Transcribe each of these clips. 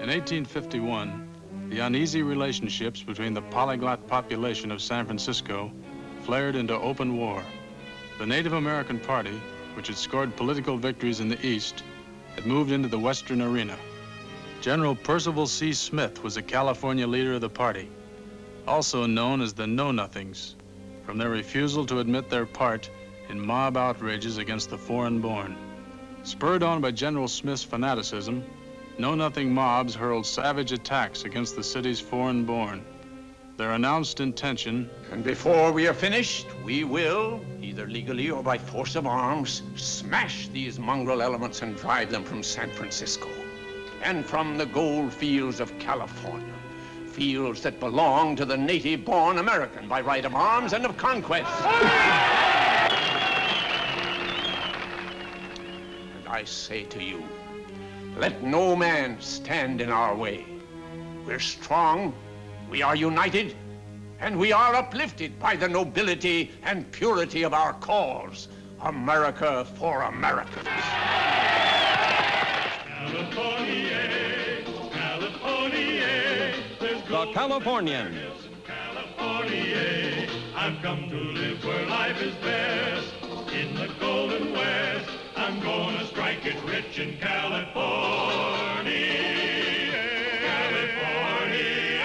In 1851, the uneasy relationships between the polyglot population of San Francisco flared into open war. The Native American Party, which had scored political victories in the East, had moved into the Western arena. General Percival C. Smith was a California leader of the party, also known as the Know-Nothings, from their refusal to admit their part in mob outrages against the foreign-born. Spurred on by General Smith's fanaticism, Know-Nothing mobs hurled savage attacks against the city's foreign-born. Their announced intention... And before we are finished, we will, either legally or by force of arms, smash these mongrel elements and drive them from San Francisco and from the gold fields of California, fields that belong to the native-born American by right of arms and of conquest. And I say to you, let no man stand in our way. We're strong, we are united, and we are uplifted by the nobility and purity of our cause. America for Americans. California, California, the Californians. California, I've come to live where life is best. In the Golden West, I'm gonna strike it rich in California. California.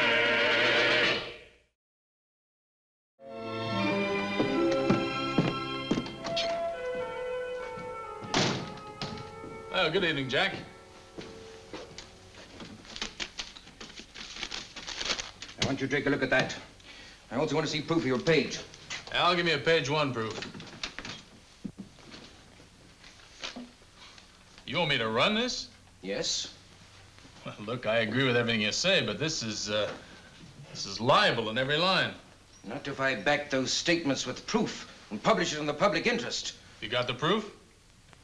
Oh, good evening, Jack. I want you to take a look at that. I also want to see proof of your page. Al, give me a page 1 proof. You want me to run this? Yes. Well, look, I agree with everything you say, but this is libel in every line. Not if I back those statements with proof and publish it in the public interest. You got the proof?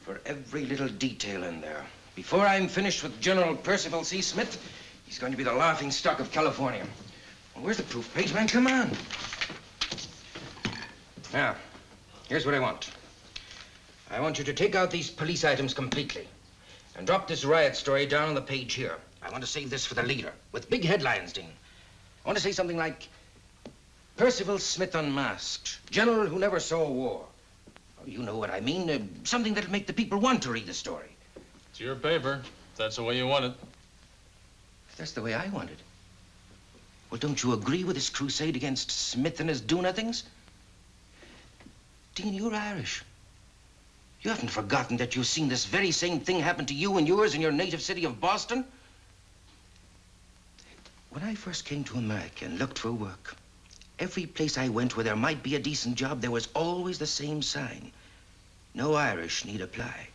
For every little detail in there. Before I'm finished with General Percival C. Smith, he's going to be the laughing stock of California. Well, where's the proof page, man? Come on. Now, here's what I want. I want you to take out these police items completely and drop this riot story down on the page here. I want to save this for the leader, with big headlines, Dean. I want to say something like, Percival Smith unmasked, general who never saw war. Oh, you know what I mean. Something that'll make the people want to read the story. It's your paper, if that's the way you want it. If that's the way I want it. Well, don't you agree with this crusade against Smith and his do-nothings? Dean, you're Irish. You haven't forgotten that you've seen this very same thing happen to you and yours in your native city of Boston? When I first came to America and looked for work, every place I went where there might be a decent job, there was always the same sign. No Irish need apply.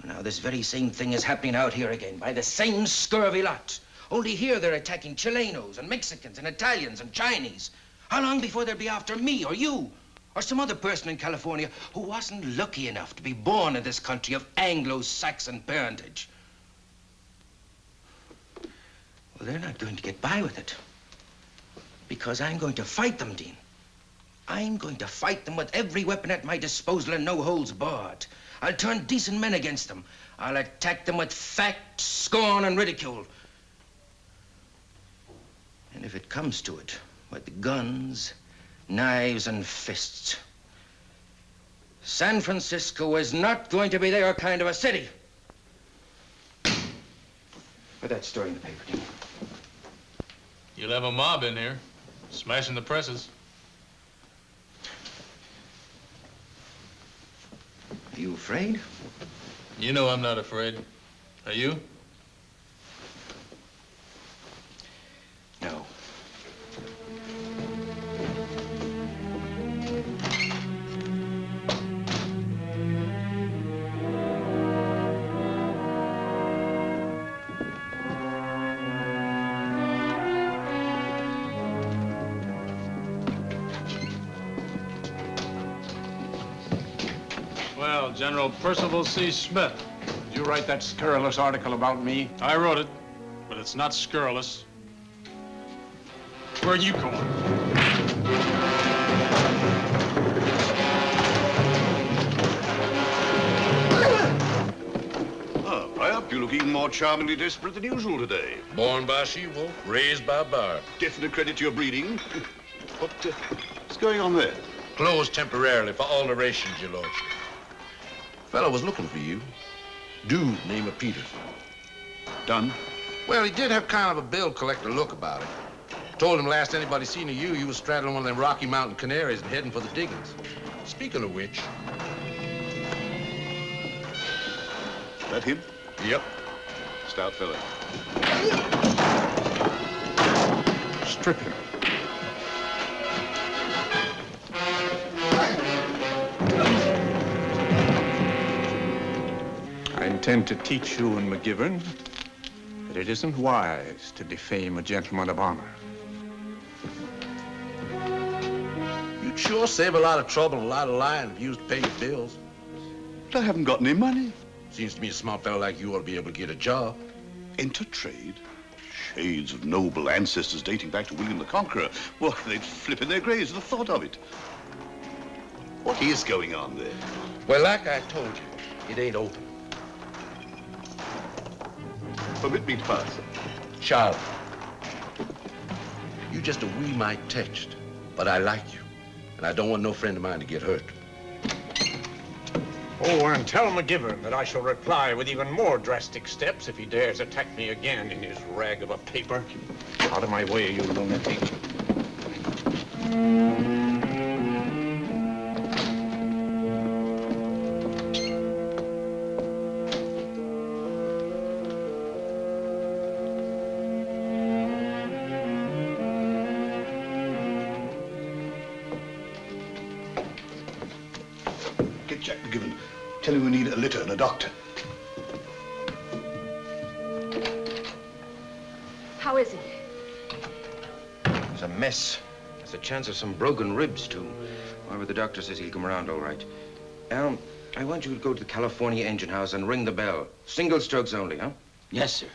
Well, now, this very same thing is happening out here again by the same scurvy lot. Only here they're attacking Chilenos and Mexicans and Italians and Chinese. How long before they'll be after me or you or some other person in California who wasn't lucky enough to be born in this country of Anglo-Saxon parentage? Well, they're not going to get by with it. Because I'm going to fight them, Dean. I'm going to fight them with every weapon at my disposal and no holds barred. I'll turn decent men against them. I'll attack them with fact, scorn, and ridicule. And if it comes to it, with guns, knives, and fists, San Francisco is not going to be their kind of a city. Put that story in the paper, Dean. You'll have a mob in here, smashing the presses. Are you afraid? You know I'm not afraid. Are you? No. Well, General Percival C. Smith. Did you write that scurrilous article about me? I wrote it, but it's not scurrilous. Where are you going? I helped you you look even more charmingly desperate than usual today. Born by she-wolf, raised by bar. Definite credit to your breeding. What's going on there? Closed temporarily for alterations, your lordship. Fellow was looking for you. Dude named Peters. Done? Well, he did have kind of a bill collector look about it. Told him last anybody seen of you, you was straddling one of them Rocky Mountain canaries and heading for the diggings. Speaking of which... That him? Yep. Stout fellow. Strip him. I intend to teach you and McGivern that it isn't wise to defame a gentleman of honor. You'd sure save a lot of trouble and a lot of lying if you used to pay your bills. But I haven't got any money. Seems to me a smart fellow like you ought to be able to get a job. Enter trade? Shades of noble ancestors dating back to William the Conqueror. Well, they'd flip in their graves at the thought of it. What is going on there? Well, like I told you, it ain't open. Permit me to pass. Charlie, you just a wee mite touched, but I like you, and I don't want no friend of mine to get hurt. Oh, and tell McGivern that I shall reply with even more drastic steps if he dares attack me again in his rag of a paper. Out of my way, you lunatic. Get Jack McGivern. Tell him we need a litter and a doctor. How is he? It's a mess. There's a chance of some broken ribs, too. However, the doctor says he'll come around all right. I want you to go to the California engine house and ring the bell. Single strokes only, huh? Yes, sir.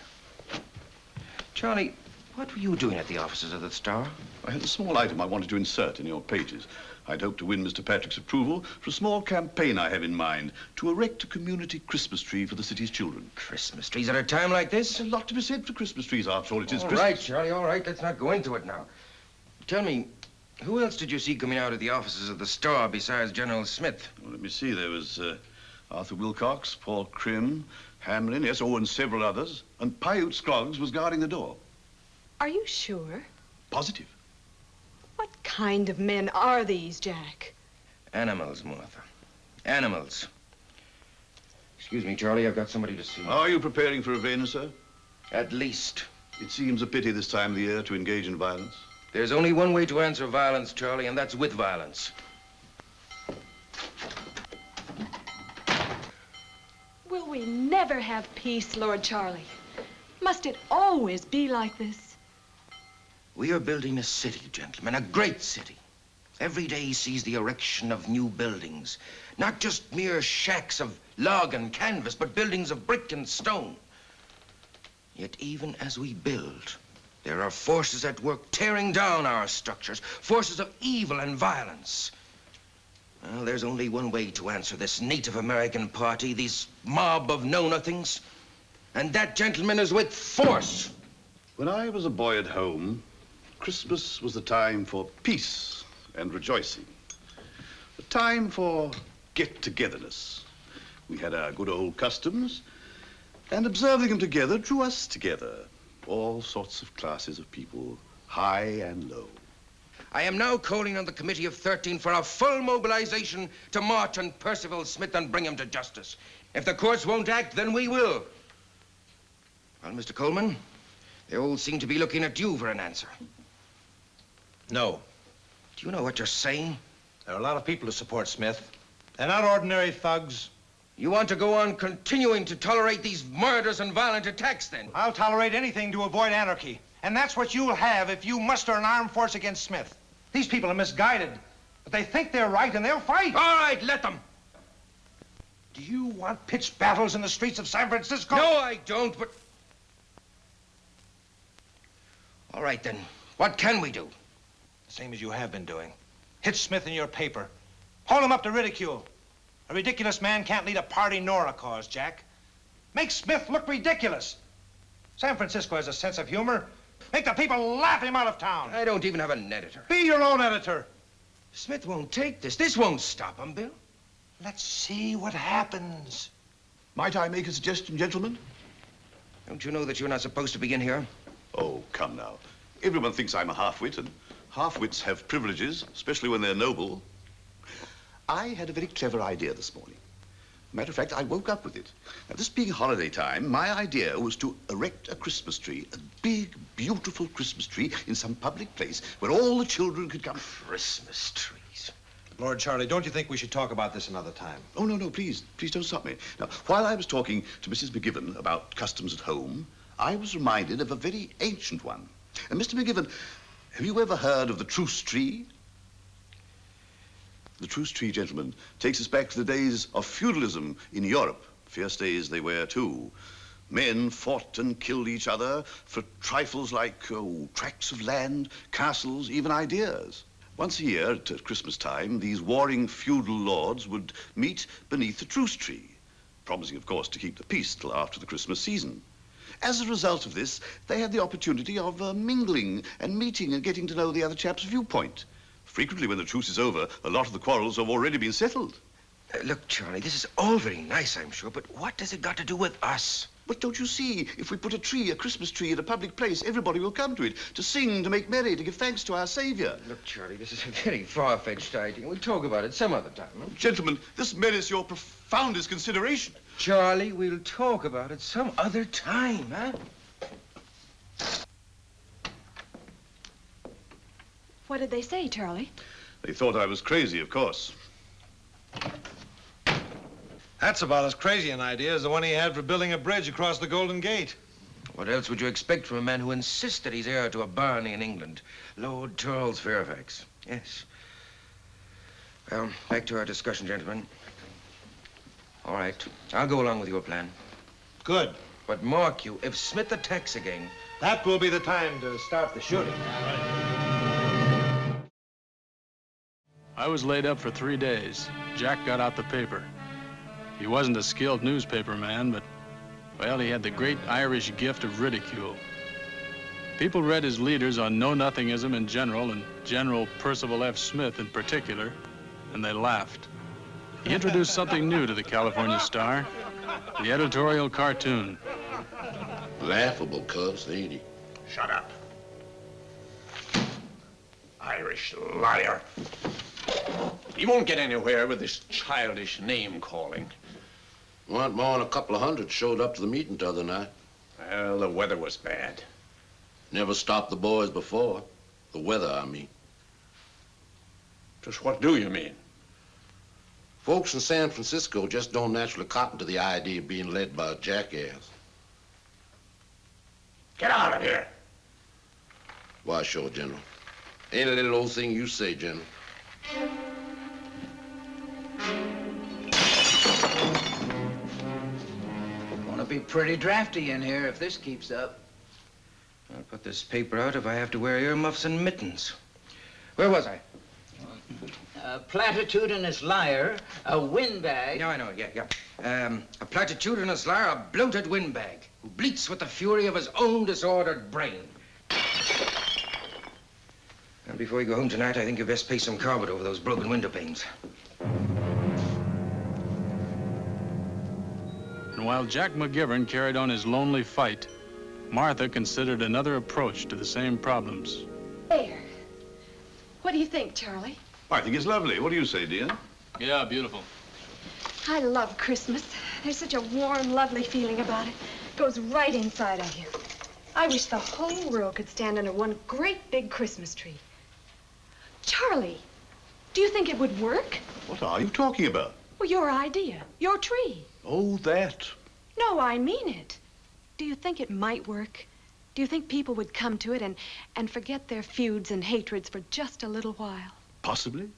Charlie, what were you doing at the offices of the Star? I had a small item I wanted to insert in your pages. I'd hoped to win Mr. Patrick's approval for a small campaign I have in mind to erect a community Christmas tree for the city's children. Christmas trees at a time like this? There's a lot to be said for Christmas trees, after all. It is All Christmas. right, Charlie, all right. Let's not go into it now. Tell me, who else did you see coming out of the offices of the Star besides General Smith? Well, let me see. There was Arthur Wilcox, Paul Crim, Hamlin, yes, and several others. And Paiute Scroggs was guarding the door. Are you sure? Positive. What kind of men are these, Jack? Animals, Martha. Animals. Excuse me, Charlie, I've got somebody to see. Are you preparing for revenge, sir? At least. It seems a pity this time of the year to engage in violence. There's only one way to answer violence, Charlie, and that's with violence. Will we never have peace, Lord Charlie? Must it always be like this? We are building a city, gentlemen, a great city. Every day sees the erection of new buildings. Not just mere shacks of log and canvas, but buildings of brick and stone. Yet even as we build, there are forces at work tearing down our structures, forces of evil and violence. Well, there's only one way to answer this Native American party, this mob of know-nothings. And that, gentlemen, is with force. When I was a boy at home, Christmas was the time for peace and rejoicing. A time for get-togetherness. We had our good old customs, and observing them together drew us together. All sorts of classes of people, high and low. I am now calling on the Committee of 13 for a full mobilization to march on Percival Smith and bring him to justice. If the courts won't act, then we will. Well, Mr. Coleman, they all seem to be looking at you for an answer. No. Do you know what you're saying? There are a lot of people who support Smith. They're not ordinary thugs. You want to go on continuing to tolerate these murders and violent attacks, then? I'll tolerate anything to avoid anarchy. And that's what you'll have if you muster an armed force against Smith. These people are misguided, but they think they're right and they'll fight. All right, let them. Do you want pitched battles in the streets of San Francisco? No, I don't, but... All right, then. What can we do? Same as you have been doing. Hit Smith in your paper. Hold him up to ridicule. A ridiculous man can't lead a party nor a cause, Jack. Make Smith look ridiculous. San Francisco has a sense of humor. Make the people laugh him out of town. I don't even have an editor. Be your own editor. Smith won't take this. This won't stop him, Bill. Let's see what happens. Might I make a suggestion, gentlemen? Don't you know that you're not supposed to begin here? Oh, come now. Everyone thinks I'm a half-wit, and half-wits have privileges, especially when they're noble. I had a very clever idea this morning. Matter of fact, I woke up with it. Now, this being holiday time, my idea was to erect a Christmas tree, a big, beautiful Christmas tree in some public place where all the children could come. Christmas trees. Lord Charlie, don't you think we should talk about this another time? Oh, no, please don't stop me. Now, while I was talking to Mrs. McGivern about customs at home, I was reminded of a very ancient one. And Mr. McGivern, have you ever heard of the Truce tree? The Truce tree, gentlemen, takes us back to the days of feudalism in Europe. Fierce days they were, too. Men fought and killed each other for trifles like tracts of land, castles, even ideas. Once a year, at Christmas time, these warring feudal lords would meet beneath the Truce tree, promising, of course, to keep the peace till after the Christmas season. As a result of this, they had the opportunity of mingling and meeting and getting to know the other chap's viewpoint. Frequently, when the truce is over, a lot of the quarrels have already been settled. Look, Charlie, this is all very nice, I'm sure, but what has it got to do with us? But don't you see, if we put a Christmas tree in a public place, everybody will come to it, to sing, to make merry, to give thanks to our Savior. Look, Charlie, this is a very far-fetched idea. We'll talk about it some other time. Huh? Gentlemen, this merits your profoundest consideration. Charlie, we'll talk about it some other time, huh? What did they say, Charlie? They thought I was crazy, of course. That's about as crazy an idea as the one he had for building a bridge across the Golden Gate. What else would you expect from a man who insists that he's heir to a barony in England? Lord Charles Fairfax. Yes. Well, back to our discussion, gentlemen. All right, I'll go along with your plan. Good. But mark you, if Smith attacks again... That will be the time to start the shooting. I was laid up for 3 days. Jack got out the paper. He wasn't a skilled newspaper man, but, well, he had the great Irish gift of ridicule. People read his leaders on know-nothingism in general and General Percival F. Smith in particular, and they laughed. He introduced something new to the California Star, the editorial cartoon. Laughable cuss, ain't he? Shut up. Irish liar. He won't get anywhere with this childish name-calling. Weren't more than a couple of hundred showed up to the meeting the other night. Well, the weather was bad. Never stopped the boys before. The weather, I mean. Just what do you mean? Folks in San Francisco just don't naturally cotton to the idea of being led by a jackass. Get out of here. Why, sure, General. Ain't a little old thing you say, General. Gonna be pretty drafty in here if this keeps up. I'll put this paper out if I have to wear earmuffs and mittens. Where was I? A platitudinous liar, a windbag. No, I know, yeah. A platitudinous liar, a bloated windbag, who bleats with the fury of his own disordered brain. And before you go home tonight, I think you best pay some carpet over those broken window panes. And while Jack McGivern carried on his lonely fight, Martha considered another approach to the same problems. There. What do you think, Charlie? I think it's lovely. What do you say, Dion? Yeah, beautiful. I love Christmas. There's such a warm, lovely feeling about it. Goes right inside of you. I wish the whole world could stand under one great big Christmas tree. Charlie, do you think it would work? What are you talking about? Well, your idea, your tree. Oh, that. No, I mean it. Do you think it might work? Do you think people would come to it and forget their feuds and hatreds for just a little while? Possibly.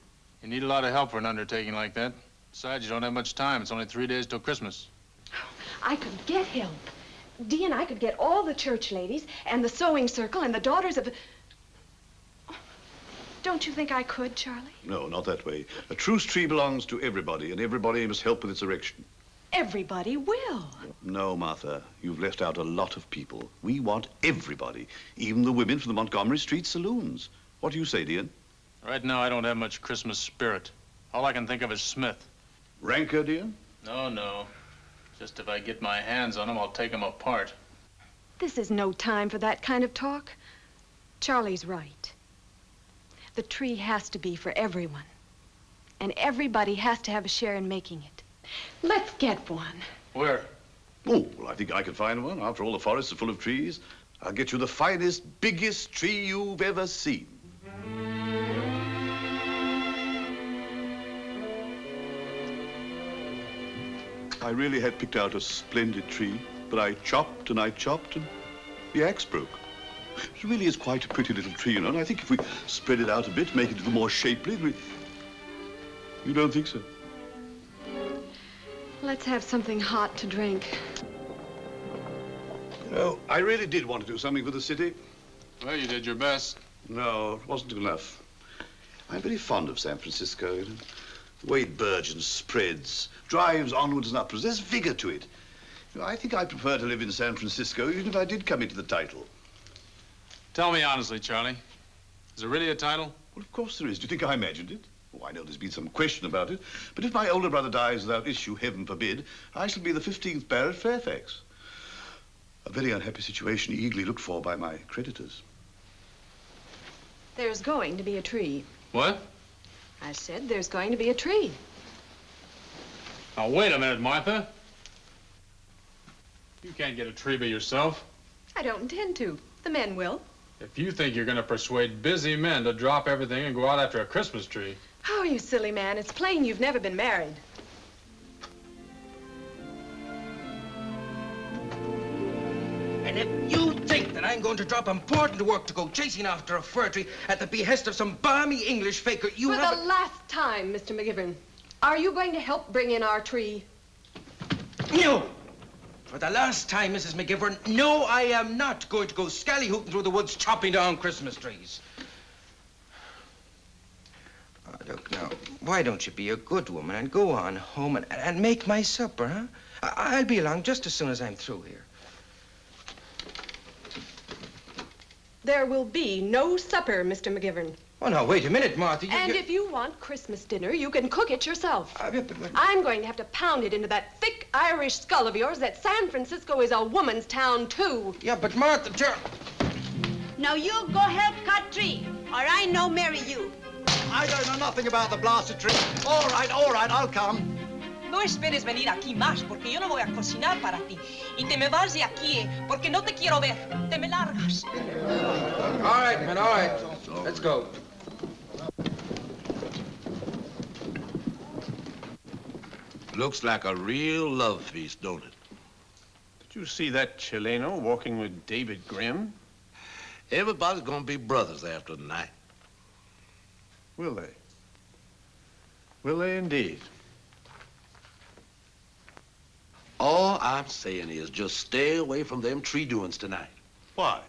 You need a lot of help for an undertaking like that. Besides, you don't have much time. It's only 3 days till Christmas. I could get help. Dee and I could get all the church ladies and the sewing circle and the daughters of... Don't you think I could, Charlie? No, not that way. A truce tree belongs to everybody, and everybody must help with its erection. everybody will. No, Martha. You've left out a lot of people. We want everybody, even the women from the Montgomery Street saloons. What do you say, Dion? Right now, I don't have much Christmas spirit. All I can think of is Smith. Rancor, Dion? No. Just if I get my hands on him, I'll take him apart. This is no time for that kind of talk. Charlie's right. The tree has to be for everyone. And everybody has to have a share in making it. Let's get one. Where? Oh, well, I think I can find one. After all, the forests are full of trees. I'll get you the finest, biggest tree you've ever seen. I really had picked out a splendid tree, but I chopped and the axe broke. It really is quite a pretty little tree, you know, and I think if we spread it out a bit, make it a little more shapely, You don't think so? Let's have something hot to drink. You know, I really did want to do something for the city. Well, you did your best. No, it wasn't enough. I'm very fond of San Francisco, you know. The way it burgeons, spreads, drives onwards and upwards. There's vigor to it. You know, I think I'd prefer to live in San Francisco, even if I did come into the title. Tell me honestly, Charlie. Is there really a title? Well, of course there is. Do you think I imagined it? Oh, I know there's been some question about it, but if my older brother dies without issue, heaven forbid, I shall be the 15th Baron Fairfax. A very unhappy situation eagerly looked for by my creditors. There's going to be a tree. What? I said there's going to be a tree. Now, wait a minute, Martha. You can't get a tree by yourself. I don't intend to. The men will. If you think you're going to persuade busy men to drop everything and go out after a Christmas tree. Oh, you silly man. It's plain you've never been married. And if you think that I'm going to drop important work to go chasing after a fir tree at the behest of some balmy English faker, you For the last time, Mr. McGivern, are you going to help bring in our tree? No! For the last time, Mrs. McGivern, no, I am not going to go scallyhooting through the woods chopping down Christmas trees. Oh, look, now, why don't you be a good woman and go on home and make my supper, huh? I'll be along just as soon as I'm through here. There will be no supper, Mr. McGivern. Oh, now, wait a minute, Martha. If you want Christmas dinner, you can cook it yourself. I'm going to have to pound it into that thick Irish skull of yours that San Francisco is a woman's town, too. Yeah, but Martha, Now you go help cut tree, or I no marry you. I don't know nothing about the blasted tree. All right, I'll come. No esperes venir aquí más, porque yo no voy a cocinar para ti. Y te me vas de aquí, porque no te quiero ver. Te me largas. All right, man, all right. Let's go. Looks like a real love feast, don't it? Did you see that Chileno walking with David Grimm? Everybody's gonna be brothers after tonight. Will they? Will they indeed? All I'm saying is just stay away from them tree doings tonight. Why?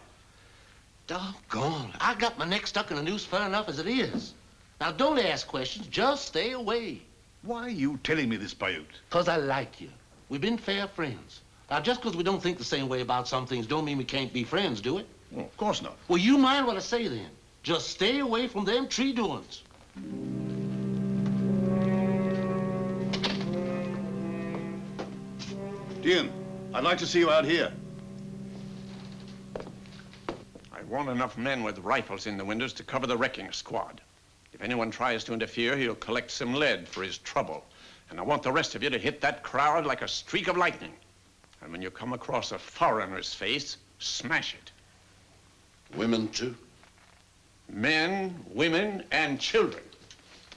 Doggone. I got my neck stuck in a noose far enough as it is. Now, don't ask questions. Just stay away. Why are you telling me this, Paiute? Because I like you. We've been fair friends. Now, just because we don't think the same way about some things don't mean we can't be friends, do it? Well, of course not. Well, you mind what I say, then. Just stay away from them tree doings. Dion, I'd like to see you out here. I want enough men with rifles in the windows to cover the wrecking squad. If anyone tries to interfere, he'll collect some lead for his trouble. And I want the rest of you to hit that crowd like a streak of lightning. And when you come across a foreigner's face, smash it. Women, too? Men, women, and children.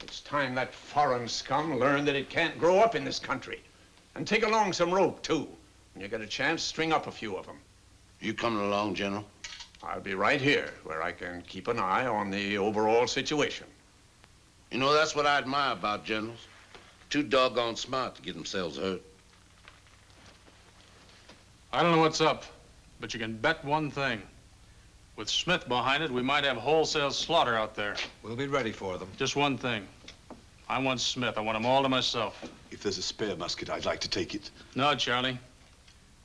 It's time that foreign scum learned that it can't grow up in this country. And take along some rope, too. When you get a chance, string up a few of them. You coming along, General? I'll be right here, where I can keep an eye on the overall situation. You know, that's what I admire about generals. Too doggone smart to get themselves hurt. I don't know what's up, but you can bet one thing. With Smith behind it, we might have wholesale slaughter out there. We'll be ready for them. Just one thing. I want Smith. I want him all to myself. If there's a spare musket, I'd like to take it. No, Charlie.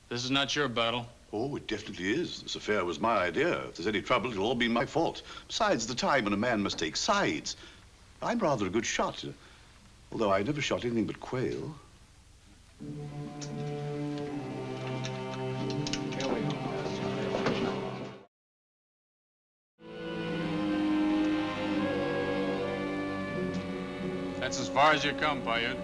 This is not your battle. Oh, it definitely is. This affair was my idea. If there's any trouble, it'll all be my fault. Besides, the time when a man must take sides. I'm rather a good shot, although I never shot anything but quail. That's as far as you come, Paiute.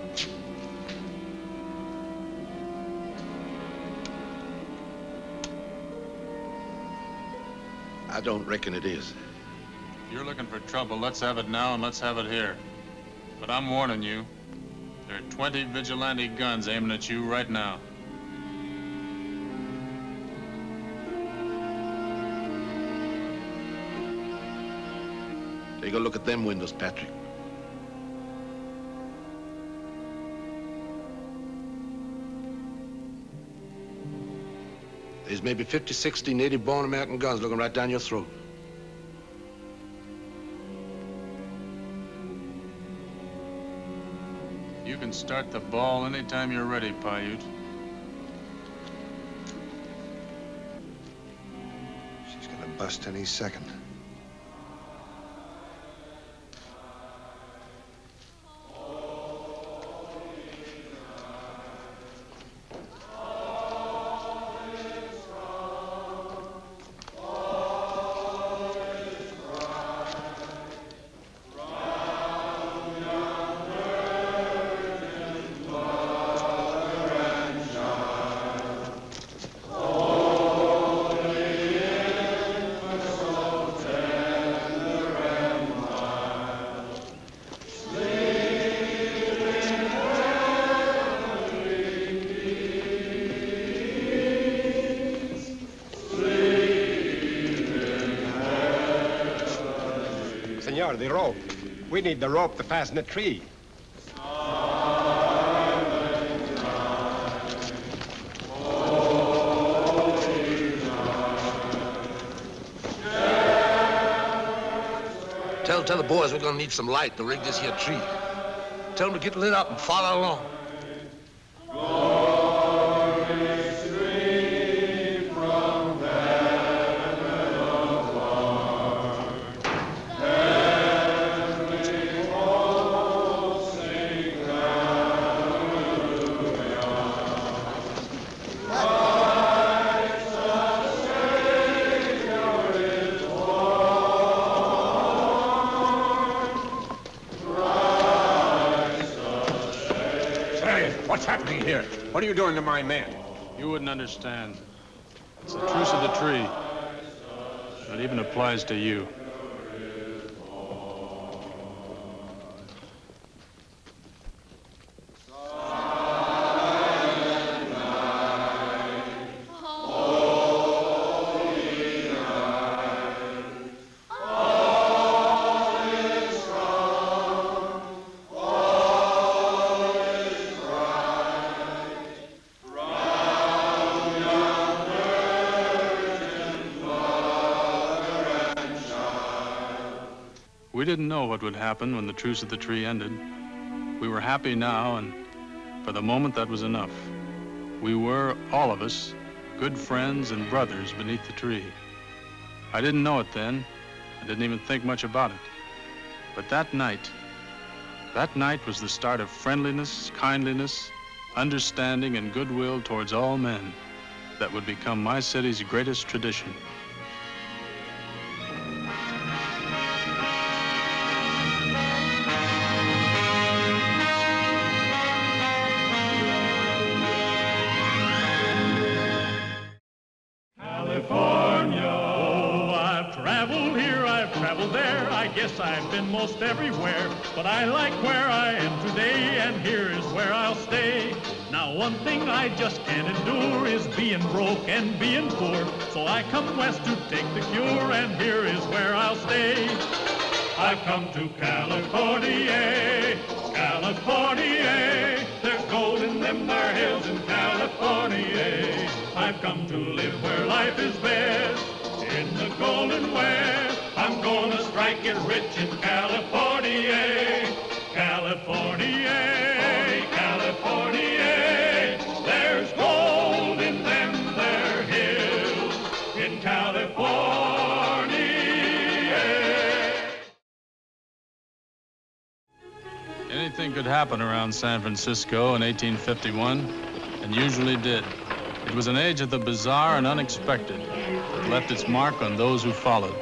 I don't reckon it is. If you're looking for trouble, let's have it now and let's have it here. But I'm warning you, there are 20 vigilante guns aiming at you right now. Take a look at them windows, Patrick. There's maybe 50, 60 native-born American guns looking right down your throat. You can start the ball anytime you're ready, Paiute. She's gonna bust any second. Senor, the rope. We need the rope to fasten the tree. Tell the boys we're gonna need some light to rig this here tree. Tell them to get lit up and follow along. What's happening here? What are you doing to my men? You wouldn't understand. It's the truce of the tree. It even applies to you. We didn't know what would happen when the truce of the tree ended. We were happy now, and for the moment that was enough. We were, all of us, good friends and brothers beneath the tree. I didn't know it then. I didn't even think much about it. But that night was the start of friendliness, kindliness, understanding, and goodwill towards all men that would become my city's greatest tradition. Yes, I've been most everywhere, but I like where I am today, and here is where I'll stay. Now, one thing I just can't endure is being broke and being poor, so I come west to take the cure, and here is where I'll stay. I've come to California, California. There's gold in them there hills in California. I've come to live where life is best, in the golden west. I'm gonna strike it rich in California, California. anything could happen around San Francisco in 1851, and usually did. It was an age of the bizarre and unexpected that left its mark on those who followed.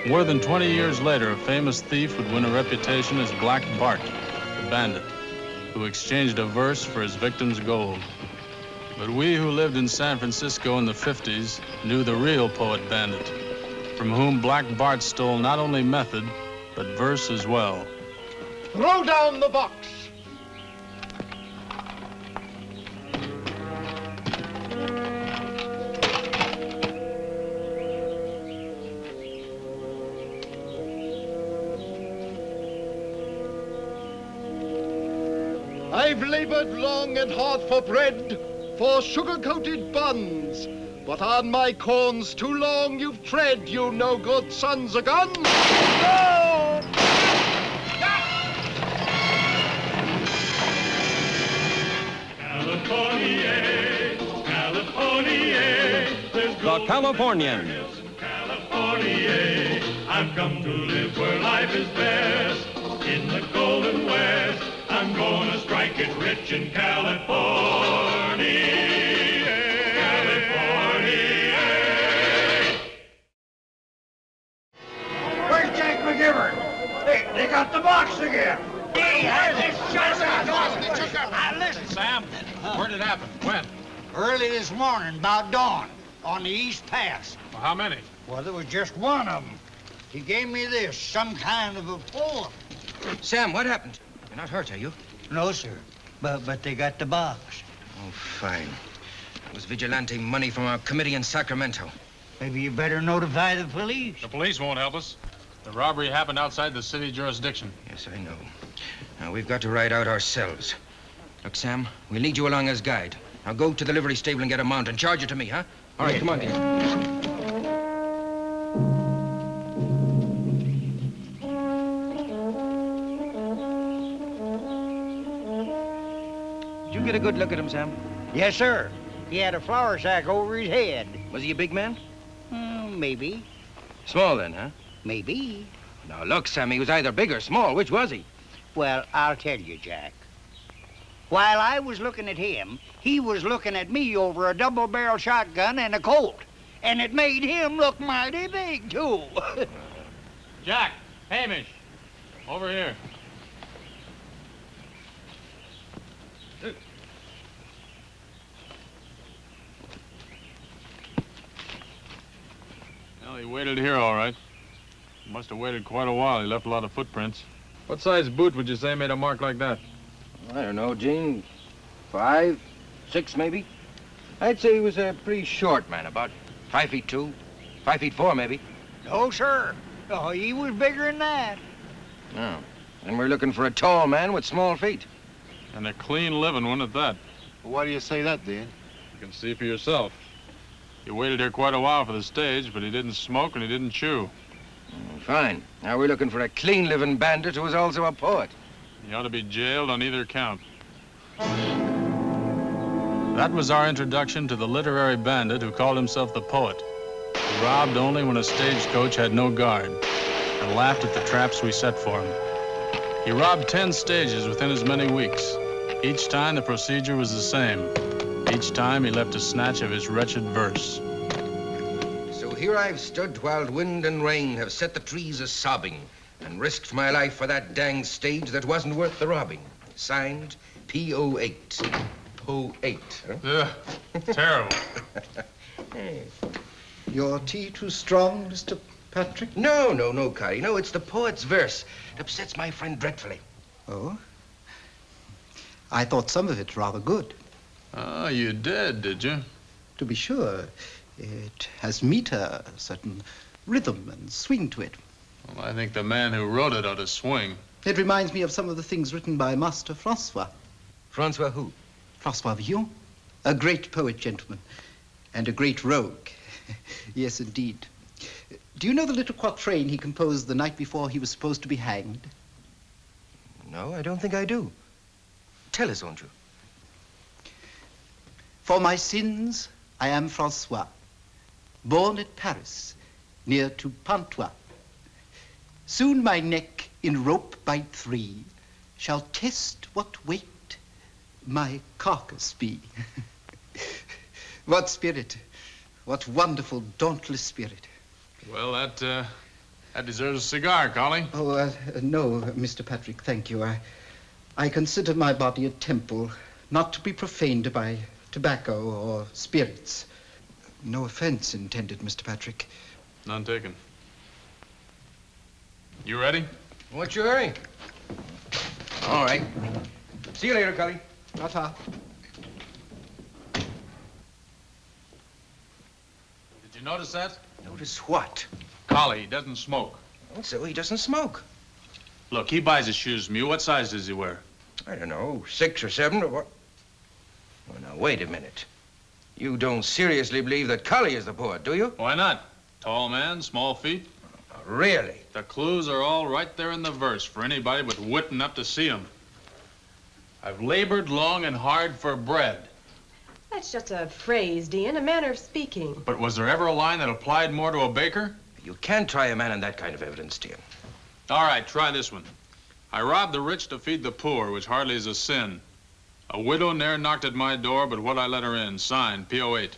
More than 20 years later, a famous thief would win a reputation as Black Bart, the bandit, who exchanged a verse for his victim's gold. But we who lived in San Francisco in the 50s knew the real poet bandit, from whom Black Bart stole not only method, but verse as well. Throw down the box. I've labored long and hard for bread, for sugar-coated buns, but on my corns too long you've tread, you no good sons of guns. No! California, California, there's The Californians. California, I've come to live where life is best. In the Golden West, I'm gonna strike it rich in California. California. Where's Jack McGivern? They got the box again. Listen, Sam, Where did it happen? When? early this morning, about dawn, on the East Pass. Well, how many? Well, there was just one of them. He gave me this, some kind of a poem. Sam, what happened? You're not hurt, are you? No, sir, but they got the box. Oh, fine. It was vigilante money from our committee in Sacramento. Maybe you better notify the police. The police won't help us. The robbery happened outside the city jurisdiction. Yes, I know. Now, we've got to ride out ourselves. Look, Sam, we'll need you along as guide. Now, go to the livery stable and get a mount and charge it to me, huh? All right, come on, Dion. Did you get a good look at him, Sam? Yes, sir. He had a flour sack over his head. Was he a big man? Maybe. Small, then, huh? Maybe. Now, look, Sam, he was either big or small. Which was he? Well, I'll tell you, Jack. While I was looking at him, he was looking at me over a double-barrel shotgun and a Colt. And it made him look mighty big, too. Jack, Hamish, over here. Well, he waited here all right. He must have waited quite a while. He left a lot of footprints. What size boot would you say made a mark like that? I don't know, Gene. 5, 6, maybe? I'd say he was a pretty short man, about 5'2", 5'4", maybe. No, sir. Oh, he was bigger than that. No. And we're looking for a tall man with small feet. And a clean living one at that. Why do you say that, Dion? You can see for yourself. He waited here quite a while for the stage, but he didn't smoke and he didn't chew. Fine. Now we're looking for a clean-living bandit who is also a poet. He ought to be jailed on either count. That was our introduction to the literary bandit who called himself the poet, who robbed only when a stagecoach had no guard, and laughed at the traps we set for him. He robbed 10 stages within as many weeks. Each time the procedure was the same. Each time he left a snatch of his wretched verse. So here I've stood while wind and rain have set the trees a-sobbing and risked my life for that dang stage that wasn't worth the robbing. Signed, P.O.8. Po-8, huh? Yeah, terrible. Hey. Your tea too strong, Mr. Patrick? No, Carrie. No, it's the poet's verse. It upsets my friend dreadfully. Oh? I thought some of it rather good. Oh, you did you? To be sure. It has meter, a certain rhythm and swing to it. Well, I think the man who wrote it ought to swing. It reminds me of some of the things written by Master Francois. Francois who? Francois Villon, a great poet, gentleman, and a great rogue. Yes, indeed. Do you know the little quatrain he composed the night before he was supposed to be hanged? No, I don't think I do. Tell us, won't you? For my sins, I am Francois, born at Paris, near to Pontois. Soon my neck in rope bite 3 shall test what weight my carcass be. What spirit, what wonderful, dauntless spirit. Well, that deserves a cigar, Collie. Oh, no, Mr. Patrick, thank you. I consider my body a temple, not to be profaned by tobacco or spirits. No offense intended, Mr. Patrick. None taken. You ready? What's your hurry? All right. See you later, Cully. Ta-ta. Did you notice that? Notice what? Collie doesn't smoke. Oh, so he doesn't smoke. Look, he buys his shoes from you. What size does he wear? I don't know, 6 or 7 or what? Well, now, wait a minute. You don't seriously believe that Cully is the poet, do you? Why not? Tall man, small feet. Really? The clues are all right there in the verse for anybody with wit enough to see them. I've labored long and hard for bread. That's just a phrase, Dion, a manner of speaking. But was there ever a line that applied more to a baker? You can't try a man on that kind of evidence, Dion. All right, try this one. I robbed the rich to feed the poor, which hardly is a sin. A widow ne'er knocked at my door, but what I let her in. Signed, P.O. 8.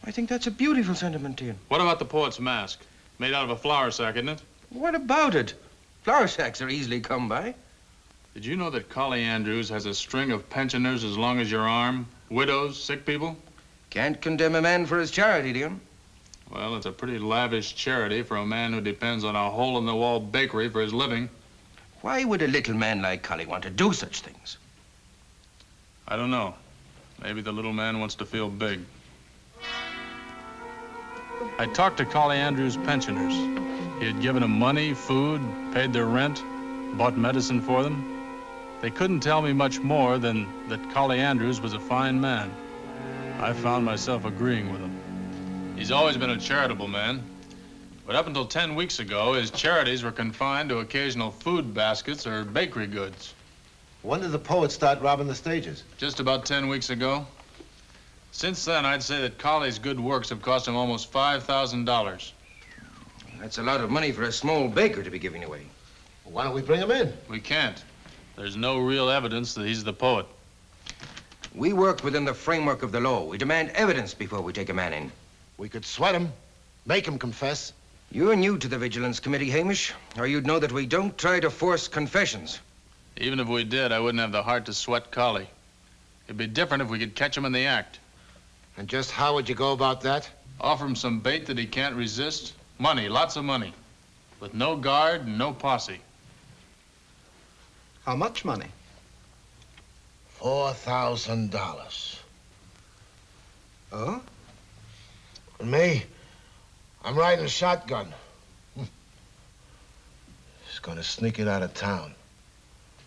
I think that's a beautiful sentiment, Dion. What about the poet's mask? Made out of a flour sack, isn't it? What about it? Flour sacks are easily come by. Did you know that Collie Andrews has a string of pensioners as long as your arm? Widows, sick people? Can't condemn a man for his charity, Dion. Well, it's a pretty lavish charity for a man who depends on a hole-in-the-wall bakery for his living. Why would a little man like Collie want to do such things? I don't know. Maybe the little man wants to feel big. I talked to Collie Andrews' pensioners. He had given them money, food, paid their rent, bought medicine for them. They couldn't tell me much more than that Collie Andrews was a fine man. I found myself agreeing with him. He's always been a charitable man, but up until 10 weeks ago, his charities were confined to occasional food baskets or bakery goods. When did the poet start robbing the stages? Just about 10 weeks ago. Since then, I'd say that Collie's good works have cost him almost $5,000. That's a lot of money for a small baker to be giving away. Well, why don't we bring him in? We can't. There's no real evidence that he's the poet. We work within the framework of the law. We demand evidence before we take a man in. We could sweat him, make him confess. You're new to the Vigilance Committee, Hamish, or you'd know that we don't try to force confessions. Even if we did, I wouldn't have the heart to sweat Collie. It'd be different if we could catch him in the act. And just how would you go about that? Offer him some bait that he can't resist. Money, lots of money. With no guard and no posse. How much money? $4,000. Oh? And me, I'm riding a shotgun. He's gonna sneak it out of town.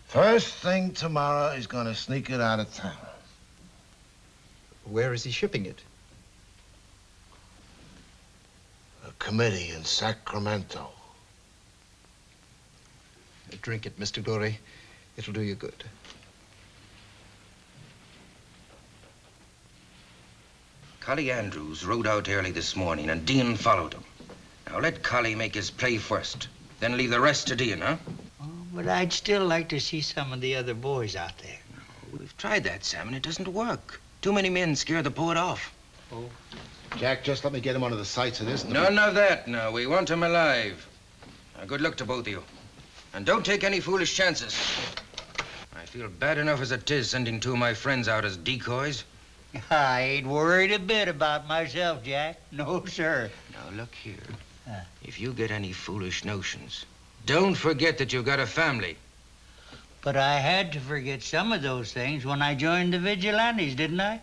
First thing tomorrow, he's gonna sneak it out of town. Where is he shipping it? A committee in Sacramento. Drink it, Mr. Gorey. It'll do you good. Collie Andrews rode out early this morning, and Dion followed him. Now let Collie make his play first, then leave the rest to Dion, huh? Oh, but I'd still like to see some of the other boys out there. We've tried that, Sam, and it doesn't work. Too many men scare the poet off. Oh. Jack, just let me get him onto the sights of this. None of that, now. We want him alive. Now, good luck to both of you. And don't take any foolish chances. I feel bad enough as it is sending 2 of my friends out as decoys. I ain't worried a bit about myself, Jack. No, sir. Now, look here. If you get any foolish notions, don't forget that you've got a family. But I had to forget some of those things when I joined the Vigilantes, didn't I?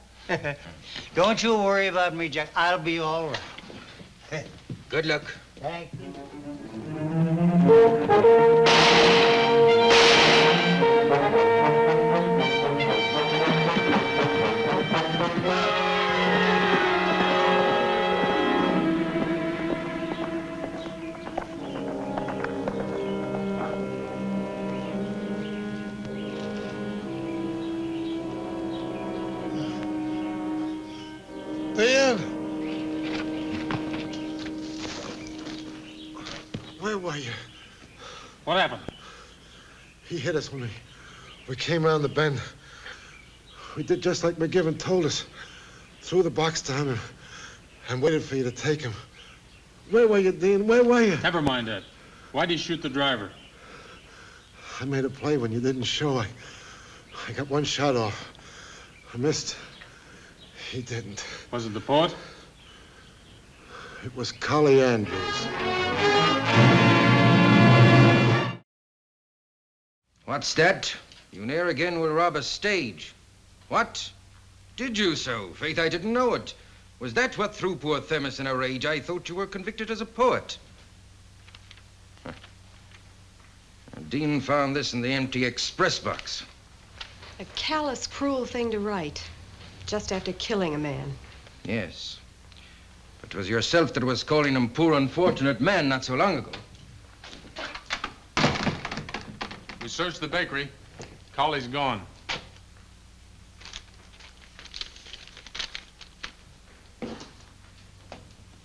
Don't you worry about me, Jack. I'll be all right. Good luck. Thank you. Dion! Where were you? What happened? He hit us when We came around the bend. We did just like McGivern told us. Threw the box down and waited for you to take him. Where were you, Dean? Where were you? Never mind that. Why'd he shoot the driver? I made a play when you didn't show. I got one shot off. I missed. He didn't. Was it the poet? It was Collie Andrews. What's that? You ne'er again will rob a stage. What? Did you so? Faith, I didn't know it. Was that what threw poor Themis in a rage? I thought you were convicted as a poet. Huh. Dean found this in the empty express box. A callous, cruel thing to write, just after killing a man. Yes. But it was yourself that was calling him poor, unfortunate man not so long ago. We searched the bakery. Collie's gone.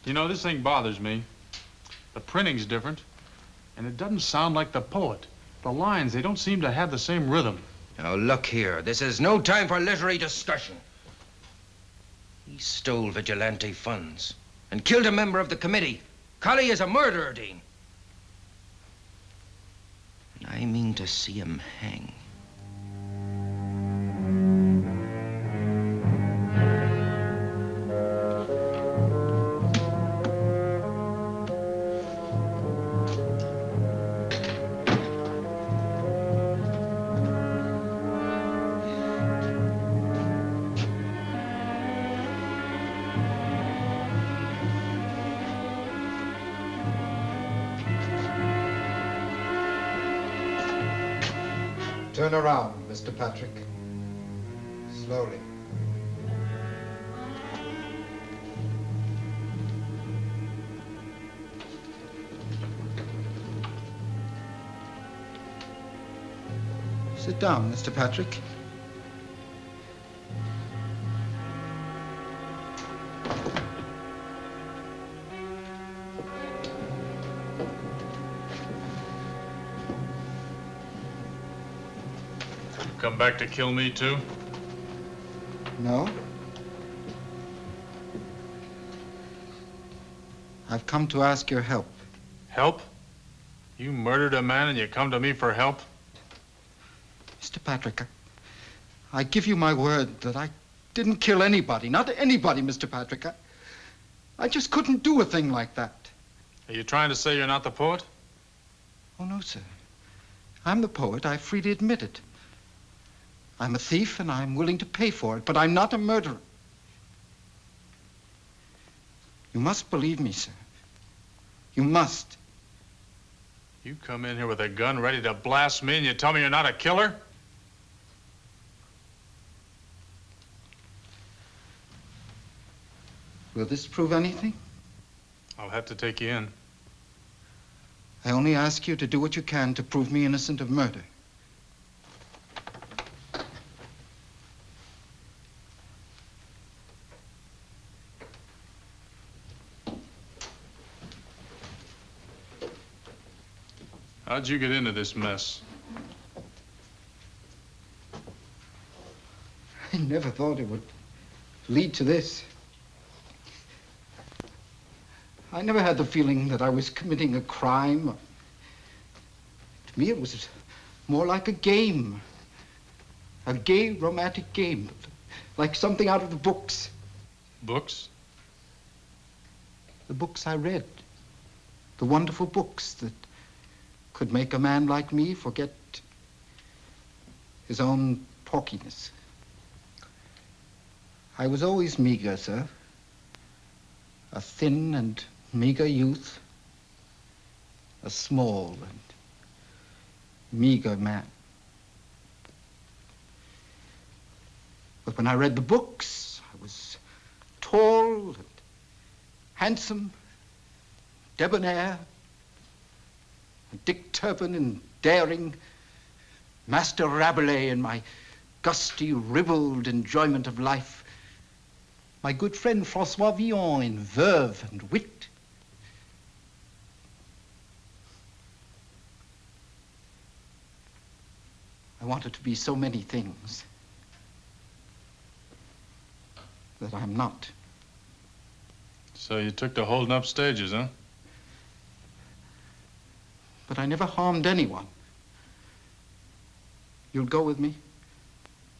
You know, this thing bothers me. The printing's different, and it doesn't sound like the poet. The lines, they don't seem to have the same rhythm. Now, look here. This is no time for literary discussion. He stole vigilante funds and killed a member of the committee. Collie is a murderer, Dean. And I mean to see him hang. Turn around, Mr. Patrick. Slowly. Sit down, Mr. Patrick. Come back to kill me, too? No. I've come to ask your help. Help? You murdered a man and you come to me for help? Mr. Patrick, I give you my word that I didn't kill anybody. Not anybody, Mr. Patrick. I just couldn't do a thing like that. Are you trying to say you're not the poet? Oh, no, sir. I'm the poet. I freely admit it. I'm a thief, and I'm willing to pay for it, but I'm not a murderer. You must believe me, sir. You must. You come in here with a gun ready to blast me, and you tell me you're not a killer? Will this prove anything? I'll have to take you in. I only ask you to do what you can to prove me innocent of murder. How'd you get into this mess? I never thought it would lead to this. I never had the feeling that I was committing a crime. To me, it was more like a game. A gay, romantic game. Like something out of the books. Books? The books I read. The wonderful books that could make a man like me forget his own porkiness. I was always meager, sir. A thin and meager youth. A small and meager man. But when I read the books, I was tall and handsome, debonair, Dick Turpin and daring, Master Rabelais in my gusty, ribald enjoyment of life, my good friend Francois Villon in verve and wit. I wanted to be so many things that I'm not. So you took to holding up stages, huh? But I never harmed anyone. You'll go with me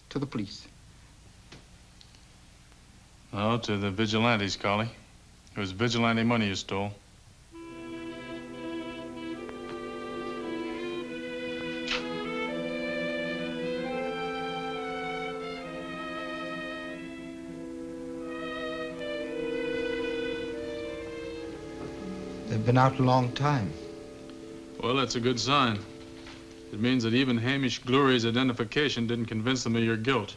to the police. Oh, to the vigilantes, Collie. It was vigilante money you stole. They've been out a long time. Well, that's a good sign. It means that even Hamish Glory's identification didn't convince them of your guilt.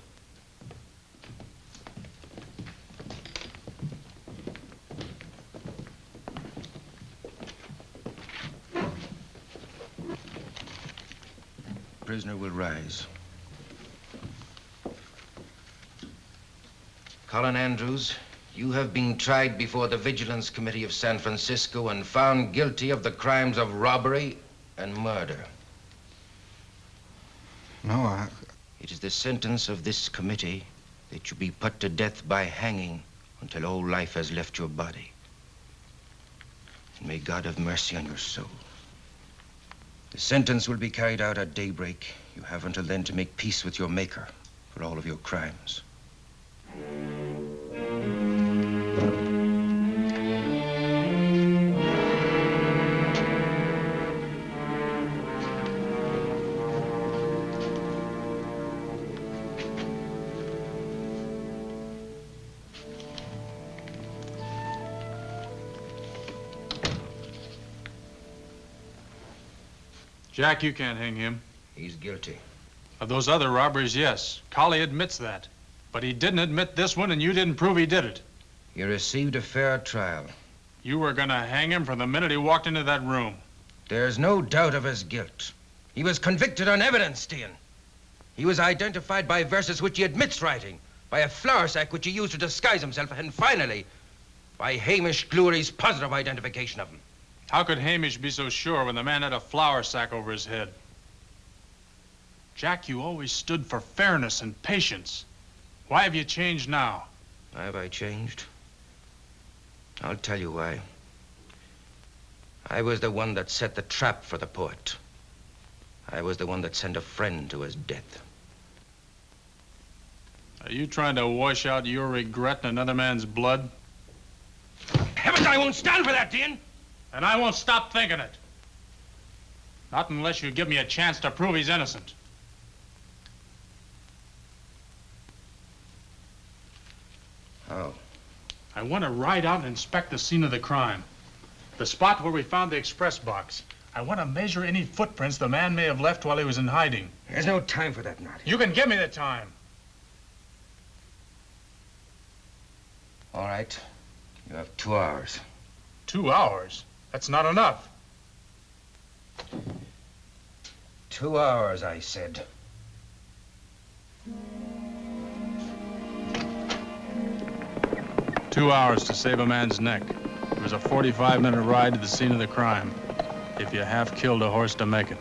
Prisoner will rise. Colin Andrews, you have been tried before the Vigilance Committee of San Francisco and found guilty of the crimes of robbery and murder. No, It is the sentence of this committee that you be put to death by hanging until all life has left your body. And may God have mercy on your soul. The sentence will be carried out at daybreak. You have until then to make peace with your Maker for all of your crimes. Jack, you can't hang him. He's guilty. Of those other robberies, yes. Collie admits that. But he didn't admit this one, and you didn't prove he did it. He received a fair trial. You were gonna hang him from the minute he walked into that room. There's no doubt of his guilt. He was convicted on evidence, Dion. He was identified by verses which he admits writing, by a flour sack which he used to disguise himself, and finally, by Hamish Glory's positive identification of him. How could Hamish be so sure when the man had a flour sack over his head? Jack, you always stood for fairness and patience. Why have you changed now? Why have I changed? I'll tell you why. I was the one that set the trap for the poet. I was the one that sent a friend to his death. Are you trying to wash out your regret in another man's blood? Heavens, I won't stand for that, Dion! And I won't stop thinking it. Not unless you give me a chance to prove he's innocent. How? I want to ride out and inspect the scene of the crime. The spot where we found the express box. I want to measure any footprints the man may have left while he was in hiding. There's no time for that, Noddy. You can give me the time. All right. You have 2 hours. 2 hours? That's not enough. 2 hours, I said. Two hours to save a man's neck. It was a 45-minute ride to the scene of the crime. If you half killed a horse to make it.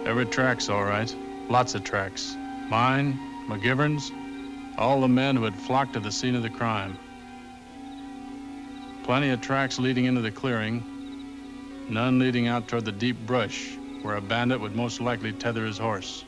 Every track's all right. Lots of tracks. Mine, McGivern's, all the men who had flocked to the scene of the crime. Plenty of tracks leading into the clearing, none leading out toward the deep brush where a bandit would most likely tether his horse.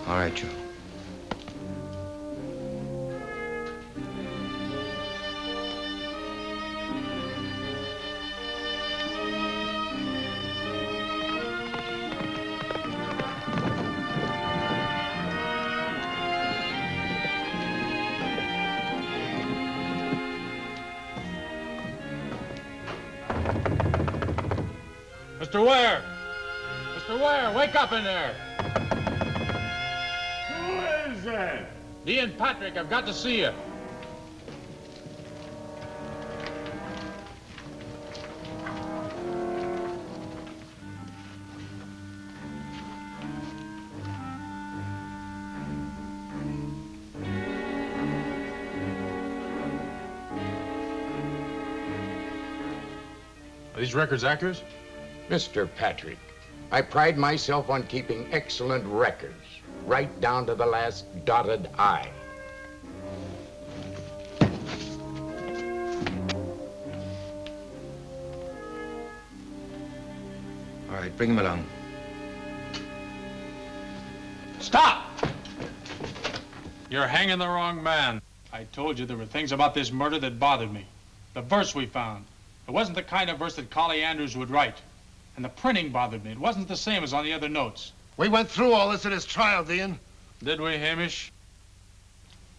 All right, Joe. Mr. Ware! Mr. Ware, wake up in there! Who is that? Dion Patrick, I've got to see you. Are these records accurate? Mr. Patrick, I pride myself on keeping excellent records, right down to the last dotted I. All right, bring him along. Stop! You're hanging the wrong man. I told you there were things about this murder that bothered me. The verse we found. It wasn't the kind of verse that Collie Andrews would write. And the printing bothered me. It wasn't the same as on the other notes. We went through all this at his trial, Dion. Did we, Hamish?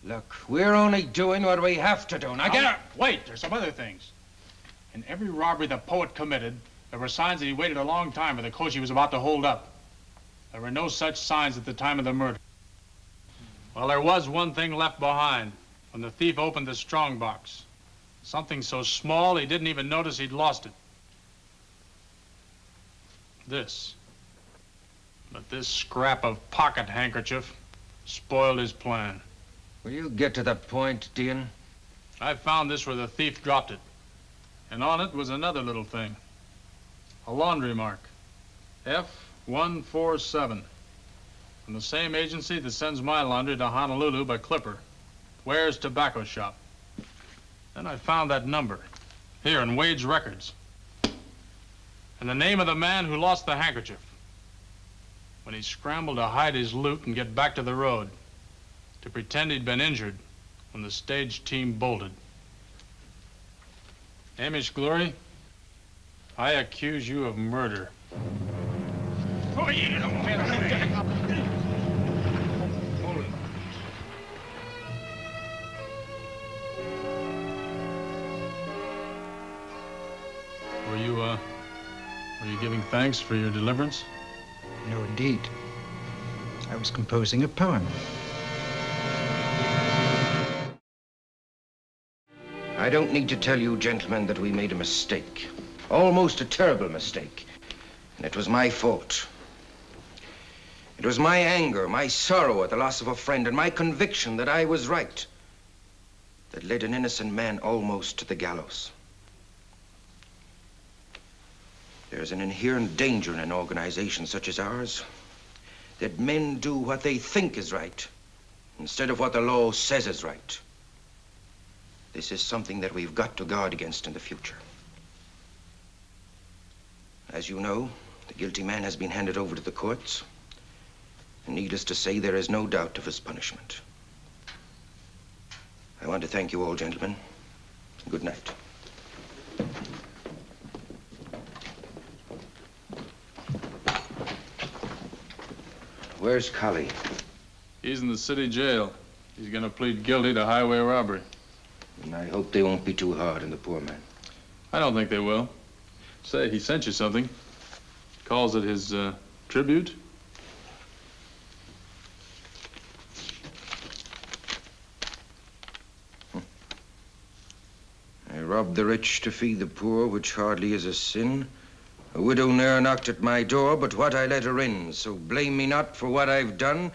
Look, we're only doing what we have to do. Now get up! Wait, there's some other things. In every robbery the poet committed, there were signs that he waited a long time for the coach he was about to hold up. There were no such signs at the time of the murder. Well, there was one thing left behind when the thief opened the strongbox. Something so small he didn't even notice he'd lost it. This. But this scrap of pocket handkerchief spoiled his plan. Will you get to the point, Dion? I found this where the thief dropped it. And on it was another little thing. A laundry mark. F147. From the same agency that sends my laundry to Honolulu by Clipper. Ware's Tobacco Shop. Then I found that number. Here in Wade's records. And the name of the man who lost the handkerchief. When he scrambled to hide his loot and get back to the road. To pretend he'd been injured when the stage team bolted. Hamish Glory, I accuse you of murder. Were you giving thanks for your deliverance? No, indeed. I was composing a poem. I don't need to tell you, gentlemen, that we made a mistake. Almost a terrible mistake. And it was my fault. It was my anger, my sorrow at the loss of a friend, and my conviction that I was right that led an innocent man almost to the gallows. There's an inherent danger in an organization such as ours, that men do what they think is right instead of what the law says is right. This is something that we've got to guard against in the future. As you know, the guilty man has been handed over to the courts. And needless to say, there is no doubt of his punishment. I want to thank you all, gentlemen. Good night. Where's Collie? He's in the city jail. He's gonna plead guilty to highway robbery. And I hope they won't be too hard on the poor man. I don't think they will. Say, he sent you something. Calls it his, tribute. I robbed the rich to feed the poor, which hardly is a sin. A widow ne'er knocked at my door, but what I let her in. So blame me not for what I've done.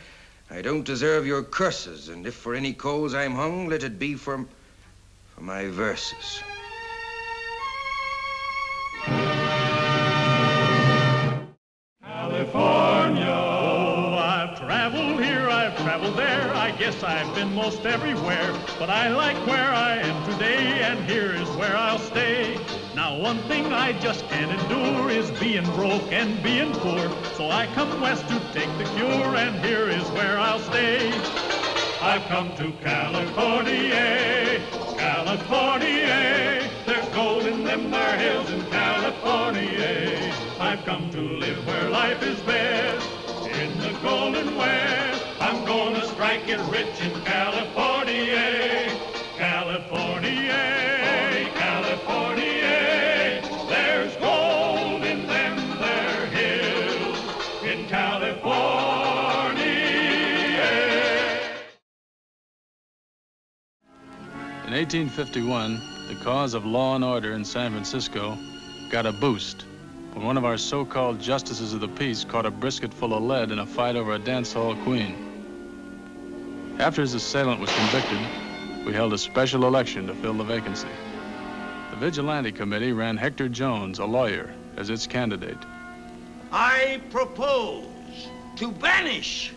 I don't deserve your curses, and if for any cause I'm hung, let it be for my verses. California. Oh, I've traveled here, I've traveled there. I guess I've been most everywhere. But I like where I am today, and here is where I'll stay. Now, one thing I just can't endure is being broke and being poor. So I come west to take the cure, and here is where I'll stay. I've come to California, California. There's gold in them there hills in California. I've come to live where life is best, in the golden west. I'm gonna strike it rich in California, California, California. There's gold in them there in California. In 1851, the cause of law and order in San Francisco got a boost when one of our so-called justices of the peace caught a brisket full of lead in a fight over a dance hall queen. After his assailant was convicted, we held a special election to fill the vacancy. The Vigilante Committee ran Hector Jones, a lawyer, as its candidate. I propose to banish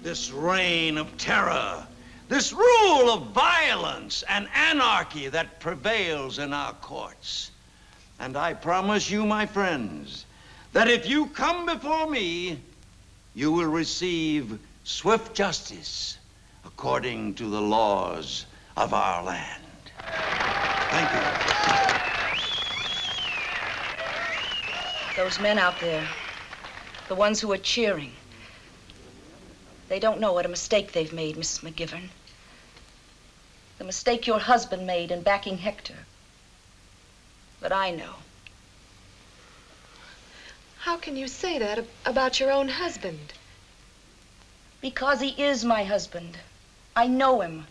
this reign of terror, this rule of violence and anarchy that prevails in our courts. And I promise you, my friends, that if you come before me, you will receive swift justice according to the laws of our land. Thank you. Those men out there, the ones who are cheering, they don't know what a mistake they've made, Mrs. McGivern. The mistake your husband made in backing Hector. But I know. How can you say that about your own husband? Because he is my husband. I know him.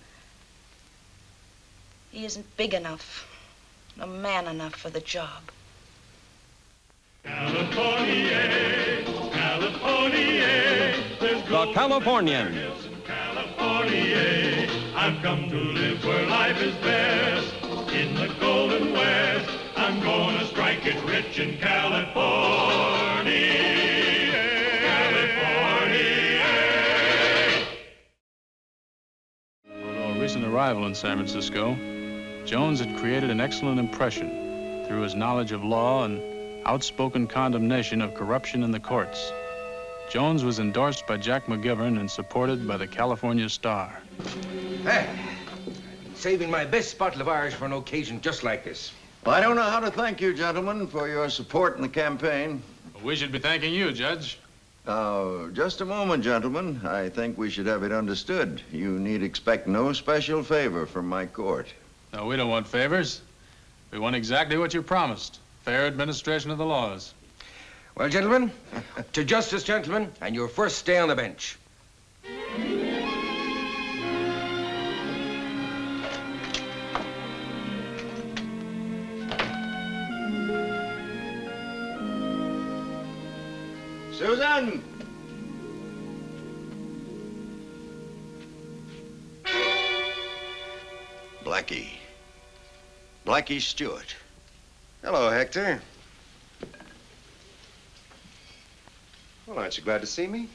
He isn't big enough, nor man enough for the job. California, California, there's The Californians. California, I've come to live where life is best. In the Golden West, I'm gonna strike it rich in California. California. Although a recent arrival in San Francisco, Jones had created an excellent impression through his knowledge of law and outspoken condemnation of corruption in the courts. Jones was endorsed by Jack McGivern and supported by the California Star. Hey, saving my best bottle of Irish for an occasion just like this. Well, I don't know how to thank you, gentlemen, for your support in the campaign. We should be thanking you, Judge. Just a moment, gentlemen. I think we should have it understood. You need expect no special favor from my court. No, we don't want favors. We want exactly what you promised. Fair administration of the laws. Well, gentlemen, to justice, gentlemen, and your first stay on the bench. Susan! Blackie Stewart. Hello, Hector. Well, aren't you glad to see me?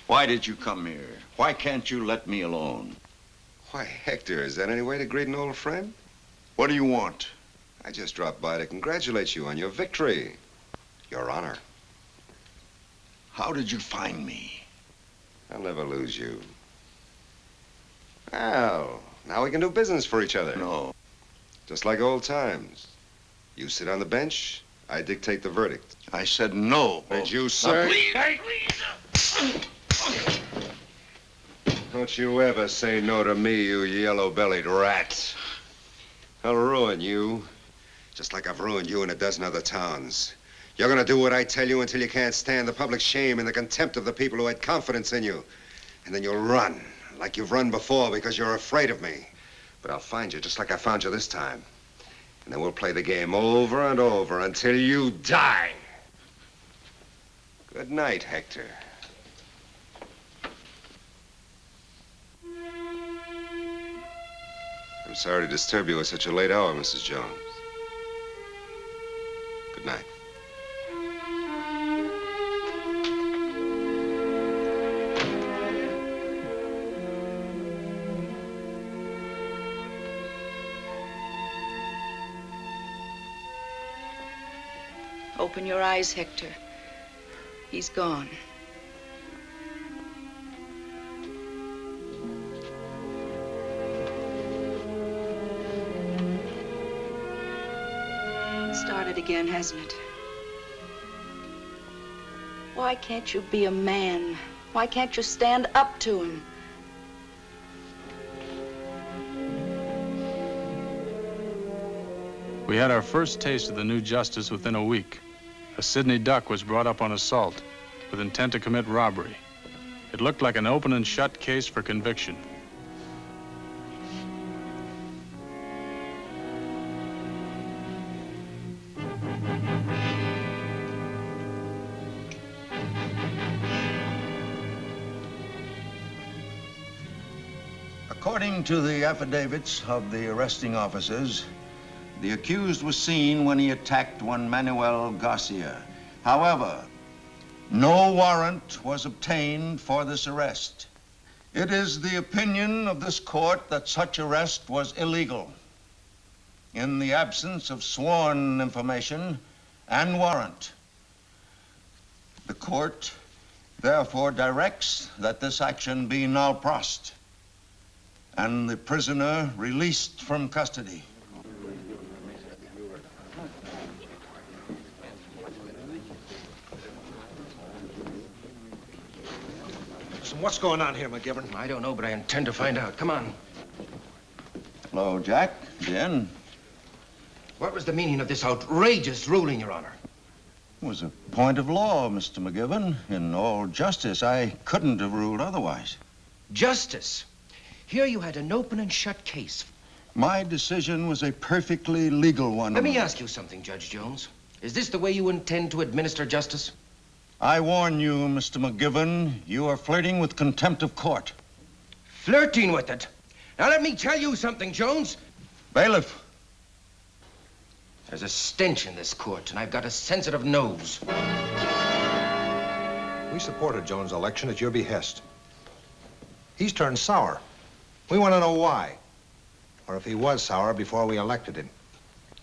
Why did you come here? Why can't you let me alone? Why, Hector, is that any way to greet an old friend? What do you want? I just dropped by to congratulate you on your victory. Your honor. How did you find me? I'll never lose you. Well, now we can do business for each other. No. Just like old times. You sit on the bench, I dictate the verdict. I said no. Did you, sir? Please. Don't you ever say no to me, you yellow-bellied rat. I'll ruin you, just like I've ruined you in a dozen other towns. You're gonna do what I tell you until you can't stand the public shame and the contempt of the people who had confidence in you. And then you'll run, like you've run before because you're afraid of me. But I'll find you just like I found you this time. And then we'll play the game over and over until you die. Good night, Hector. I'm sorry to disturb you at such a late hour, Mrs. Jones. Good night. Open your eyes, Hector. He's gone. Started again, hasn't it? Why can't you be a man? Why can't you stand up to him? We had our first taste of the new justice within a week. A Sydney duck was brought up on assault. with intent to commit robbery. It looked like an open and shut case for conviction. According to the affidavits of the arresting officers, the accused was seen when he attacked one Manuel Garcia. However, no warrant was obtained for this arrest. It is the opinion of this court that such arrest was illegal in the absence of sworn information and warrant. The court therefore directs that this action be null prost and the prisoner released from custody. So what's going on here, McGivern? I don't know, but I intend to find out. Come on. Hello, Jack. Dion. What was the meaning of this outrageous ruling, Your Honor? It was a point of law, Mr. McGivern. In all justice, I couldn't have ruled otherwise. Justice? Here you had an open and shut case. My decision was a perfectly legal one. Let me ask you something, Judge Jones. Is this the way you intend to administer justice? I warn you, Mr. McGivern, you are flirting with contempt of court. Flirting with it? Now let me tell you something, Jones. Bailiff. There's a stench in this court, and I've got a sensitive nose. We supported Jones' election at your behest. He's turned sour. We want to know why. Or if he was sour before we elected him.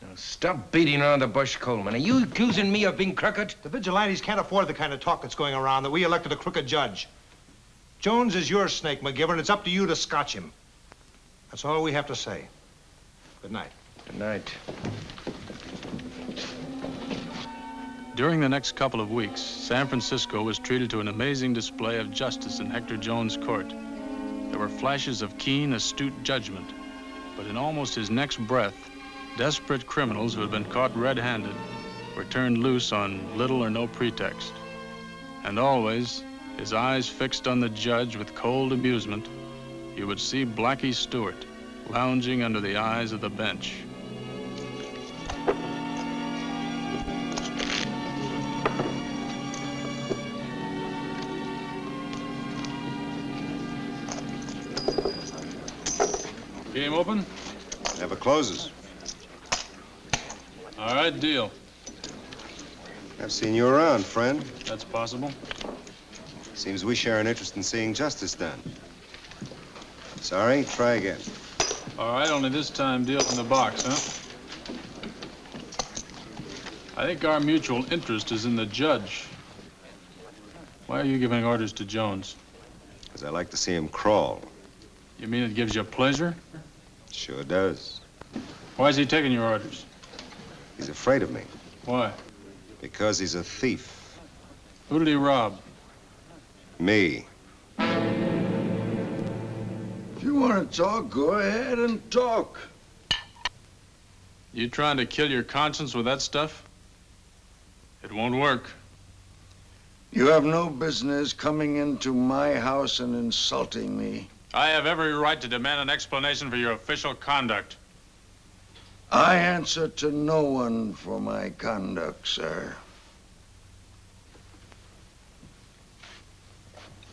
Now, stop beating around the bush, Coleman. Are you accusing me of being crooked? The vigilantes can't afford the kind of talk that's going around that we elected a crooked judge. Jones is your snake, McGivern. It's up to you to scotch him. That's all we have to say. Good night. Good night. During the next couple of weeks, San Francisco was treated to an amazing display of justice in Hector Jones' court. There were flashes of keen, astute judgment, but in almost his next breath, desperate criminals who had been caught red-handed were turned loose on little or no pretext. And always, his eyes fixed on the judge with cold amusement, you would see Blackie Stewart lounging under the eyes of the bench. Game open? Never closes. All right, deal. I've seen you around, friend. That's possible. Seems we share an interest in seeing justice done. Sorry, try again. All right, only this time deal from the box, huh? I think our mutual interest is in the judge. Why are you giving orders to Jones? Because I like to see him crawl. You mean it gives you pleasure? Sure does. Why is he taking your orders? He's afraid of me. Why? Because he's a thief. Who did he rob? Me. If you want to talk, go ahead and talk. You trying to kill your conscience with that stuff? It won't work. You have no business coming into my house and insulting me. I have every right to demand an explanation for your official conduct. I answer to no one for my conduct, sir.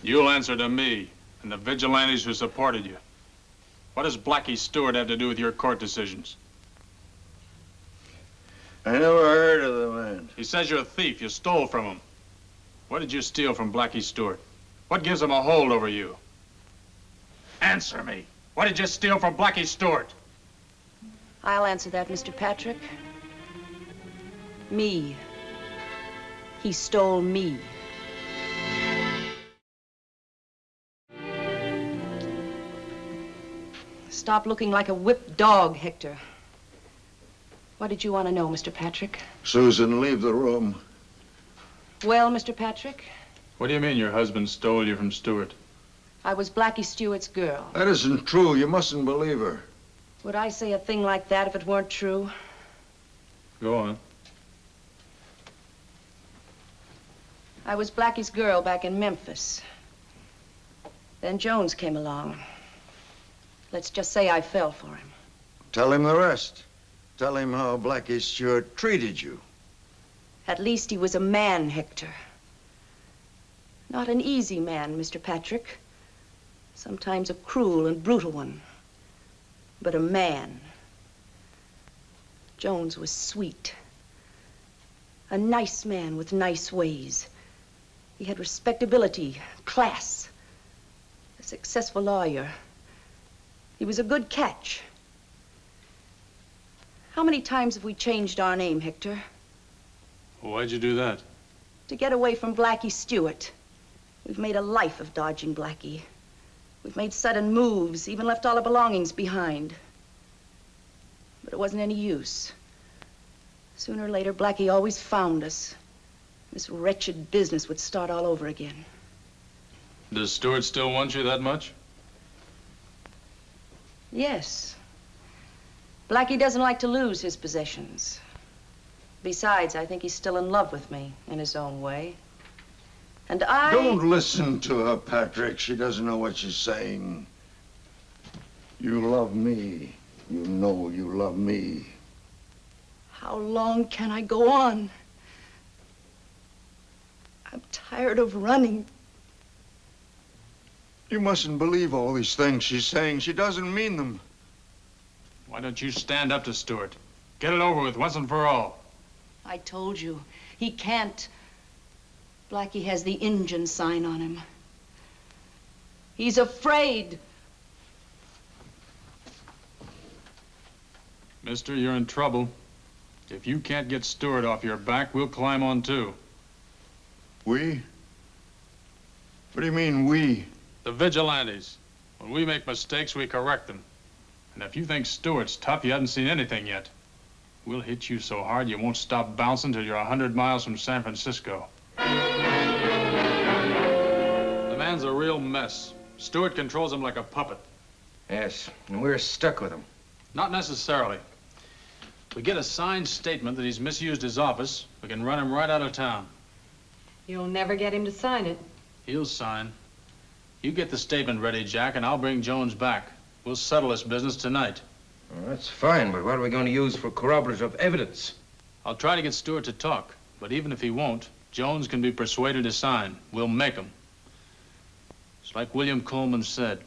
You'll answer to me and the vigilantes who supported you. What does Blackie Stewart have to do with your court decisions? I never heard of the man. He says you're a thief. You stole from him. What did you steal from Blackie Stewart? What gives him a hold over you? Answer me. What did you steal from Blackie Stewart? I'll answer that, Mr. Patrick. Me. He stole me. Stop looking like a whipped dog, Hector. What did you want to know, Mr. Patrick? Susan, leave the room. Well, Mr. Patrick, What do you mean your husband stole you from Stewart? I was Blackie Stewart's girl. That isn't true. You mustn't believe her. Would I say a thing like that if it weren't true? Go on. I was Blackie's girl back in Memphis. Then Jones came along. Let's just say I fell for him. Tell him the rest. Tell him how Blackie Stewart treated you. At least he was a man, Hector. Not an easy man, Mr. Patrick. Sometimes a cruel and brutal one. But a man. Jones was sweet. A nice man with nice ways. He had respectability, class. A successful lawyer. He was a good catch. How many times have we changed our name, Hector? Why'd you do that? To get away from Blackie Stewart. We've made a life of dodging Blackie. We've made sudden moves, even left all our belongings behind. But it wasn't any use. Sooner or later, Blackie always found us. This wretched business would start all over again. Does Stewart still want you that much? Yes. Blackie doesn't like to lose his possessions. Besides, I think he's still in love with me, in his own way. And I... Don't listen to her, Patrick. She doesn't know what she's saying. You love me. You know you love me. How long can I go on? I'm tired of running. You mustn't believe all these things she's saying. She doesn't mean them. Why don't you stand up to Stewart? Get it over with once and for all. I told you, he can't. Blackie has the Injun sign on him. He's afraid. Mister, you're in trouble. If you can't get Stewart off your back, we'll climb on too. We? What do you mean, we? The vigilantes. When we make mistakes, we correct them. And if you think Stewart's tough, you haven't seen anything yet. We'll hit you so hard you won't stop bouncing till you're 100 miles from San Francisco. The man's a real mess. Stewart controls him like a puppet. Yes, and we're stuck with him. Not necessarily. We get a signed statement that he's misused his office, we can run him right out of town. You'll never get him to sign it. He'll sign. You get the statement ready, Jack, and I'll bring Jones back. We'll settle this business tonight. Well, that's fine, but what are we going to use for corroborative evidence? I'll try to get Stewart to talk, but even if he won't, Jones can be persuaded to sign. We'll make him. It's like William Coleman said,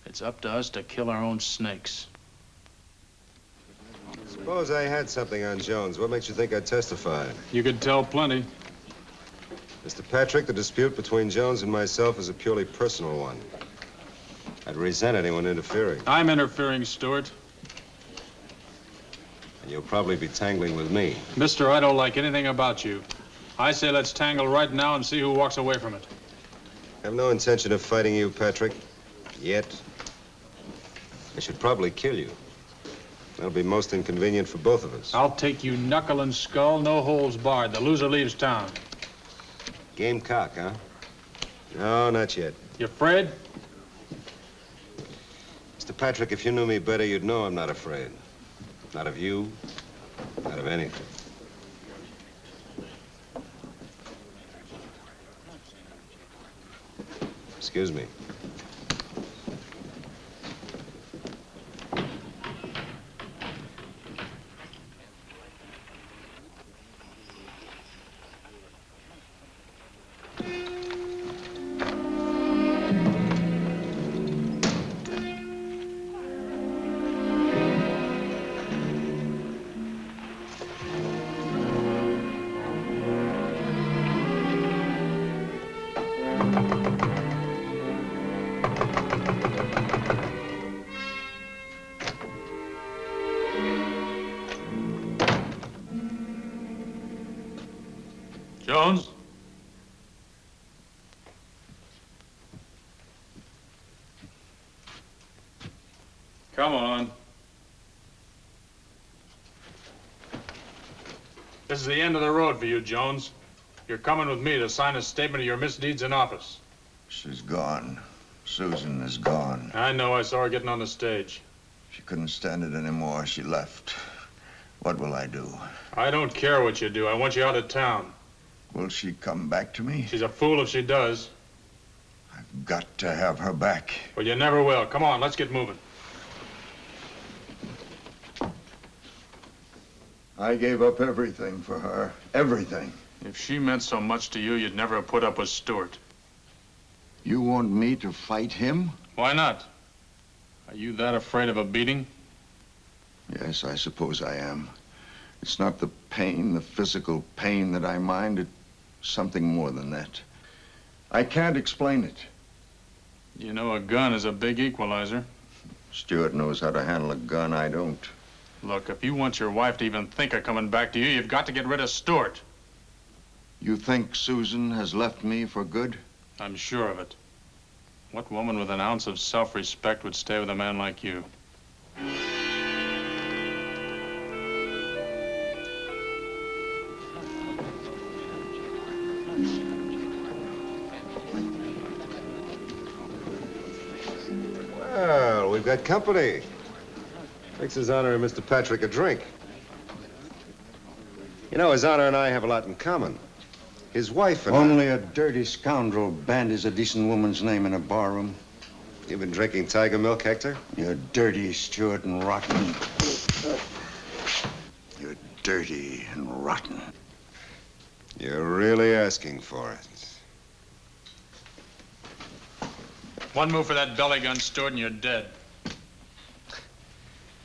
it's up to us to kill our own snakes. Suppose I had something on Jones. What makes you think I'd testify? You could tell plenty. Mr. Patrick, the dispute between Jones and myself is a purely personal one. I'd resent anyone interfering. I'm interfering, Stewart. And you'll probably be tangling with me. Mister, I don't like anything about you. I say let's tangle right now and see who walks away from it. I have no intention of fighting you, Patrick. Yet. I should probably kill you. That'll be most inconvenient for both of us. I'll take you knuckle and skull, no holds barred. The loser leaves town. Gamecock, huh? No, not yet. You afraid? Mr. Patrick, if you knew me better, you'd know I'm not afraid. Not of you, not of anything. Excuse me. Jones? Come on. This is the end of the road for you, Jones. You're coming with me to sign a statement of your misdeeds in office. She's gone. Susan is gone. I know. I saw her getting on the stage. She couldn't stand it anymore. She left. What will I do? I don't care what you do. I want you out of town. Will she come back to me? She's a fool if she does. I've got to have her back. Well, you never will. Come on, let's get moving. I gave up everything for her. Everything. If she meant so much to you, you'd never have put up with Stewart. You want me to fight him? Why not? Are you that afraid of a beating? Yes, I suppose I am. It's not the pain, the physical pain that I mind. It's something more than that. I can't explain it. You know a gun is a big equalizer. Stewart knows how to handle a gun. I don't. Look, if you want your wife to even think of coming back to you, you've got to get rid of Stewart. You think Susan has left me for good? I'm sure of it. What woman with an ounce of self-respect would stay with a man like you? Well, we've got company. Makes His Honor and Mr. Patrick a drink. You know, His Honor and I have a lot in common. His wife and Only a dirty scoundrel bandies a decent woman's name in a barroom. You've been drinking tiger milk, Hector? You're dirty, Stewart, and rotten. You're dirty and rotten. You're really asking for it. One move for that belly gun, Stewart, and you're dead.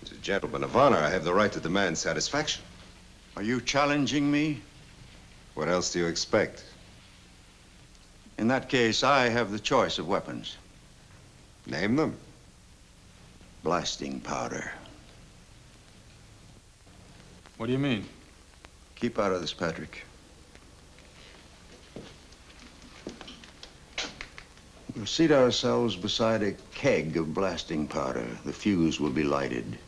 As a gentleman of honor, I have the right to demand satisfaction. Are you challenging me? What else do you expect? In that case, I have the choice of weapons. Name them. Blasting powder. What do you mean? Keep out of this, Patrick. We'll seat ourselves beside a keg of blasting powder. The fuse will be lighted.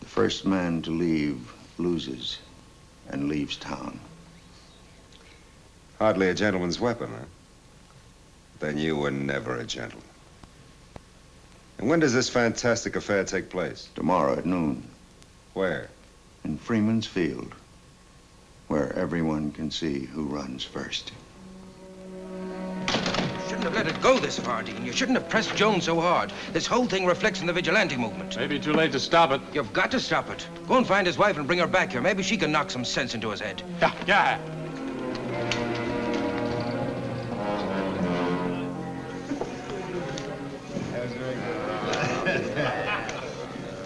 The first man to leave loses and leaves town. Hardly a gentleman's weapon, huh? Then you were never a gentleman. And when does this fantastic affair take place? Tomorrow at noon. Where? In Freeman's Field, where everyone can see who runs first. You shouldn't have let it go this far, Dean. You shouldn't have pressed Jones so hard. This whole thing reflects on the vigilante movement. Maybe too late to stop it. You've got to stop it. Go and find his wife and bring her back here. Maybe she can knock some sense into his head. Yeah.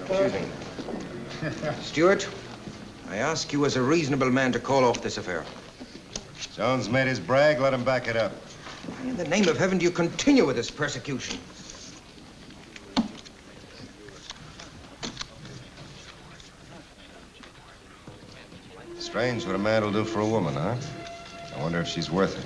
Excuse me. Stewart, I ask you as a reasonable man to call off this affair. Jones made his brag. Let him back it up. Why in the name of heaven do you continue with this persecution? Strange what a man will do for a woman, huh? I wonder if she's worth it.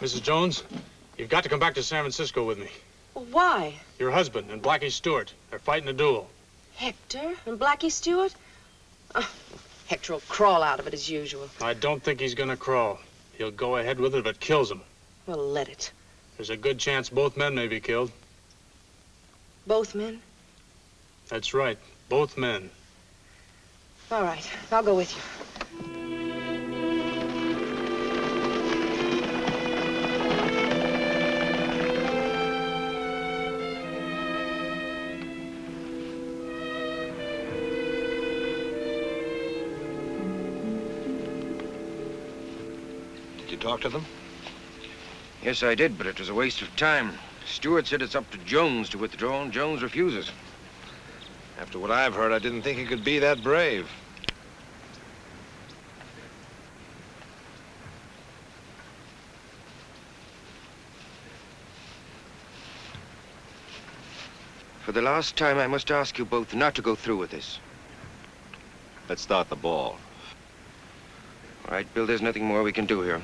Mrs. Jones, you've got to come back to San Francisco with me. Well, why? Your husband and Blackie Stewart, they're fighting a duel. Hector and Blackie Stewart? Oh, Hector will crawl out of it as usual. I don't think he's gonna crawl. He'll go ahead with it if it kills him. Well, let it. There's a good chance both men may be killed. Both men? That's right, both men. All right, I'll go with you. Did you talk to them? Yes, I did, but it was a waste of time. Stewart said it's up to Jones to withdraw, and Jones refuses. After what I've heard, I didn't think he could be that brave. For the last time, I must ask you both not to go through with this. Let's start the ball. All right, Bill, there's nothing more we can do here.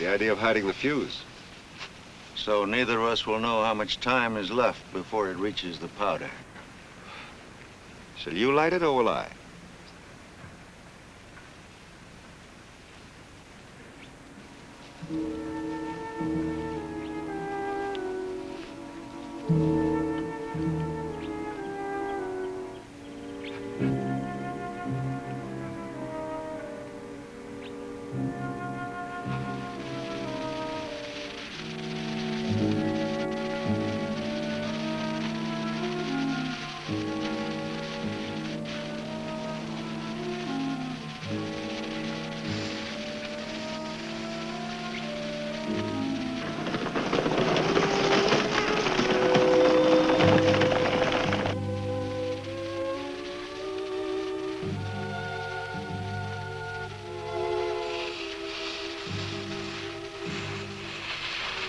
The idea of hiding the fuse. So neither of us will know how much time is left before it reaches the powder. Shall you light it or will I?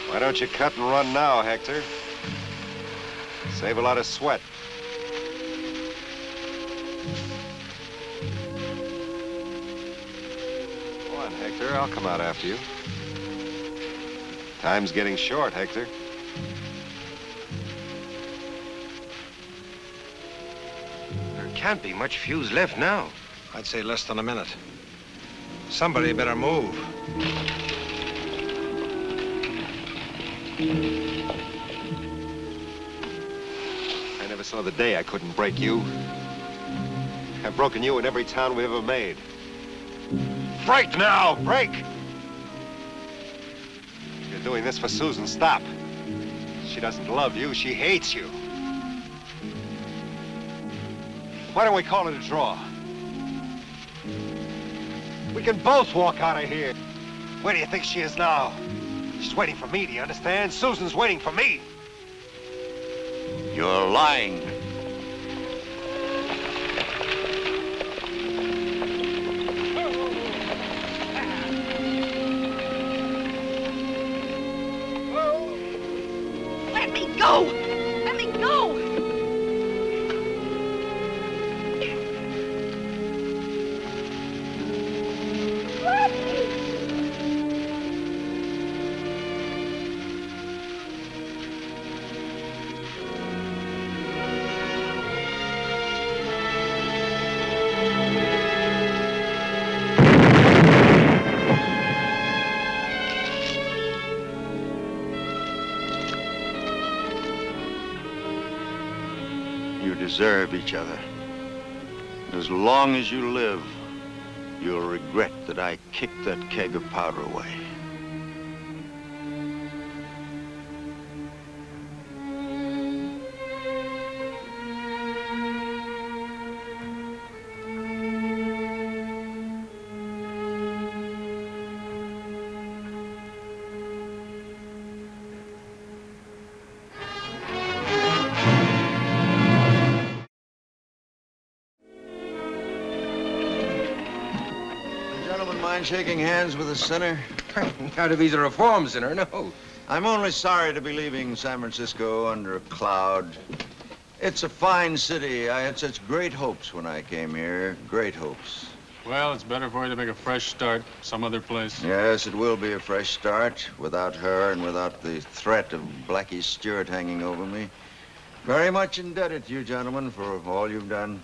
Why don't you cut and run now, Hector? Save a lot of sweat. Go on, Hector. I'll come out after you. Time's getting short, Hector. There can't be much fuse left now. I'd say less than a minute. Somebody better move. I never saw the day I couldn't break you. I've broken you in every town we've ever made. Break now! Break! You're doing this for Susan. Stop. She doesn't love you. She hates you. Why don't we call it a draw? We can both walk out of here. Where do you think she is now? She's waiting for me, do you understand? Susan's waiting for me. You're lying. Let me go! Let me go! You deserve each other. As long as you live, you'll regret that I kicked that keg of powder away. Mind shaking hands with the sinner? Not if he's a reform sinner, no. I'm only sorry to be leaving San Francisco under a cloud. It's a fine city. I had such great hopes when I came here. Great hopes. Well, it's better for you to make a fresh start some other place. Yes, it will be a fresh start without her and without the threat of Blackie Stewart hanging over me. Very much indebted to you, gentlemen, for all you've done.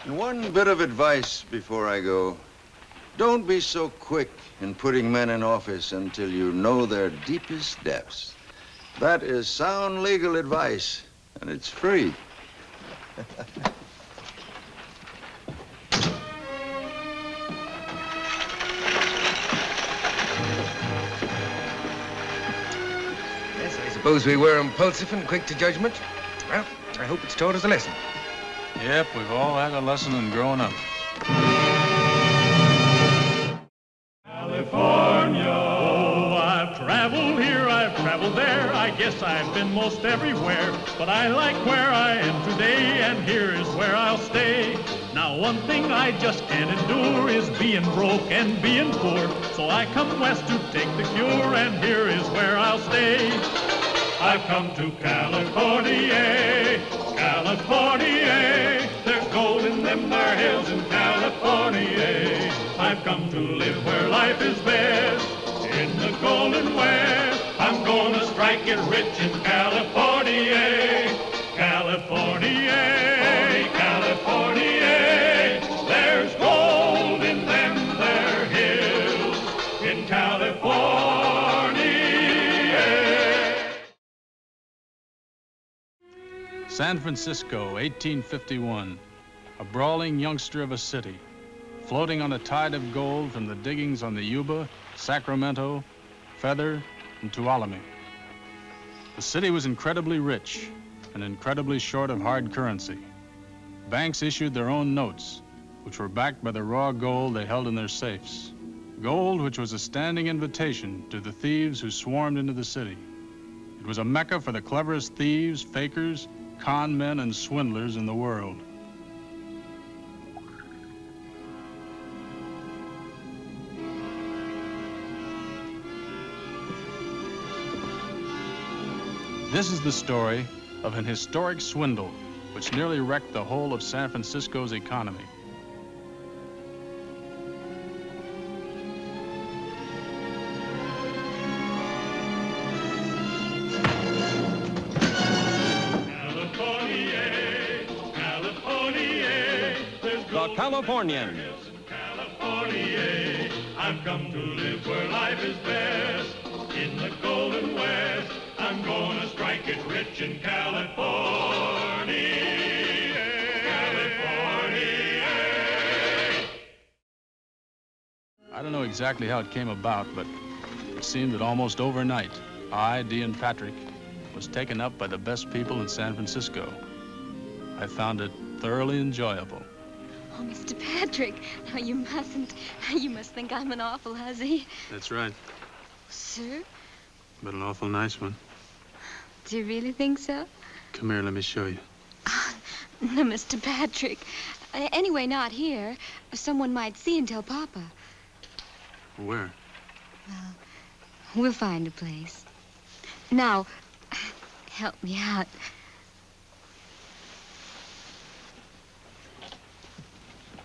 And one bit of advice before I go. Don't be so quick in putting men in office until you know their deepest depths. That is sound legal advice, and it's free. Yes, I suppose we were impulsive and quick to judgment. Well, I hope it's taught us a lesson. Yep, we've all had a lesson in growing up. California. Oh, I've traveled here, I've traveled there. I guess I've been most everywhere. But I like where I am today, and here is where I'll stay. Now, one thing I just can't endure is being broke and being poor. So I come west to take the cure, and here is where I'll stay. I've come to California, California. There's gold in the them there hills in California. I've come to live where life is best. In the golden west, I'm gonna strike it rich in California. California, California, there's gold in them there hills in California. San Francisco, 1851. A brawling youngster of a city, floating on a tide of gold from the diggings on the Yuba, Sacramento, Feather, and Tuolumne. The city was incredibly rich and incredibly short of hard currency. Banks issued their own notes, which were backed by the raw gold they held in their safes. Gold which was a standing invitation to the thieves who swarmed into the city. It was a mecca for the cleverest thieves, fakers, con men, and swindlers in the world. This is the story of an historic swindle which nearly wrecked the whole of San Francisco's economy. The Californians. California, I've come to live where life is best. In the golden west, I'm gonna strike it rich in California. California. I don't know exactly how it came about, but it seemed that almost overnight, I, Dion Patrick, was taken up by the best people in San Francisco. I found it thoroughly enjoyable. Oh, Mr. Patrick, now you mustn't. You must think I'm an awful hussy. That's right, Sir? but an awful nice one. Do you really think so? Come here, let me show you. No, Mr. Patrick. Anyway, not here. Someone might see and tell Papa. Where? Well, we'll find a place. Now, help me out.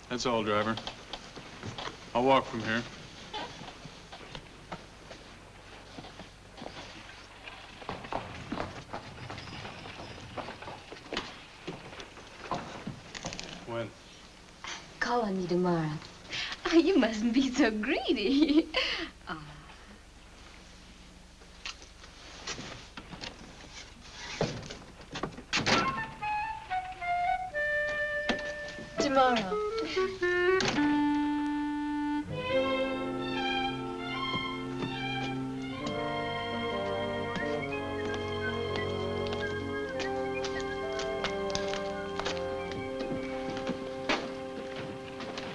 That's all, driver. I'll walk from here. When? Call on me tomorrow. Oh, you mustn't be so greedy. Oh. Tomorrow.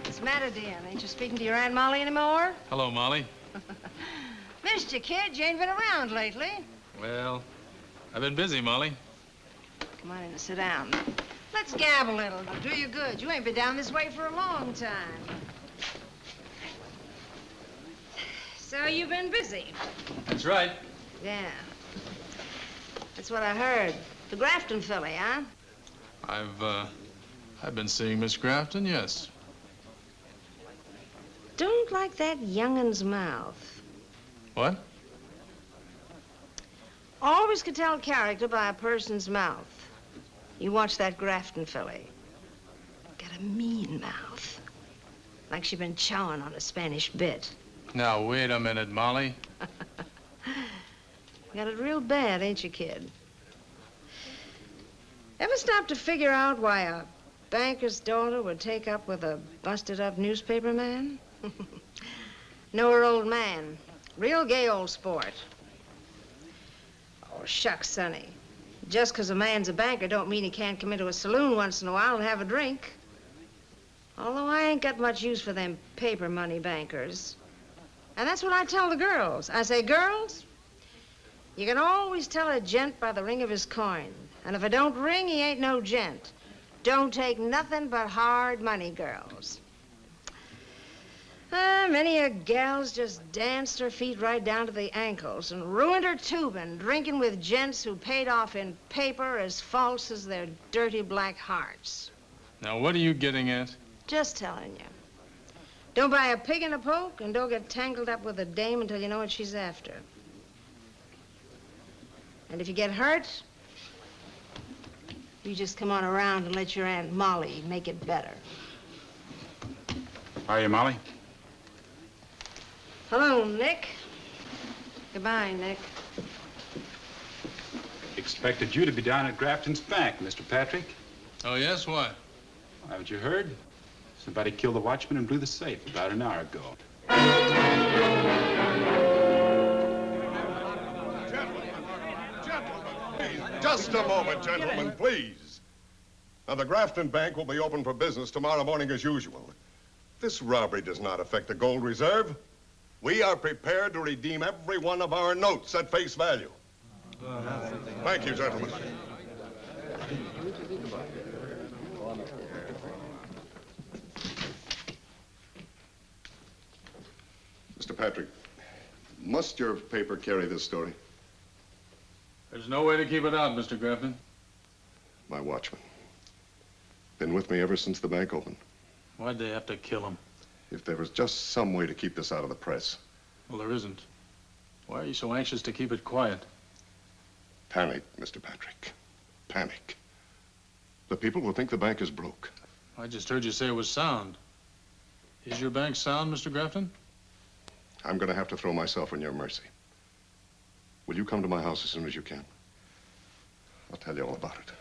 What's the matter, Dion? Ain't you speaking to your Aunt Molly anymore? Hello, Molly. Missed you, kid. You ain't been around lately. Well, I've been busy, Molly. Come on in and sit down. Let's gab a little. It'll do you good. You ain't been down this way for a long time. So you've been busy. That's right. Yeah. That's what I heard. The Grafton filly, huh? I've been seeing Miss Grafton, yes. Don't like that youngin's mouth. What? Always could tell character by a person's mouth. You watch that Grafton filly. Got a mean mouth. Like she'd been chowing on a Spanish bit. Now, wait a minute, Molly. Got it real bad, ain't you, kid? Ever stop to figure out why a banker's daughter would take up with a busted-up newspaper man? Know her old man. Real gay old sport. Oh, shucks, Sonny. Just 'cause a man's a banker don't mean he can't come into a saloon once in a while and have a drink. Although I ain't got much use for them paper money bankers. And that's what I tell the girls. I say, girls, you can always tell a gent by the ring of his coin. And if it don't ring, he ain't no gent. Don't take nothing but hard money, girls. Many a gal's just danced her feet right down to the ankles and ruined her tubing, drinking with gents who paid off in paper as false as their dirty black hearts. Now, what are you getting at? Just telling you. Don't buy a pig in a poke, and don't get tangled up with a dame until you know what she's after. And if you get hurt, you just come on around and let your Aunt Molly make it better. Hiya, Molly. Hello, Nick. Goodbye, Nick. Expected you to be down at Grafton's bank, Mr. Patrick. Oh, yes? What? Haven't you heard? Somebody killed the watchman and blew the safe about an hour ago. Just a moment, gentlemen, please. Now, the Grafton Bank will be open for business tomorrow morning as usual. This robbery does not affect the gold reserve. We are prepared to redeem every one of our notes at face value. Thank you, gentlemen. Mr. Patrick, must your paper carry this story? There's no way to keep it out, Mr. Grafton. My watchman. Been with me ever since the bank opened. Why'd they have to kill him? If there was just some way to keep this out of the press. Well, there isn't. Why are you so anxious to keep it quiet? Panic, Mr. Patrick. Panic. The people will think the bank is broke. I just heard you say it was sound. Is your bank sound, Mr. Grafton? I'm going to have to throw myself on your mercy. Will you come to my house as soon as you can? I'll tell you all about it.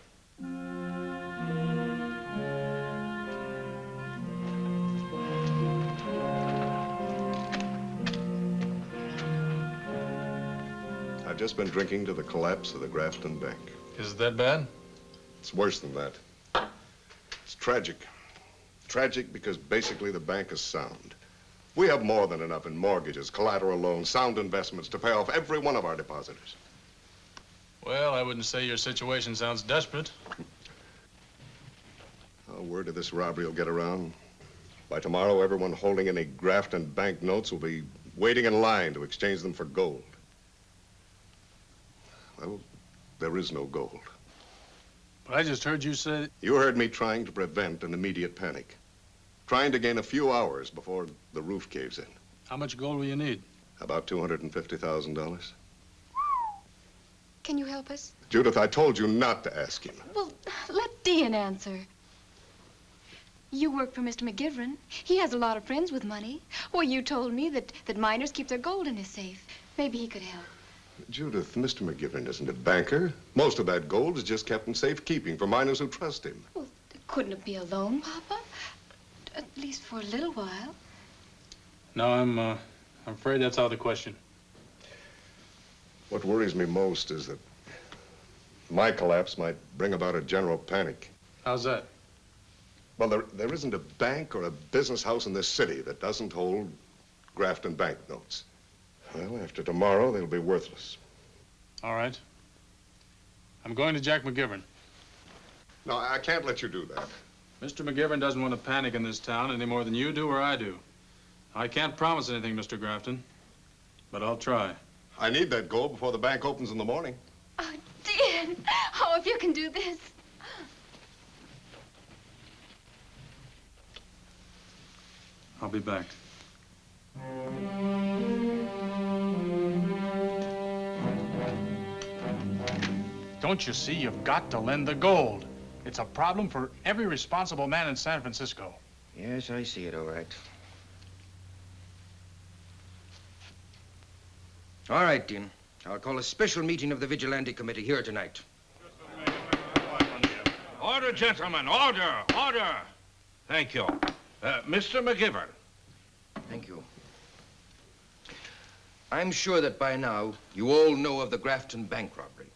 I've just been drinking to the collapse of the Grafton Bank. Is it that bad? It's worse than that. It's tragic. Tragic because basically the bank is sound. We have more than enough in mortgages, collateral loans, sound investments to pay off every one of our depositors. Well, I wouldn't say your situation sounds desperate. A word of this robbery will get around. By tomorrow, everyone holding any Grafton Bank notes will be waiting in line to exchange them for gold. Well, there is no gold. But I just heard you say... You heard me trying to prevent an immediate panic. Trying to gain a few hours before the roof caves in. How much gold will you need? About $250,000. Can you help us? Judith, I told you not to ask him. Well, let Dion answer. You work for Mr. McGivern. He has a lot of friends with money. Well, you told me that miners keep their gold in his safe. Maybe he could help. Judith, Mr. McGivern isn't a banker. Most of that gold is just kept in safekeeping for miners who trust him. Well, couldn't it be a loan, Papa? At least for a little while. No, I'm afraid that's out of the question. What worries me most is that my collapse might bring about a general panic. How's that? Well, there isn't a bank or a business house in this city that doesn't hold Grafton Bank notes. Well, after tomorrow, they'll be worthless. All right. I'm going to Jack McGivern. No, I can't let you do that. Mr. McGivern doesn't want to panic in this town any more than you do or I do. I can't promise anything, Mr. Grafton, but I'll try. I need that gold before the bank opens in the morning. Oh, Dion! Oh, if you can do this. I'll be back. Don't you see? You've got to lend the gold. It's a problem for every responsible man in San Francisco. Yes, I see it, all right. All right, Dean. I'll call a special meeting of the Vigilante Committee here tonight. Order, gentlemen, order, order. Thank you. Mr. McGivern. Thank you. I'm sure that by now you all know of the Grafton Bank robbery.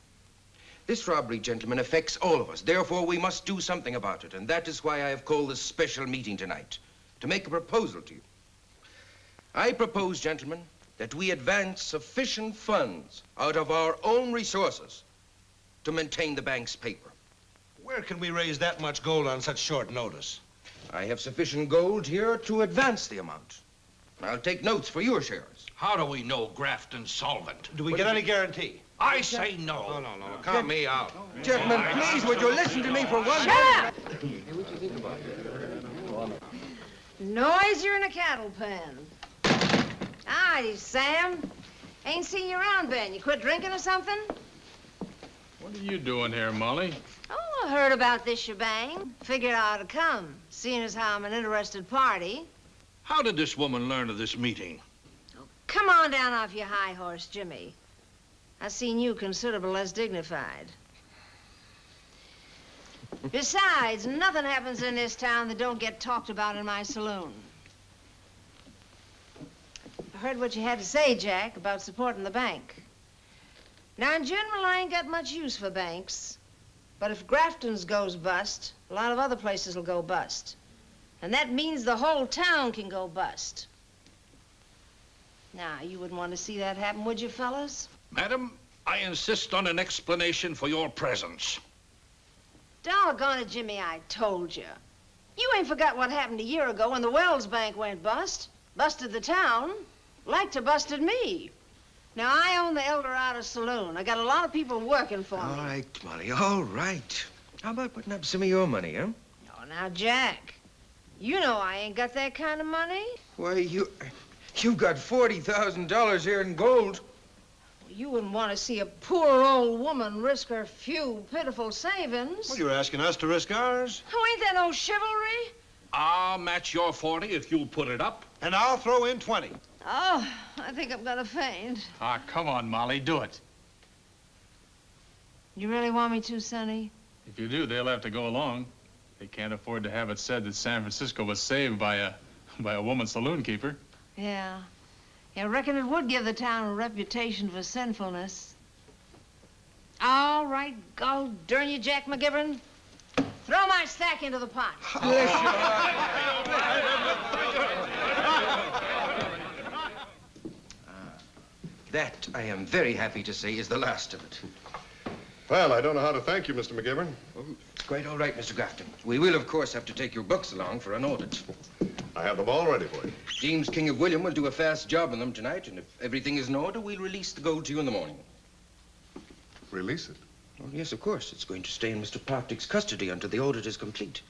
This robbery, gentlemen, affects all of us. Therefore, we must do something about it. And that is why I have called this special meeting tonight, to make a proposal to you. I propose, gentlemen, that we advance sufficient funds out of our own resources to maintain the bank's paper. Where can we raise that much gold on such short notice? I have sufficient gold here to advance the amount. I'll take notes for your shares. How do we know Grafton's solvent? Do we get any guarantee? I say no. No. Count me out. Gentlemen, please, would you listen to me for one Shut minute? up! Noisier than a cattle pen. Hi, Sam. Ain't seen you around, Ben. You quit drinking or something? What are you doing here, Molly? Oh, I heard about this shebang. Figured I ought to come, seeing as how I'm an interested party. How did this woman learn of this meeting? Come on down off your high horse, Jimmy. I seen you considerable less dignified. Besides, nothing happens in this town that don't get talked about in my saloon. I heard what you had to say, Jack, about supporting the bank. Now, in general, I ain't got much use for banks. But if Grafton's goes bust, a lot of other places will go bust. And that means the whole town can go bust. Now, you wouldn't want to see that happen, would you, fellas? Madam, I insist on an explanation for your presence. Doggone it, Jimmy, I told you. You ain't forgot what happened a year ago when the Wells Bank went bust. Busted the town. Like to busted me. Now, I own the Eldorado Saloon. I got a lot of people working for me. All right, Molly, all right. How about putting up some of your money, huh? Oh, now, Jack, you know I ain't got that kind of money. Why, you've got $40,000 here in gold. You wouldn't want to see a poor old woman risk her few pitiful savings. Well, you're asking us to risk ours. Oh, ain't that no chivalry? I'll match your 40 if you'll put it up. And I'll throw in 20. Oh, I think I'm gonna faint. Ah, come on, Molly, do it. You really want me to, Sonny? If you do, they'll have to go along. They can't afford to have it said that San Francisco was saved by a woman saloon keeper. Yeah. I reckon it would give the town a reputation for sinfulness. All right, go darn you, Jack McGivern. Throw my stack into the pot. That, I am very happy to say, is the last of it. Well, I don't know how to thank you, Mr. McGivern. Oh, it's quite all right, Mr. Grafton. We will, of course, have to take your books along for an audit. I have them all ready for you. James King of William will do a fast job on them tonight, and if everything is in order, we'll release the gold to you in the morning. Release it? Oh, yes, of course. It's going to stay in Mr. Partick's custody until the audit is complete.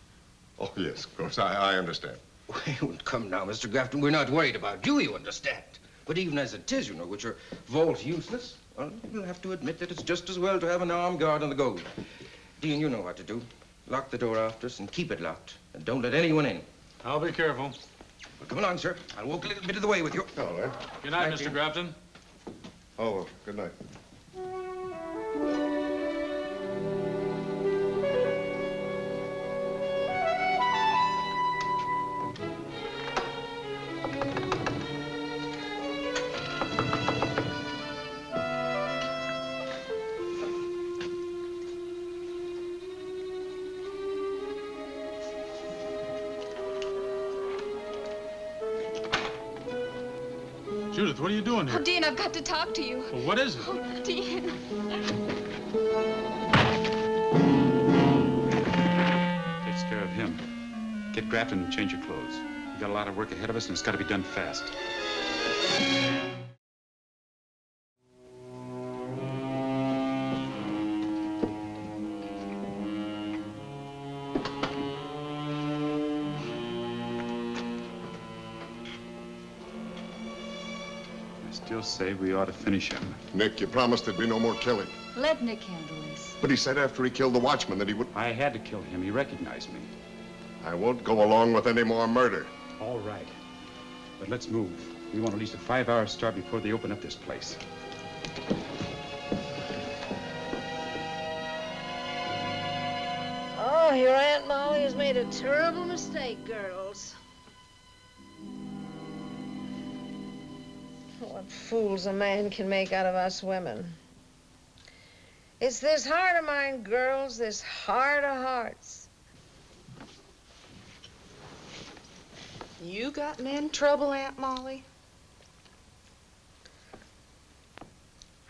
Oh, yes, of course. I understand. Well, come now, Mr. Grafton. We're not worried about you, you understand. But even as it is, you know, with your vault useless, well, you'll have to admit that it's just as well to have an armed guard on the gold. Dion, you know what to do. Lock the door after us and keep it locked. And don't let anyone in. I'll be careful. Well, come along, sir. I'll walk a little bit of the way with you. All right. Good night, Mr. Grafton. Oh, well, good night. Judith, what are you doing here? Oh, Dion, I've got to talk to you. Well, what is it? Oh, Dion. Takes care of him. Get Grafton and change your clothes. We've got a lot of work ahead of us, and it's got to be done fast. Still say we ought to finish him. Nick, you promised there'd be no more killing. Let Nick handle this. But he said after he killed the watchman that he would... I had to kill him. He recognized me. I won't go along with any more murder. All right. But let's move. We want at least a 5-hour start before they open up this place. Oh, your Aunt Molly has made a terrible mistake, girls. What fools a man can make out of us women. It's this heart of mine, girls, this heart of hearts. You got in trouble, Aunt Molly?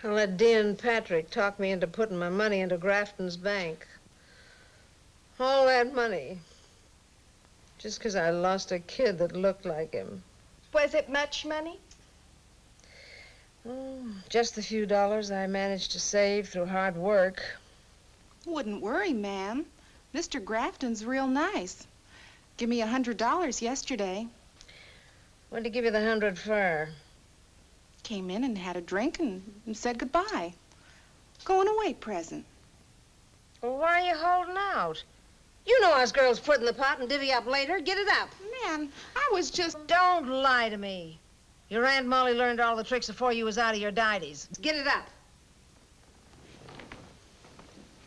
I let Dion Patrick talk me into putting my money into Grafton's bank. All that money. Just 'cause I lost a kid that looked like him. Was it much money? Oh, just the few dollars I managed to save through hard work. Wouldn't worry, ma'am. Mr. Grafton's real nice. Give me $100 yesterday. What'd he give you the 100 for? Came in and had a drink and said goodbye. Going away present. Well, why are you holding out? You know us girls put in the pot and divvy up later. Get it up. Man, I was just... Don't lie to me. Your Aunt Molly learned all the tricks before you was out of your didies. Get it up.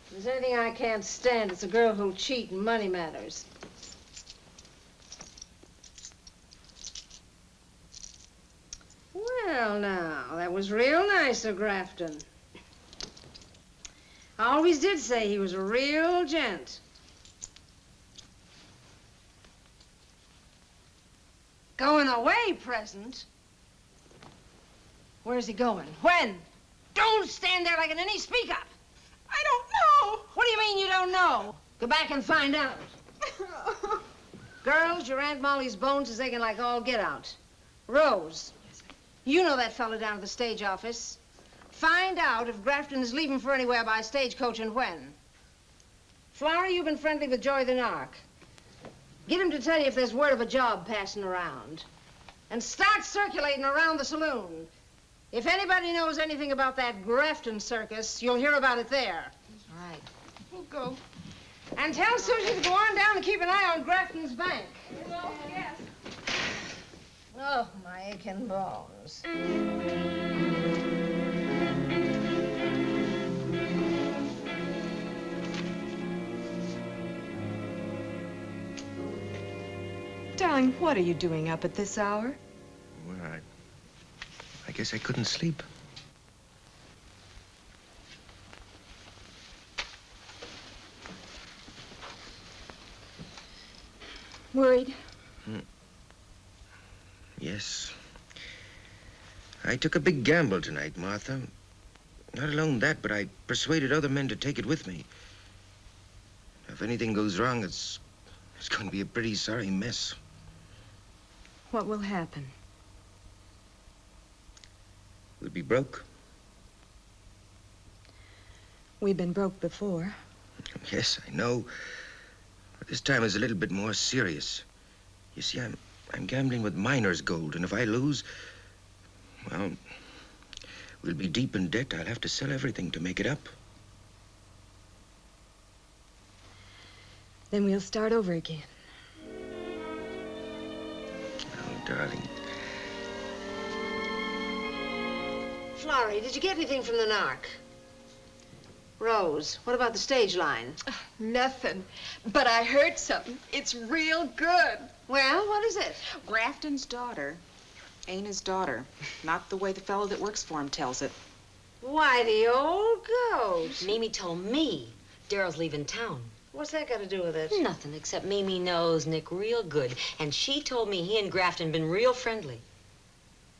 If there's anything I can't stand, it's a girl who'll cheat in money matters. Well, now, that was real nice of Grafton. I always did say he was a real gent. Going away present? Where's he going? When? Don't stand there like an ninny. Speak up. I don't know. What do you mean you don't know? Go back and find out. Girls, your Aunt Molly's bones is aching like all get out. Rose, you know that fella down at the stage office. Find out if Grafton is leaving for anywhere by stagecoach and when. Flowery, you've been friendly with Joey the Narc. Get him to tell you if there's word of a job passing around. And start circulating around the saloon. If anybody knows anything about that Grafton circus, you'll hear about it there. All right. We'll go. And tell Susie to go on down and keep an eye on Grafton's bank. Yes. Oh, my aching bones. Darling, what are you doing up at this hour? Well, I guess I couldn't sleep. Worried? Yes. I took a big gamble tonight, Martha. Not alone that, but I persuaded other men to take it with me. If anything goes wrong, it's going to be a pretty sorry mess. What will happen? We'll be broke. We've been broke before. Yes, I know. But this time is a little bit more serious. You see, I'm gambling with miners' gold, and if I lose, well, we'll be deep in debt. I'll have to sell everything to make it up. Then we'll start over again. Oh, darling. Flowery, did you get anything from the narc? Rose, what about the stage line? Nothing. But I heard something. It's real good. Well, what is it? Grafton's daughter ain't his daughter. Not the way the fellow that works for him tells it. Why, the old goat. Mimi told me Daryl's leaving town. What's that got to do with it? Nothing, except Mimi knows Nick real good. And she told me he and Grafton been real friendly.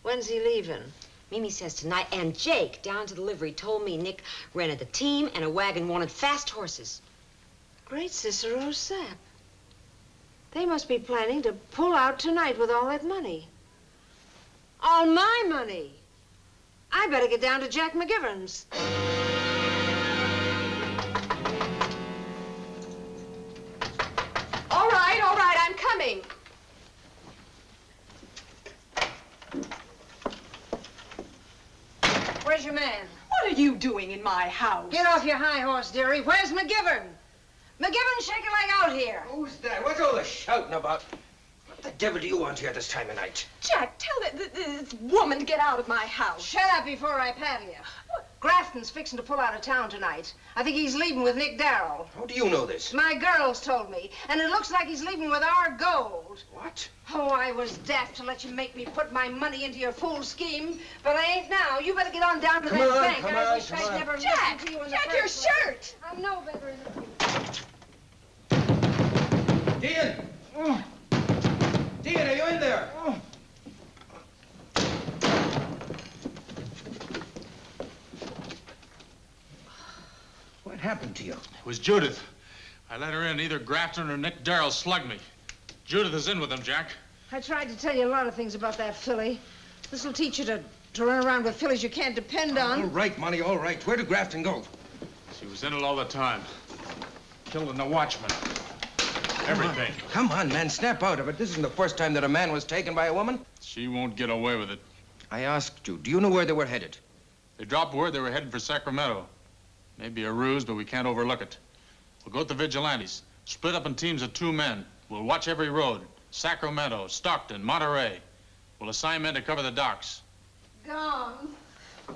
When's he leaving? Mimi says tonight. And Jake, down to the livery, told me Nick rented a team and a wagon, wanted fast horses. Great Cicero sap. They must be planning to pull out tonight with all that money. All my money. I better get down to Jack McGivern's. All right, I'm coming. Where's your man? What are you doing in my house? Get off your high horse, dearie. Where's McGivern? McGivern, shake your leg out here. Who's that? What's all the shouting about? What the devil do you want here this time of night? Jack, tell this woman to get out of my house. Shut up before I paddle you. Grafton's fixing to pull out of town tonight. I think he's leaving with Nick Darrell. How do you know this? My girls told me, and it looks like he's leaving with our gold. What? Oh, I was daft to let you make me put my money into your fool scheme, but I ain't now. You better get on down to that bank. I wish I'd never listened to you in the Jack, your first place. shirt! I'm no better than you. Dion! Dion, are you in there? What happened to you? It was Judith. I let her in. Either Grafton or Nick Darrell slugged me. Judith is in with them, Jack. I tried to tell you a lot of things about that filly. This'll teach you to run around with fillies you can't depend on. All right, Monty, all right. Where did Grafton go? She was in it all the time. Killing the watchman. Everything. Come on, man. Snap out of it. This isn't the first time that a man was taken by a woman. She won't get away with it. I asked you, do you know where they were headed? They dropped word they were headed for Sacramento. Maybe a ruse, but we can't overlook it. We'll go with the vigilantes. Split up in teams of 2 men. We'll watch every road. Sacramento, Stockton, Monterey. We'll assign men to cover the docks. Gone.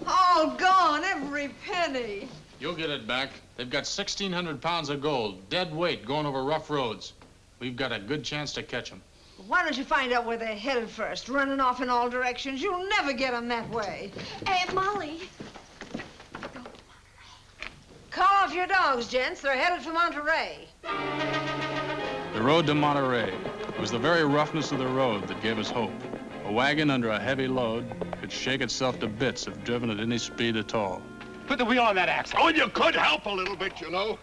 All gone, every penny. You'll get it back. They've got 1,600 pounds of gold, dead weight, going over rough roads. We've got a good chance to catch them. Why don't you find out where they're headed first? Running off in all directions. You'll never get them that way. Hey, Molly. Call off your dogs, gents. They're headed for Monterey. The road to Monterey. It was the very roughness of the road that gave us hope. A wagon under a heavy load could shake itself to bits if driven at any speed at all. Put the wheel on that axle. Oh, you could help a little bit, you know.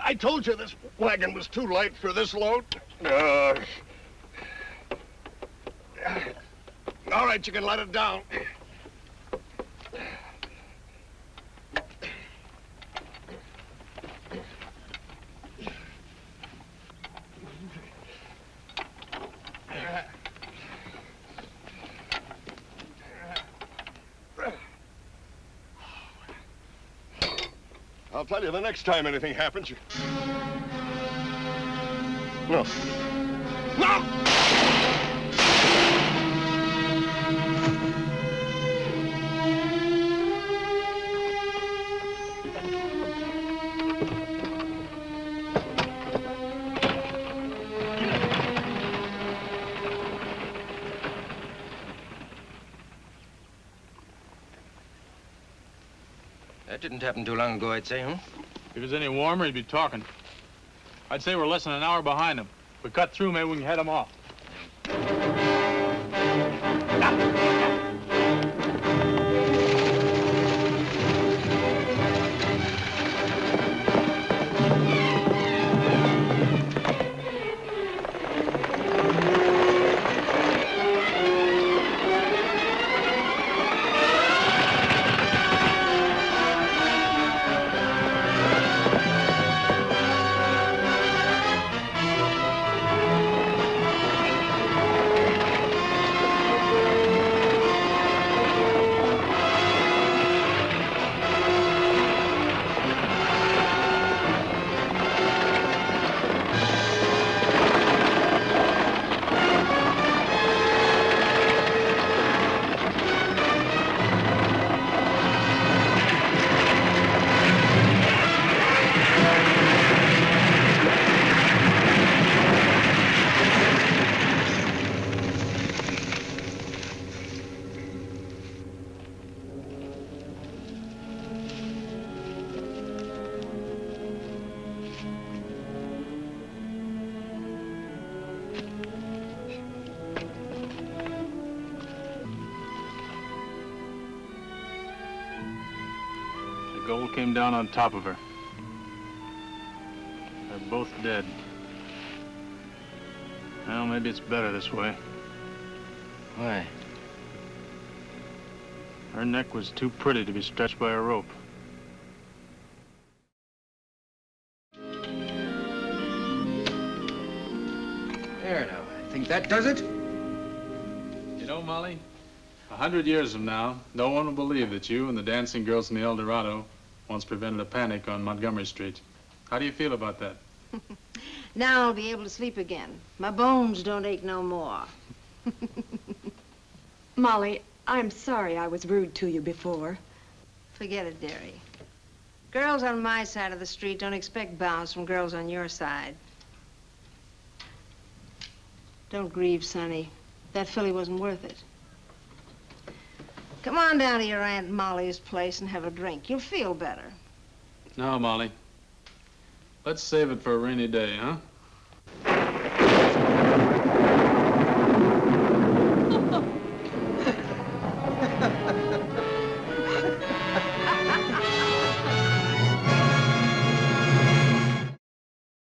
I told you this wagon was too light for this load. All right, you can let it down. I'll tell you the next time anything happens. No. No! That didn't happen too long ago, I'd say, huh? If it was any warmer, he'd be talking. I'd say we're less than an hour behind him. If we cut through, maybe we can head him off. Gold came down on top of her. They're both dead. Well, maybe it's better this way. Why? Her neck was too pretty to be stretched by a rope. There now, I think that does it. You know, Molly, 100 years from now, no one will believe that you and the dancing girls in the El Dorado once prevented a panic on Montgomery Street. How do you feel about that? Now I'll be able to sleep again. My bones don't ache no more. Molly, I'm sorry I was rude to you before. Forget it, dearie. Girls on my side of the street don't expect bounce from girls on your side. Don't grieve, Sonny. That filly wasn't worth it. Come on down to your Aunt Molly's place and have a drink. You'll feel better. No, Molly. Let's save it for a rainy day, huh?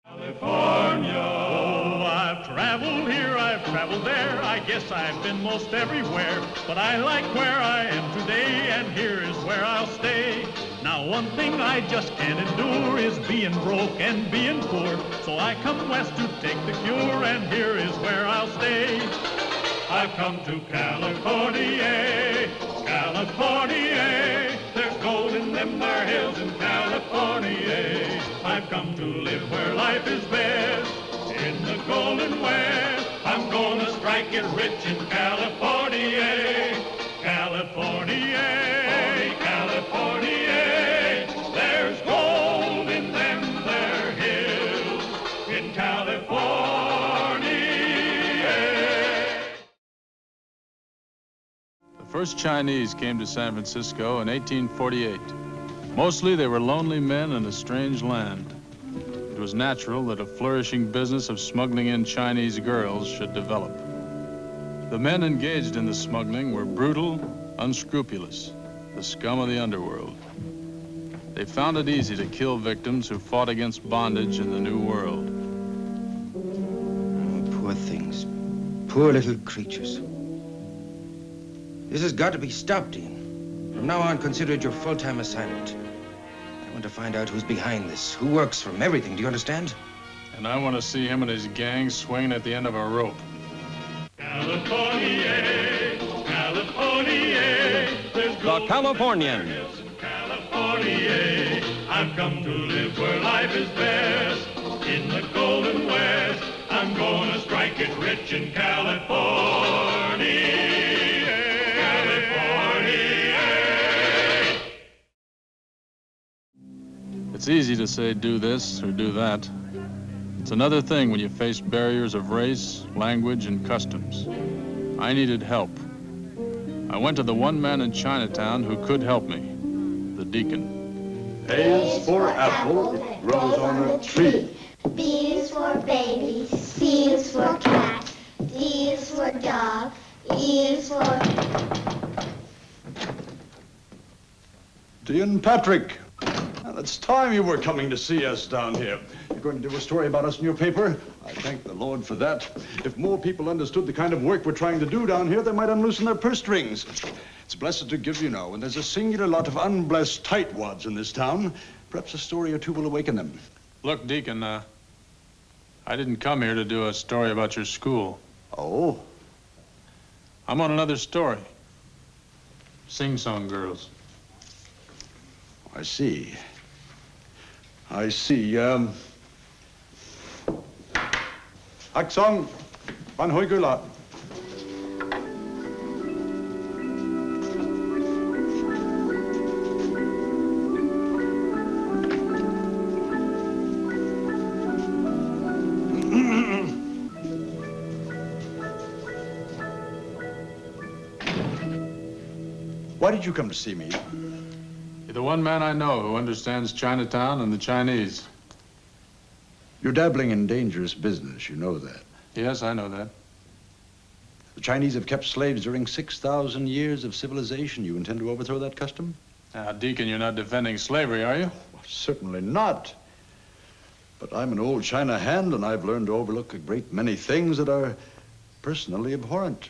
California. Oh, I've traveled here, I've traveled there. I guess I've been most everywhere. But I like where I am today, and here is where I'll stay. Now one thing I just can't endure is being broke and being poor. So I come west to take the cure, and here is where I'll stay. I've come to California, California. There's gold in them there hills in California. I've come to live where life is best, in the golden west. I'm gonna strike it rich in California, California, California. There's gold in them there hills in California. The first Chinese came to San Francisco in 1848. Mostly they were lonely men in a strange land. It was natural that a flourishing business of smuggling in Chinese girls should develop. The men engaged in the smuggling were brutal, unscrupulous, the scum of the underworld. They found it easy to kill victims who fought against bondage in the New World. Oh, poor things. Poor little creatures. This has got to be stopped, Dion. From now on, consider it your full-time assignment. I want to find out who's behind this, who works for him, everything. Do you understand? And I want to see him and his gang swinging at the end of a rope. California, California. There's The Californians. California. I've come to live where life is best, in the golden west. I'm gonna strike it rich in California. It's easy to say do this or do that. It's another thing when you face barriers of race, language, and customs. I needed help. I went to the one man in Chinatown who could help me, the deacon. A is for apple, it grows on a tree. B is for baby, C is for cat, D is for dog, E is for... Dion Patrick. Well, it's time you were coming to see us down here. You're going to do a story about us in your paper? I thank the Lord for that. If more people understood the kind of work we're trying to do down here, they might unloosen their purse strings. It's blessed to give, you know, and there's a singular lot of unblessed tightwads in this town. Perhaps a story or two will awaken them. Look, Deacon, I didn't come here to do a story about your school. Oh? I'm on another story. Sing-song girls. I see. I see. Aksong, Van Hoygula. Why did you come to see me? You're the one man I know who understands Chinatown and the Chinese. You're dabbling in dangerous business, you know that. Yes, I know that. The Chinese have kept slaves during 6,000 years of civilization. You intend to overthrow that custom? Now, Deacon, you're not defending slavery, are you? Well, certainly not. But I'm an old China hand, and I've learned to overlook a great many things that are personally abhorrent.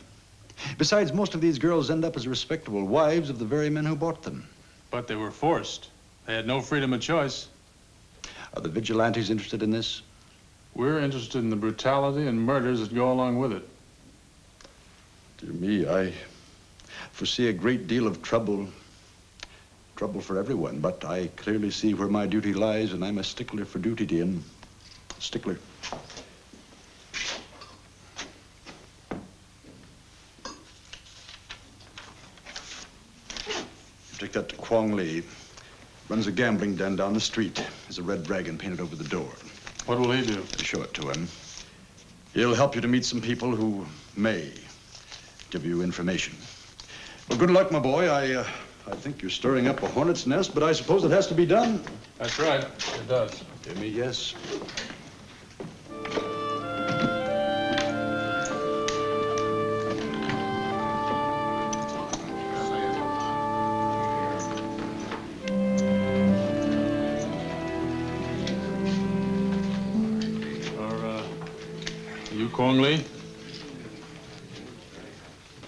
Besides, most of these girls end up as respectable wives of the very men who bought them. But they were forced. They had no freedom of choice. Are the vigilantes interested in this? We're interested in the brutality and murders that go along with it. Dear me, I foresee a great deal of trouble. Trouble for everyone, but I clearly see where my duty lies, and I'm a stickler for duty, Dion. A stickler. Take that to Kwong Lee. Runs a gambling den down the street. There's a red dragon painted over the door. What will he do? Show it to him. He'll help you to meet some people who may give you information. Well, good luck, my boy. I think you're stirring up a hornet's nest, but I suppose it has to be done. That's right. It does. Dear me, yes. Kwong Lee?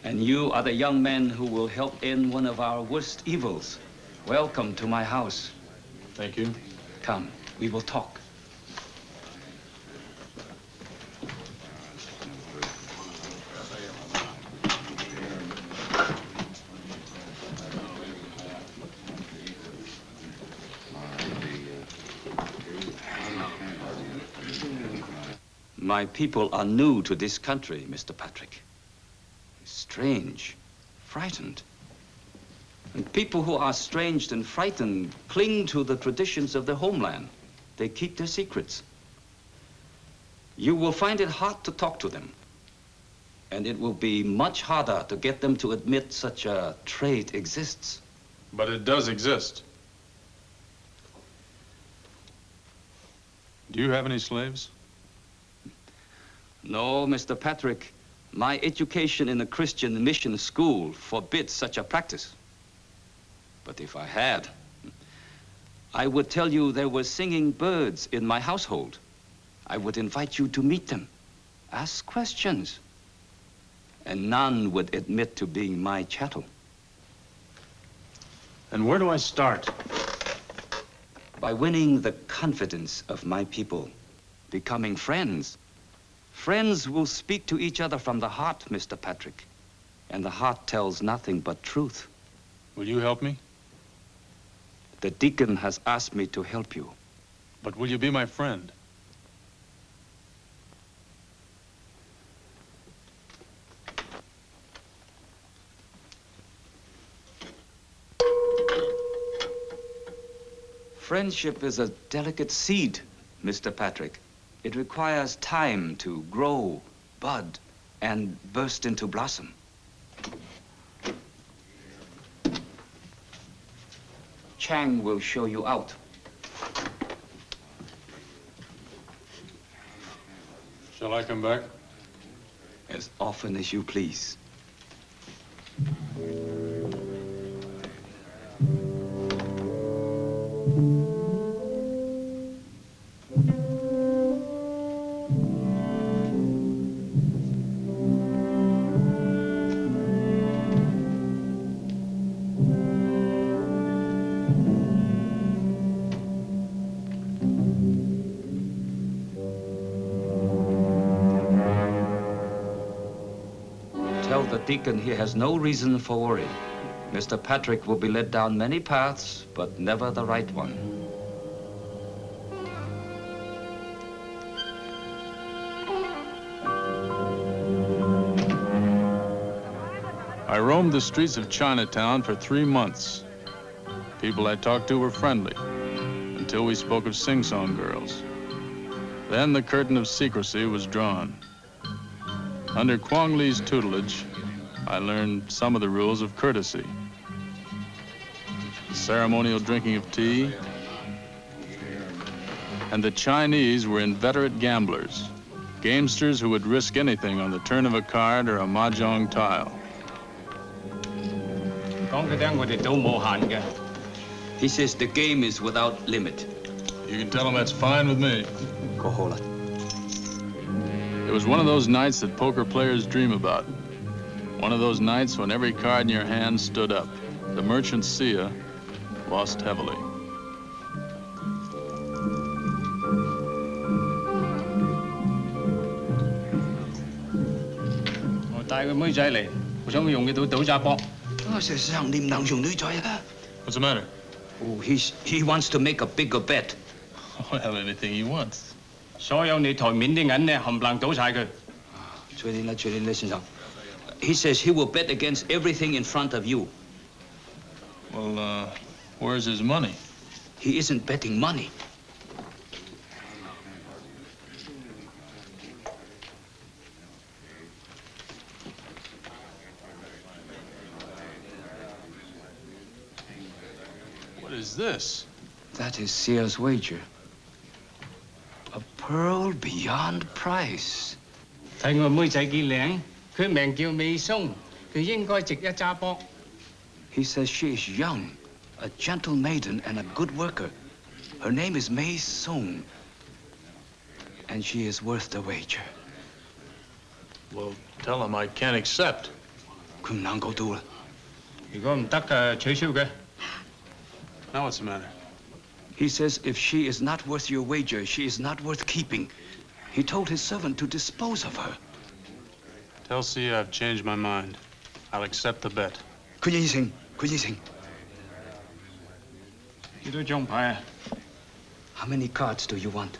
And you are the young men who will help end one of our worst evils. Welcome to my house. Thank you. Come, we will talk. My people are new to this country, Mr. Patrick. Strange, frightened. And people who are strange and frightened cling to the traditions of their homeland. They keep their secrets. You will find it hard to talk to them. And it will be much harder to get them to admit such a trade exists. But it does exist. Do you have any slaves? No, Mr. Patrick. My education in a Christian mission school forbids such a practice. But if I had, I would tell you there were singing birds in my household. I would invite you to meet them, ask questions, and none would admit to being my chattel. And where do I start? By winning the confidence of my people, becoming friends. Friends will speak to each other from the heart, Mr. Patrick. And the heart tells nothing but truth. Will you help me? The deacon has asked me to help you. But will you be my friend? Friendship is a delicate seed, Mr. Patrick. It requires time to grow, bud, and burst into blossom. Chang will show you out. Shall I come back? As often as you please. Tell the deacon he has no reason for worry. Mr. Patrick will be led down many paths, but never the right one. I roamed the streets of Chinatown for 3 months. People I talked to were friendly, until we spoke of sing-song girls. Then the curtain of secrecy was drawn. Under Kwong Lee's tutelage, I learned some of the rules of courtesy. The ceremonial drinking of tea. And the Chinese were inveterate gamblers, gamesters who would risk anything on the turn of a card or a mahjong tile. He says the game is without limit. You can tell him that's fine with me. It was one of those nights that poker players dream about. One of those nights when every card in your hand stood up. The merchant Sia lost heavily. What's the matter? Oh, he wants to make a bigger bet. I'll have anything he wants. 所有你台面啲銀咧，冚唪唥賭晒佢。隨便啦，先生。He says he will bet against everything in front of you. Well, where's his money? He isn't betting money. What is this? That is Sia's wager. A pearl beyond price. 睇我妹仔幾靚，佢名叫美松，佢應該值一揸波。He says she is young, a gentle maiden and a good worker. Her name is Mei Song, and she is worth the wager. Well, tell him I can't accept. 佢唔能夠賭啦。如果唔得嘅，取消佢。Now what's the matter? He says if she is not worth your wager, she is not worth keeping. He told his servant to dispose of her. Tell Sia I've changed my mind. I'll accept the bet. 佢應承，佢應承。幾多張牌啊？ How many cards do you want?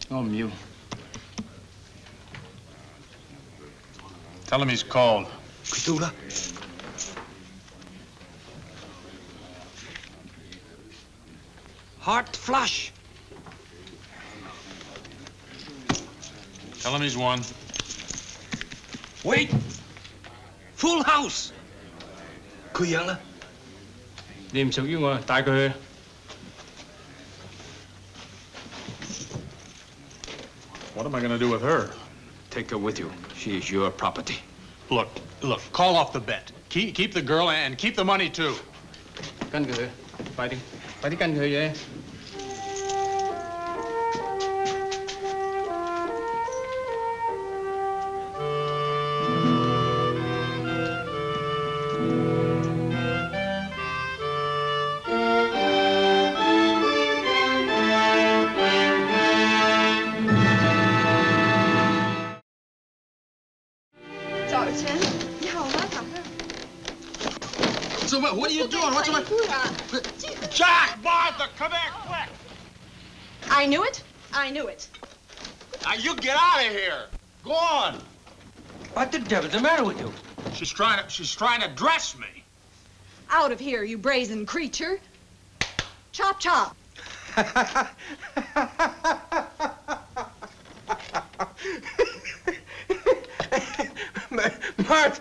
Oh, 我唔要。 Tell him he's called. 佢到啦。Heart flush. Tell him he's won. Wait. Full house. 佢贏啦。你唔屬於我，帶佢去。 What am I going to do with her? Take her with you. She is your property. Look, call off the bet. Keep the girl and keep the money too. 跟佢去，快啲跟佢嘅。 What are you doing? What's my... Jack! Martha, come here, quick! I knew it. I knew it. Now, you get out of here. Go on. What the devil's the matter with you? She's trying to dress me. Out of here, you brazen creature. Chop, chop. Martha!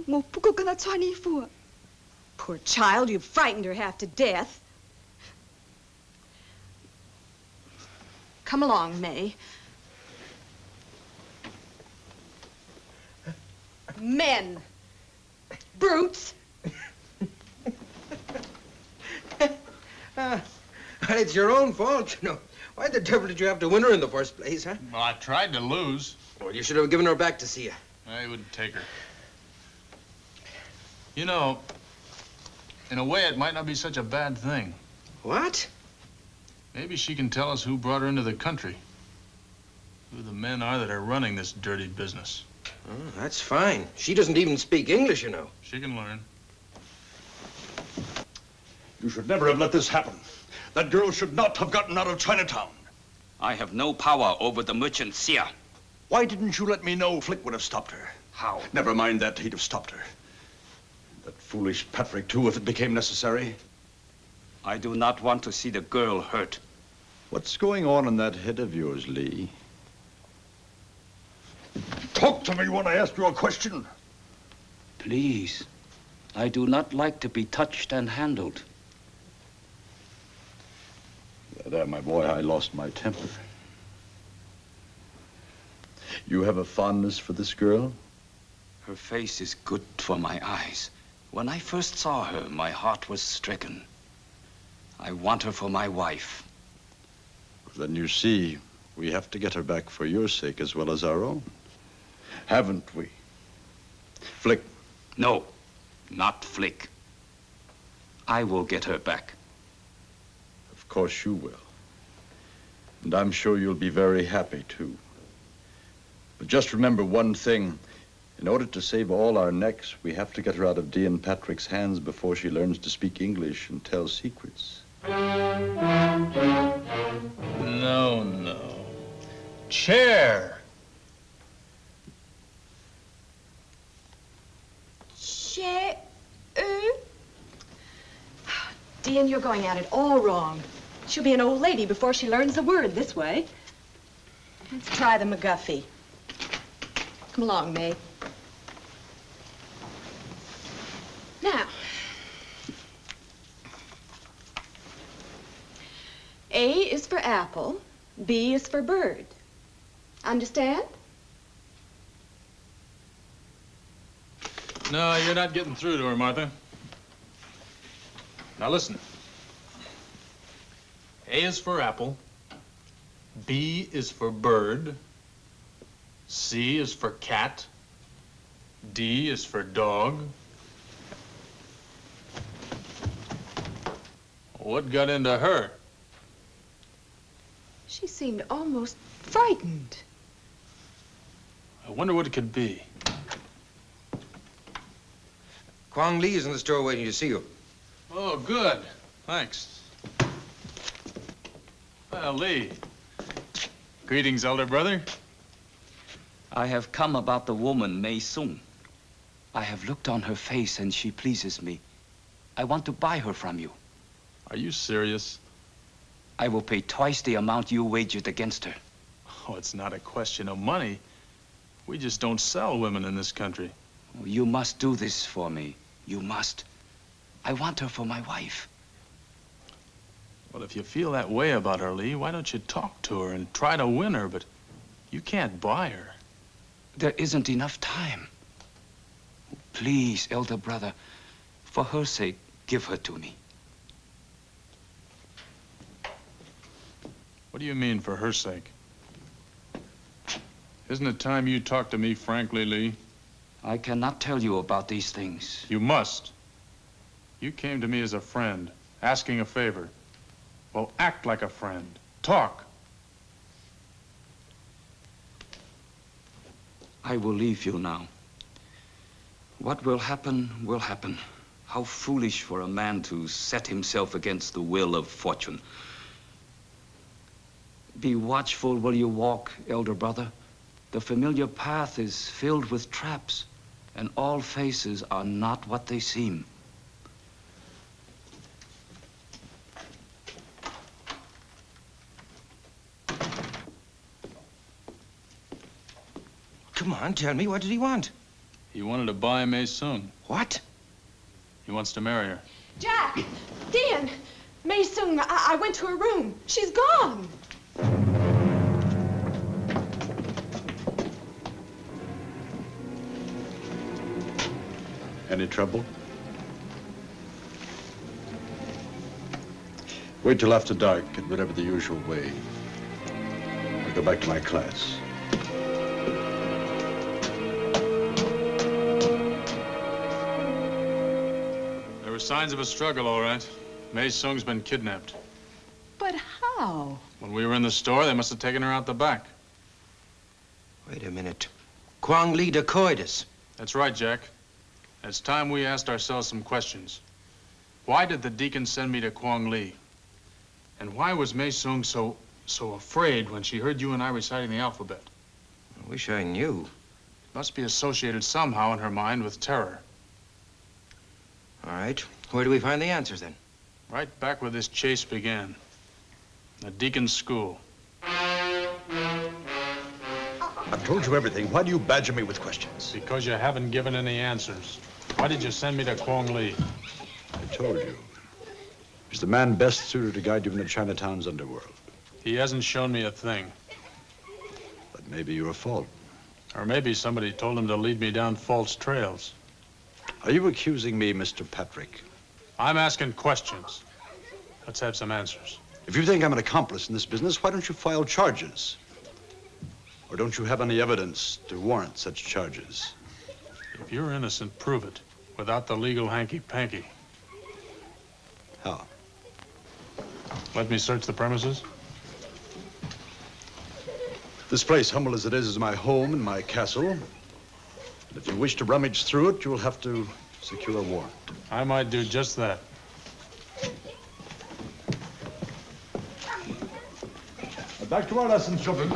我不够跟她穿衣服啊。Poor child, you frightened her half to death. Come along, May. Men. Brutes. Well, it's your own fault, you know. Why the devil did you have to win her in the first place, huh? Well, I tried to lose. Well, you should have given her back to see you. I wouldn't take her. You know, in a way, it might not be such a bad thing. What? Maybe she can tell us who brought her into the country. Who the men are that are running this dirty business. Oh, that's fine. She doesn't even speak English, you know. She can learn. You should never have let this happen. That girl should not have gotten out of Chinatown. I have no power over the merchant Sia. Why didn't you let me know Flick would have stopped her? How? Never mind that, he'd have stopped her. That foolish Patrick, too, if it became necessary. I do not want to see the girl hurt. What's going on in that head of yours, Lee? Talk to me when I ask you a question. Please. I do not like to be touched and handled. There, my boy, I lost my temper. You have a fondness for this girl? Her face is good for my eyes. When I first saw her, my heart was stricken. I want her for my wife. Then you see, we have to get her back for your sake as well as our own. Haven't we? Flick. No, not Flick. I will get her back. Of course you will. And I'm sure you'll be very happy, too. But just remember one thing. In order to save all our necks, we have to get her out of Dion Patrick's hands before she learns to speak English and tell secrets. No. Chair. Chair. Dion, you're going at it all wrong. She'll be an old lady before she learns the word this way. Let's try the McGuffey. Come along, May. Now. A apple, B is for bird. Understand? No, you're not getting through to her, Martha. Now listen. A is for apple. B is for bird. C is for cat. D is for dog. What got into her? She seemed almost frightened. I wonder what it could be. Kwong Lee is in the store waiting to see you. Oh, good. Thanks. Well, Lee. Greetings, elder brother. I have come about the woman, Mei Sung. I have looked on her face and she pleases me. I want to buy her from you. Are you serious? I will pay twice the amount you wagered against her. Oh, it's not a question of money. We just don't sell women in this country. You must do this for me. You must. I want her for my wife. Well, if you feel that way about her, Lee, why don't you talk to her and try to win her? But you can't buy her. There isn't enough time. Please, elder brother, for her sake, give her to me. What do you mean, for her sake? Isn't it time you talked to me frankly, Lee? I cannot tell you about these things. You must. You came to me as a friend, asking a favor. Well, act like a friend. Talk. I will leave you now. What will happen, will happen. How foolish for a man to set himself against the will of fortune. Be watchful while you walk, elder brother. The familiar path is filled with traps, and all faces are not what they seem. Come on, tell me, what did he want? He wanted to buy Mei Sung. What? He wants to marry her. Jack! Dion! Mei Sung, I went to her room. She's gone. Any trouble? Wait till after dark and whatever the usual way. I'll go back to my class. There were signs of a struggle, all right. Mei Sung's been kidnapped. But how? When we were in the store, they must have taken her out the back. Wait a minute. Kwong Lee decoyed us. That's right, Jack. It's time we asked ourselves some questions. Why did the deacon send me to Kwong Lee? And why was Mei Sung so afraid when she heard you and I reciting the alphabet? I wish I knew. It must be associated somehow in her mind with terror. All right. Where do we find the answers, then? Right back where this chase began. The deacon's school. I've told you everything. Why do you badger me with questions? Because you haven't given any answers. Why did you send me to Kwong Lee? I told you. He's the man best suited to guide you into Chinatown's underworld. He hasn't shown me a thing. But maybe you're a fault. Or maybe somebody told him to lead me down false trails. Are you accusing me, Mr. Patrick? I'm asking questions. Let's have some answers. If you think I'm an accomplice in this business, why don't you file charges? Or don't you have any evidence to warrant such charges? If you're innocent, prove it. Without the legal hanky-panky. How? Let me search the premises. This place, humble as it is my home and my castle. And if you wish to rummage through it, you'll have to secure a warrant. I might do just that. Now back to our lessons, children.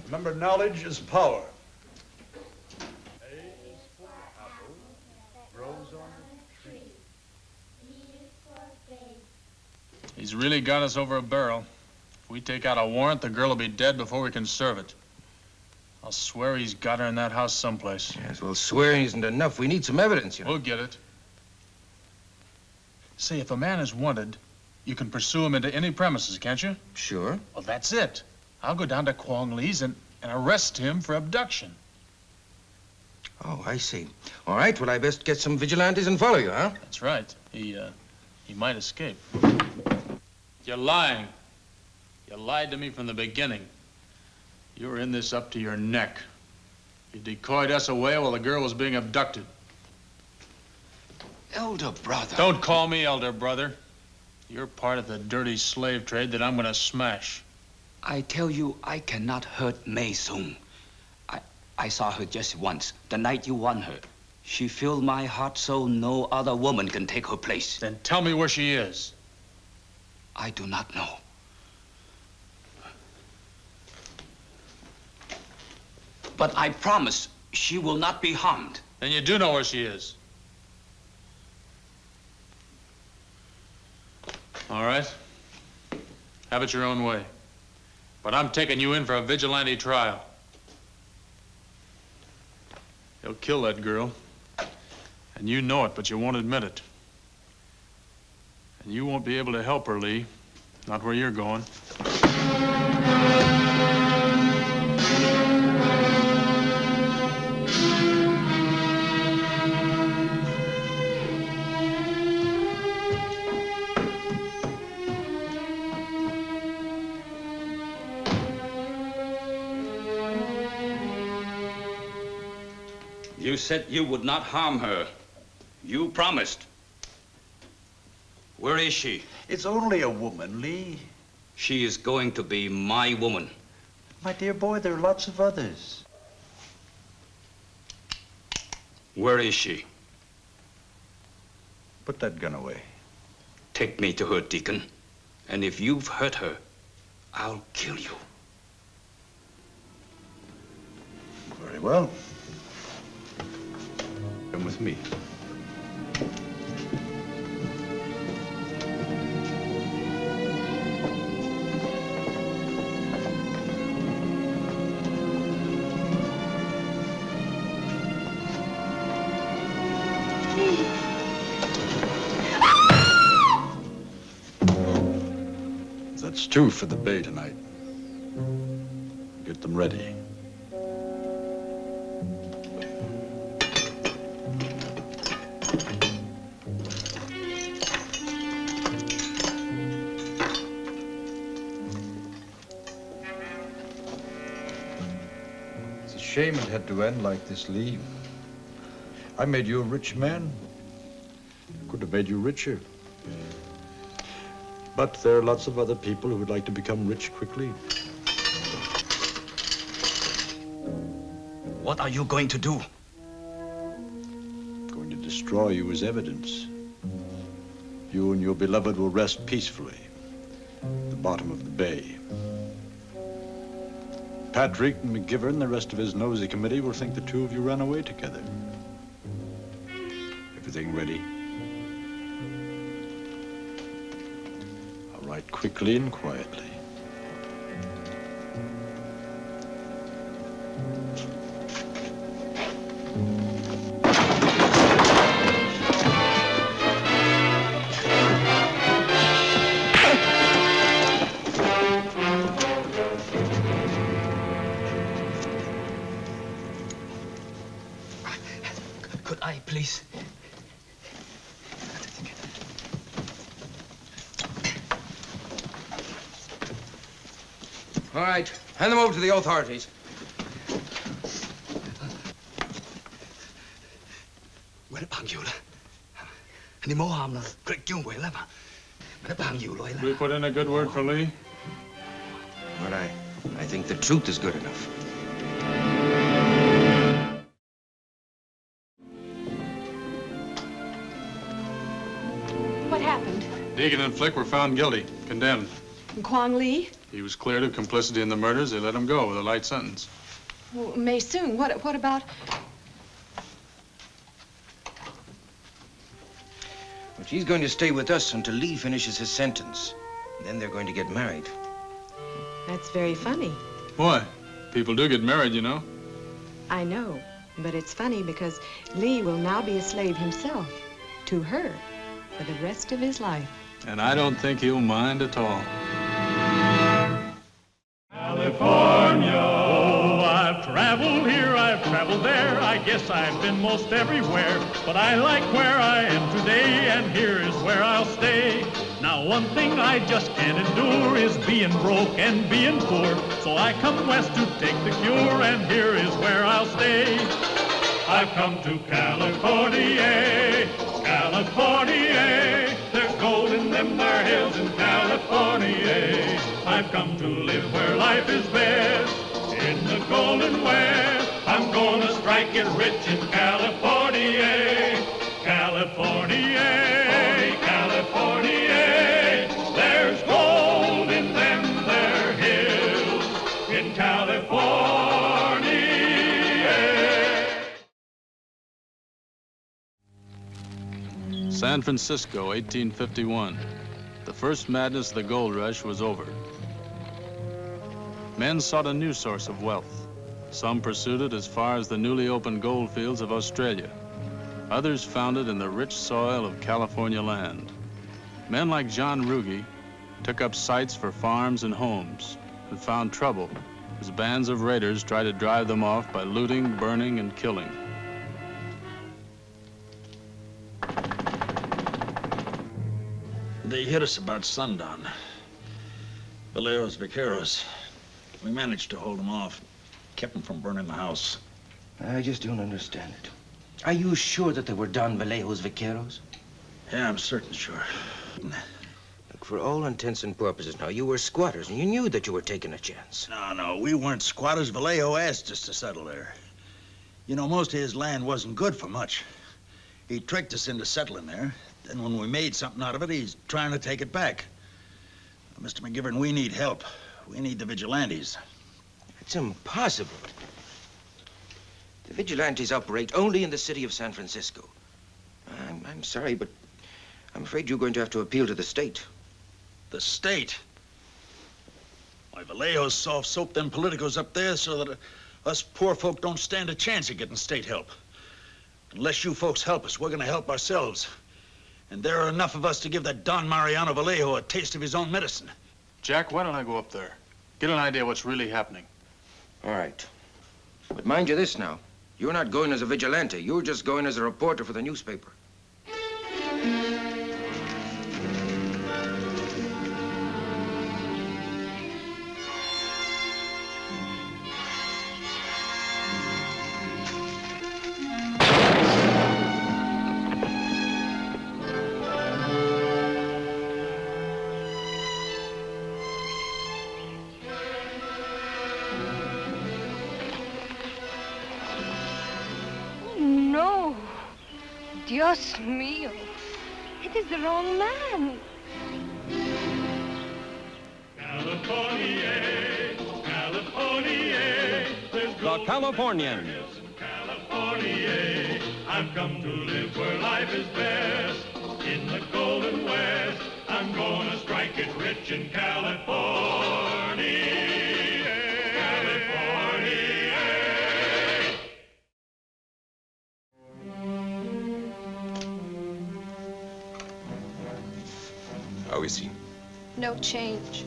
Remember, knowledge is power. A is for apple, grows on a tree. B is for babe. He's really got us over a barrel. If we take out a warrant, the girl will be dead before we can serve it. I'll swear he's got her in that house someplace. Yes, well, swearing isn't enough. We need some evidence, you know. We'll get it. Say, if a man is wanted, You can pursue him into any premises, can't you? Sure. Well, that's it. I'll go down to Quang Lee's and arrest him for abduction. Oh, I see. All right, well, I best get some vigilantes and follow you, huh? That's right. He might escape. You're lying. You lied to me from the beginning. You were in this up to your neck. You decoyed us away while the girl was being abducted. Elder brother. Don't call me elder brother. You're part of the dirty slave trade that I'm gonna smash. I tell you, I cannot hurt Mei Sung. I saw her just once, the night you won her. She filled my heart so no other woman can take her place. Then tell me where she is. I do not know. But I promise she will not be harmed. Then you do know where she is. All right. Have it your own way. But I'm taking you in for a vigilante trial. He'll kill that girl. And you know it, but you won't admit it. And you won't be able to help her, Lee. Not where you're going. You said you would not harm her. You promised. Where is she? It's only a woman, Lee. She is going to be my woman. My dear boy, there are lots of others. Where is she? Put that gun away. Take me to her, Deacon. And if you've hurt her, I'll kill you. Very well. Come with me. That's two for the bay tonight. Get them ready. It's a shame it had to end like this, Lee. I made you a rich man. Could have made you richer. But there are lots of other people who would like to become rich quickly. What are you going to do? Going to destroy you as evidence. You and your beloved will rest peacefully at the bottom of the bay. Patrick and McGivern, the rest of his nosy committee, will think the two of you ran away together. Everything ready? I'll write quickly and quietly. Could I, please? All right, hand them over to the authorities. Quên bạn nhiều lắm. Anh đi mô hàm là kịch chung quên lắm mà. Mà bạn nhiều lắm. We put in a good word for Lee? But I think the truth is good enough. What happened? Deacon and Flick were found guilty, condemned. And Quang Lee? He was cleared of complicity in the murders. They let him go with a light sentence. Well, Mei Sung, what about... Well, she's going to stay with us until Lee finishes his sentence. Then they're going to get married. That's very funny. Why? People do get married, you know. I know, but it's funny because Lee will now be a slave himself to her for the rest of his life. And I don't think he'll mind at all. California. Oh, I've traveled here, I've traveled there. I guess I've been most everywhere. But I like where I am today, and here is where I'll stay. Now, one thing I just can't endure is being broke and being poor. So I come west to take the cure, and here is where I'll stay. I've come to California, California. There's gold in them there hills in California. I've come to live where life is best, in the golden west. I'm gonna strike it rich in California, California, California. There's gold in them there hills in California. San Francisco, 1851. The first madness of the gold rush was over. Men sought a new source of wealth. Some pursued it as far as the newly opened gold fields of Australia. Others found it in the rich soil of California land. Men like John Ruge took up sites for farms and homes and found trouble as bands of raiders tried to drive them off by looting, burning, and killing. They hit us about sundown. Valejo's vaqueros. We managed to hold them off. Kept them from burning the house. I just don't understand it. Are you sure that they were Don Valejo's vaqueros? Yeah, I'm certain sure. Look, for all intents and purposes now, you were squatters, and you knew that you were taking a chance. No, we weren't squatters. Valejo asked us to settle there. You know, most of his land wasn't good for much. He tricked us into settling there. Then when we made something out of it, he's trying to take it back. Mr. McGivern, we need help. We need the vigilantes. It's impossible. The vigilantes operate only in the city of San Francisco. I'm sorry, but I'm afraid you're going to have to appeal to the state. The state? Why, Valejo's soft-soaped them politicos up there so that us poor folk don't stand a chance of getting state help. Unless you folks help us, we're gonna help ourselves. And there are enough of us to give that Don Mariano Valejo a taste of his own medicine. Jack, why don't I go up there? Get an idea what's really happening. All right. But mind you this now. You're not going as a vigilante. You're just going as a reporter for the newspaper. Dios mío. It is the wrong man. California, California, there's The Californians. California, I've come to live where life is best. In the golden west, I'm gonna strike it rich in California. How is he? No change.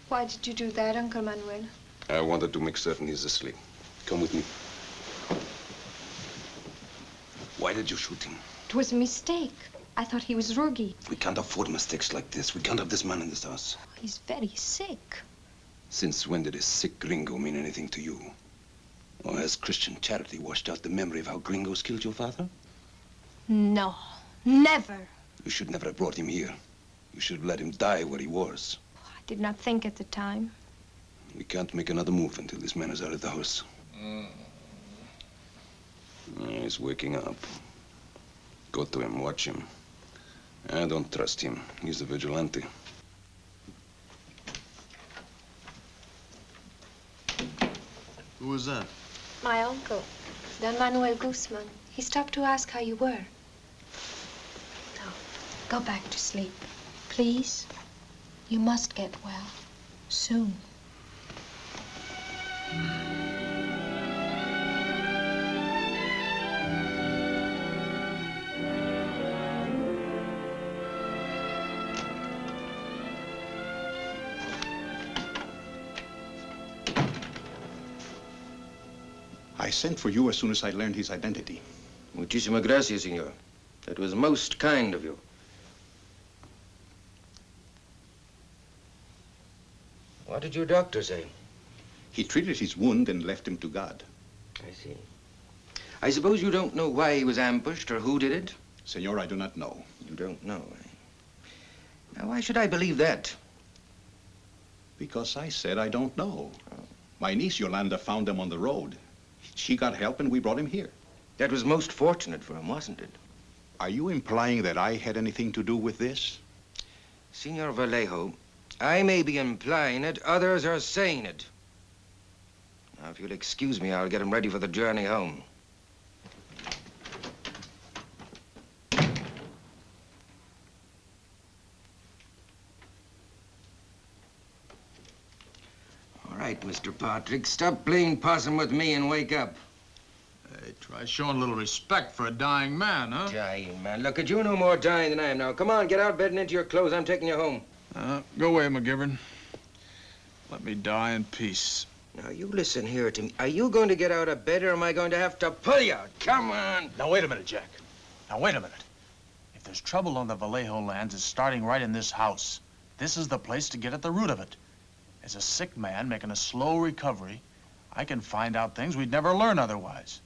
Why did you do that, Uncle Manuel? I wanted to make certain he's asleep. Come with me. Why did you shoot him? It was a mistake. I thought he was Rugi. We can't afford mistakes like this. We can't have this man in this house. He's very sick. Since when did a sick gringo mean anything to you? Or has Christian charity washed out the memory of how gringos killed your father? No, never. You should never have brought him here. You should have let him die where he was. I did not think at the time. We can't make another move until this man is out of the house. He's waking up. Go to him, watch him. I don't trust him. He's a vigilante. Who was that? My uncle, Don Manuel Guzman. He stopped to ask how you were. Now, go back to sleep. Please. You must get well. Soon. I sent for you as soon as I learned his identity. Muchísimas gracias, senor. That was most kind of you. What did your doctor say? He treated his wound and left him to God. I see. I suppose you don't know why he was ambushed or who did it? Senor, I do not know. You don't know, eh? Now, why should I believe that? Because I said I don't know. My niece Yolanda found him on the road. She got help and we brought him here. That was most fortunate for him, wasn't it? Are you implying that I had anything to do with this? Senor Valejo, I may be implying it, others are saying it. Now, if you'll excuse me, I'll get him ready for the journey home. All right, Mr. Patrick, stop playing possum with me and wake up. Hey, try showing a little respect for a dying man, huh? Dying man. Look, you no more dying than I am now. Come on, get out of bed and into your clothes. I'm taking you home. Go away, McGivern. Let me die in peace. Now, you listen here to me. Are you going to get out of bed or am I going to have to pull you out? Come on. Now, wait a minute, Jack. Now, wait a minute. If there's trouble on the Valejo lands, it's starting right in this house. This is the place to get at the root of it. As a sick man making a slow recovery, I can find out things we'd never learn otherwise.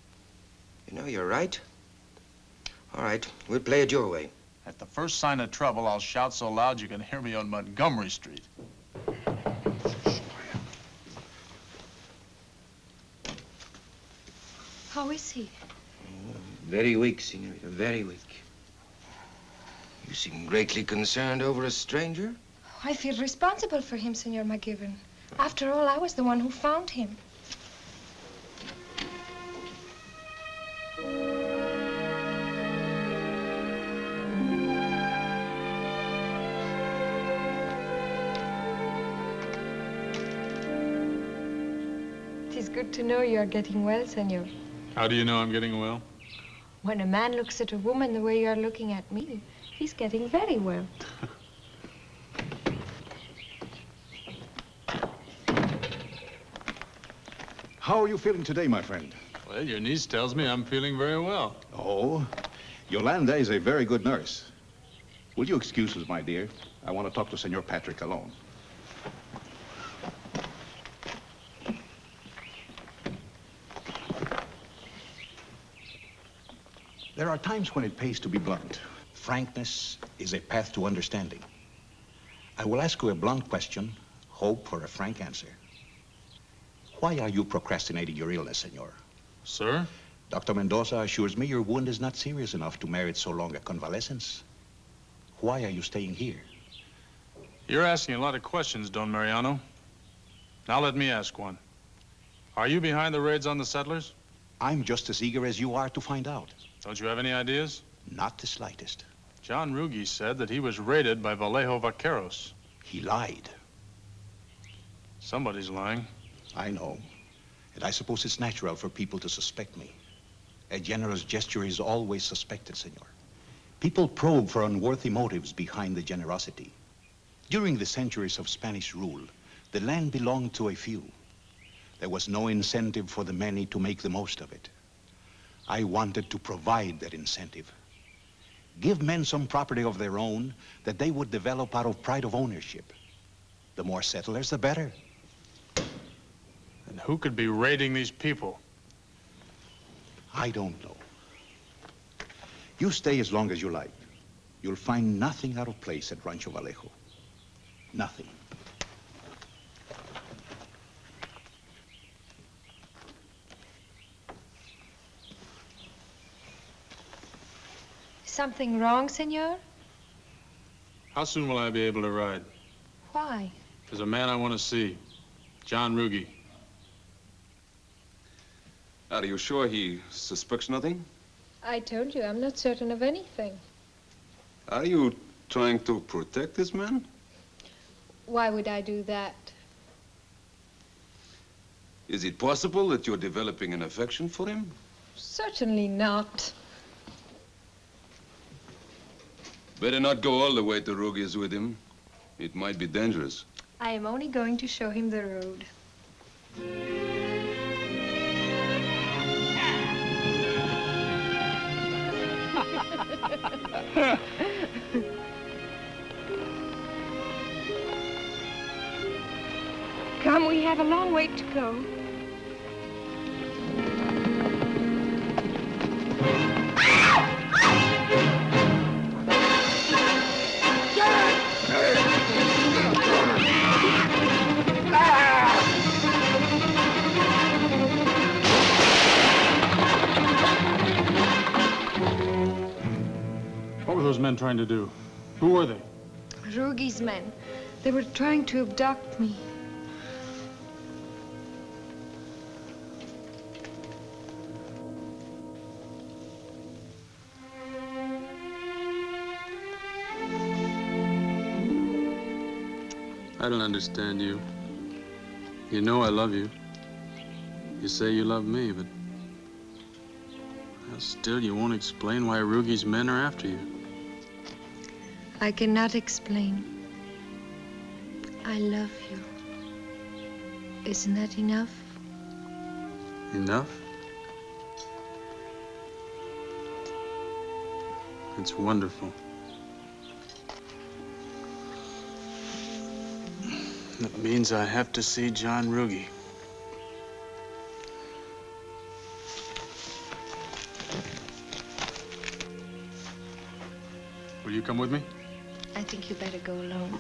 You know, you're right. All right, we'll play it your way. At the first sign of trouble, I'll shout so loud you can hear me on Montgomery Street. How is he? Very weak, senorita, very weak. You seem greatly concerned over a stranger. I feel responsible for him, Senor McGivern. After all, I was the one who found him. It is good to know you are getting well, Senor. How do you know I'm getting well? When a man looks at a woman the way you are looking at me, he's getting very well. How are you feeling today, my friend? Well, your niece tells me I'm feeling very well. Oh, Yolanda is a very good nurse. Will you excuse us, my dear? I want to talk to Senor Patrick alone. There are times when it pays to be blunt. Frankness is a path to understanding. I will ask you a blunt question, hope for a frank answer. Why are you procrastinating your illness, senor? Sir? Dr. Mendoza assures me your wound is not serious enough to merit so long a convalescence. Why are you staying here? You're asking a lot of questions, Don Mariano. Now let me ask one. Are you behind the raids on the settlers? I'm just as eager as you are to find out. Don't you have any ideas? Not the slightest. John Rugi said that he was raided by Valejo vaqueros. He lied. Somebody's lying. I know. And I suppose it's natural for people to suspect me. A generous gesture is always suspected, senor. People probe for unworthy motives behind the generosity. During the centuries of Spanish rule, the land belonged to a few. There was no incentive for the many to make the most of it. I wanted to provide that incentive. Give men some property of their own that they would develop out of pride of ownership. The more settlers, the better. And who could be raiding these people? I don't know. You stay as long as you like. You'll find nothing out of place at Rancho Valejo. Nothing. Something wrong, senor? How soon will I be able to ride? Why? There's a man I want to see. John Rugi. Are you sure he suspects nothing? I told you, I'm not certain of anything. Are you trying to protect this man? Why would I do that? Is it possible that you're developing an affection for him? Certainly not. Better not go all the way to Rugi's with him. It might be dangerous. I am only going to show him the road. Come, we have a long way to go. What were those men trying to do? Who were they? Rugi's men. They were trying to abduct me. I don't understand you. You know I love you. You say you love me, but well, still you won't explain why Rugi's men are after you. I cannot explain. I love you. Isn't that enough? Enough? It's wonderful. That means I have to see John Rugi. Will you come with me? I think you better go alone.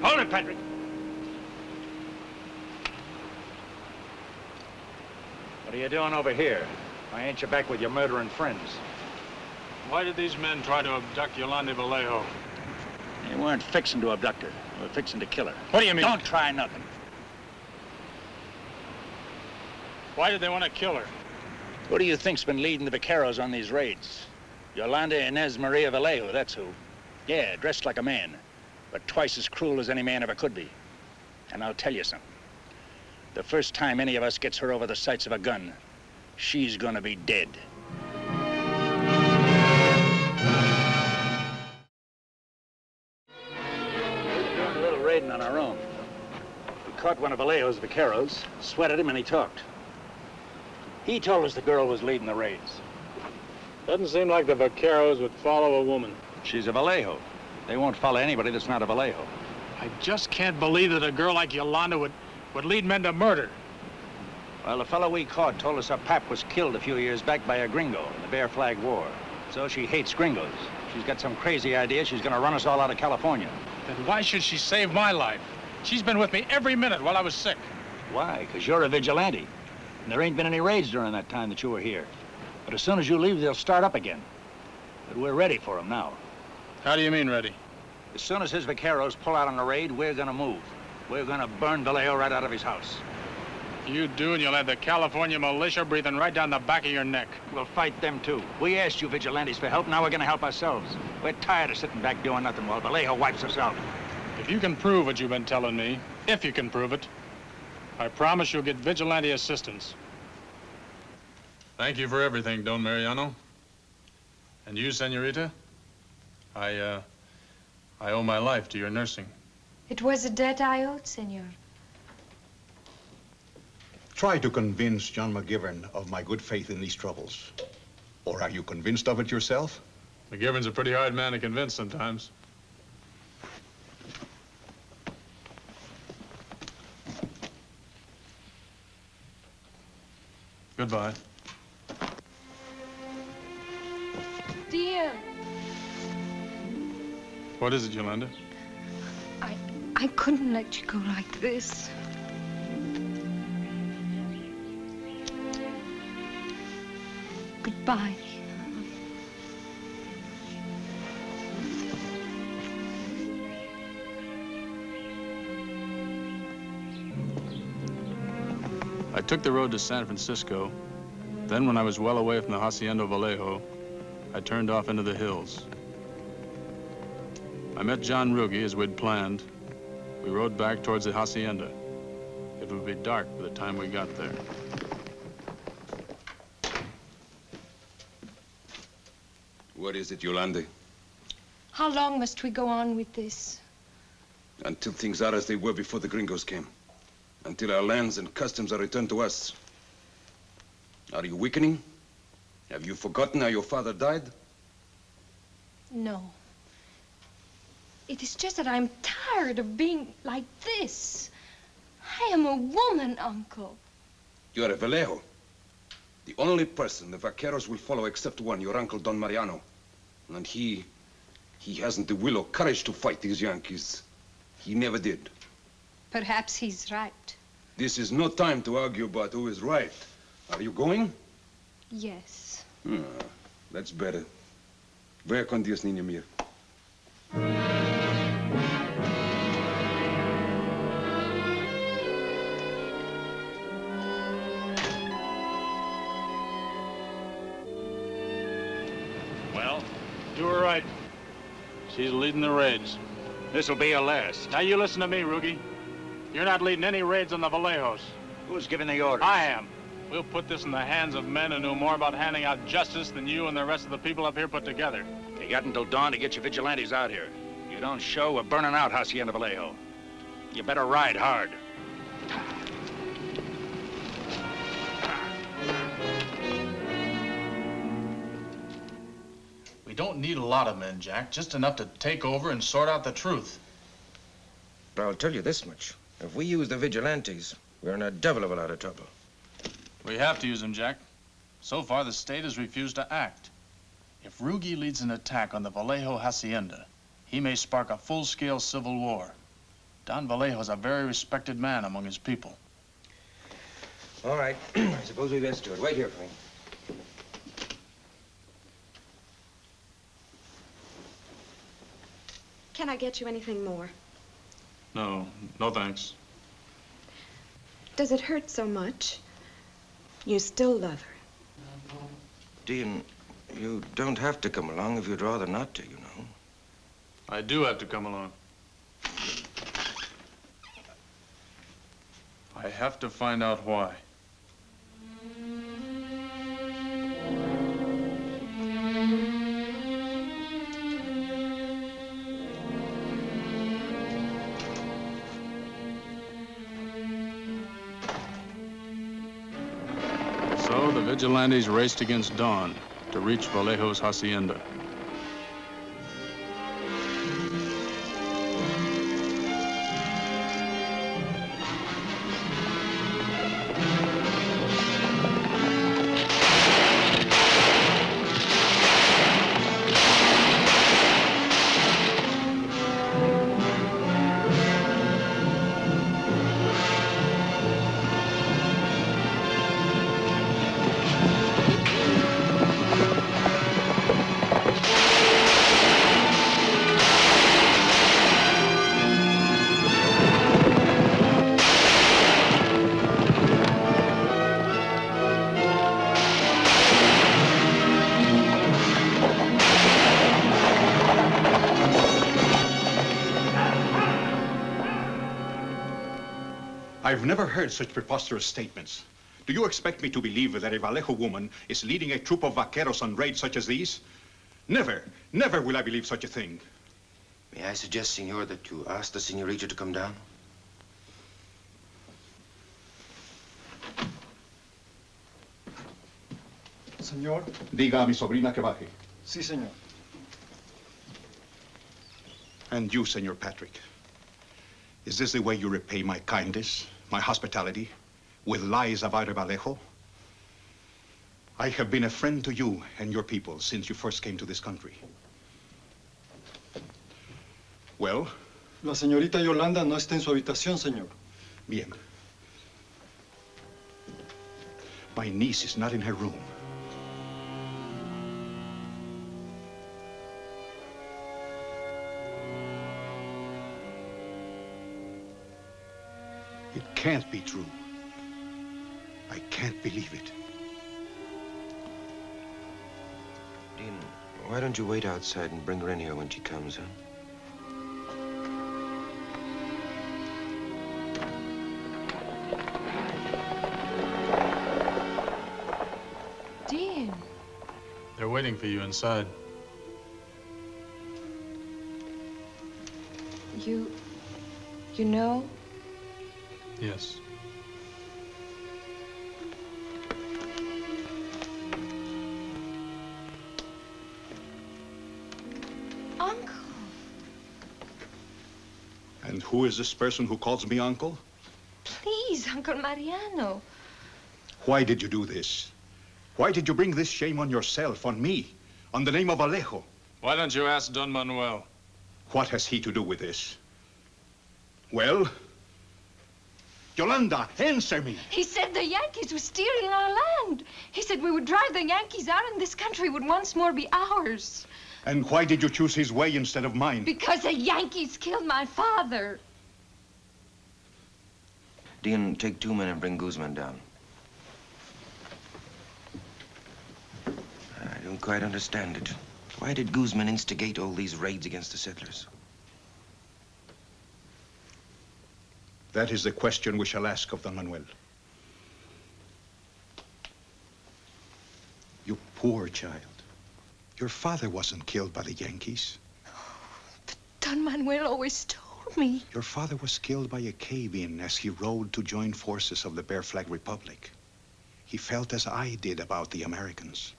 Hold it, Patrick. What are you doing over here? Why ain't you back with your murdering friends? Why did these men try to abduct Yolanda Valejo? They weren't fixing to abduct her. They were fixing to kill her. What do you mean? Don't try nothing. Why did they want to kill her? Who do you think's been leading the vaqueros on these raids? Yolanda Inez Maria Valejo, that's who. Yeah, dressed like a man, but twice as cruel as any man ever could be. And I'll tell you something. The first time any of us gets her over the sights of a gun, she's gonna be dead. We're doing a little raiding on our own. We caught one of Valejo's vaqueros, sweated him, and he talked. He told us the girl was leading the raids. Doesn't seem like the vaqueros would follow a woman. She's a Valejo. They won't follow anybody that's not a Valejo. I just can't believe that a girl like Yolanda would lead men to murder. Well, the fellow we caught told us her pap was killed a few years back by a gringo in the Bear Flag War. So she hates gringos. She's got some crazy idea she's gonna run us all out of California. Then why should she save my life? She's been with me every minute while I was sick. Why? Because you're a vigilante. And there ain't been any raids during that time that you were here. But as soon as you leave, they'll start up again. But we're ready for them now. How do you mean ready? As soon as his vaqueros pull out on a raid, we're gonna move. We're gonna burn Valejo right out of his house. You do, and you'll have the California militia breathing right down the back of your neck. We'll fight them, too. We asked you vigilantes for help, now we're gonna help ourselves. We're tired of sitting back doing nothing while Valejo wipes us out. If you can prove what you've been telling me, if you can prove it, I promise you'll get vigilante assistance. Thank you for everything, Don Mariano. And you, Senorita? I owe my life to your nursing. It was a debt I owed, senor. Try to convince John McGivern of my good faith in these troubles. Or are you convinced of it yourself? McGivern's a pretty hard man to convince sometimes. Goodbye. Dion. What is it, Yolanda? I couldn't let you go like this. Goodbye. I took the road to San Francisco. Then, when I was well away from the Hacienda Valejo, I turned off into the hills. I met John Rugi as we'd planned. We rode back towards the hacienda. It would be dark by the time we got there. What is it, Yolanda? How long must we go on with this? Until things are as they were before the gringos came. Until our lands and customs are returned to us. Are you weakening? Have you forgotten how your father died? No. It is just that I'm tired of being like this. I am a woman, Uncle. You are a Valejo. The only person the vaqueros will follow except one, your uncle Don Mariano. And he hasn't the will or courage to fight these Yankees. He never did. Perhaps he's right. This is no time to argue about who is right. Are you going? Yes. That's better. Voy con Dios, niña mía. Well, you were right. She's leading the raids. This'll be her last. Now you listen to me, Rugi. You're not leading any raids on the Valejos. Who's giving the orders? I am. We'll put this in the hands of men who know more about handing out justice than you and the rest of the people up here put together. You got until dawn to get your vigilantes out here. You don't show, we're burning out Hacienda Valejo. You better ride hard. We don't need a lot of men, Jack. Just enough to take over and sort out the truth. But I'll tell you this much. If we use the vigilantes, we're in a devil of a lot of trouble. We have to use them, Jack. So far, the state has refused to act. If Rugi leads an attack on the Valejo Hacienda, he may spark a full-scale civil war. Don Valejo is a very respected man among his people. All right. I suppose we best do it. Wait here for me. Can I get you anything more? No thanks. Does it hurt so much? You still love her. Dion, you don't have to come along if you'd rather not to, you know. I do have to come along. I have to find out why. So the vigilantes raced against dawn to reach Valejo's hacienda. I've never heard such preposterous statements. Do you expect me to believe that a Valejo woman is leading a troop of vaqueros on raids such as these? Never, never will I believe such a thing. May I suggest, Senor, that you ask the señorita to come down? Señor. Diga a mi sobrina que baje. Sí, señor. And you, Senor Patrick, is this the way you repay my kindness, my hospitality, with lies about a Valejo? I have been a friend to you and your people since you first came to this country. Well? La señorita Yolanda no está en su habitación, señor. Bien. My niece is not in her room. It can't be true. I can't believe it. Dion, why don't you wait outside and bring her in here when she comes, huh? Dion. They're waiting for you inside. You know? Yes. Uncle. And who is this person who calls me uncle? Please, Uncle Mariano. Why did you do this? Why did you bring this shame on yourself, on me, on the name of Valejo? Why don't you ask Don Manuel? What has he to do with this? Well? Yolanda, answer me. He said the Yankees were stealing our land. He said we would drive the Yankees out and this country would once more be ours. And why did you choose his way instead of mine? Because the Yankees killed my father. Dion, take 2 men and bring Guzman down. I don't quite understand it. Why did Guzman instigate all these raids against the settlers? That is the question we shall ask of Don Manuel. You poor child. Your father wasn't killed by the Yankees. But Don Manuel always told me. Your father was killed by a cave-in as he rode to join forces of the Bear Flag Republic. He felt as I did about the Americans.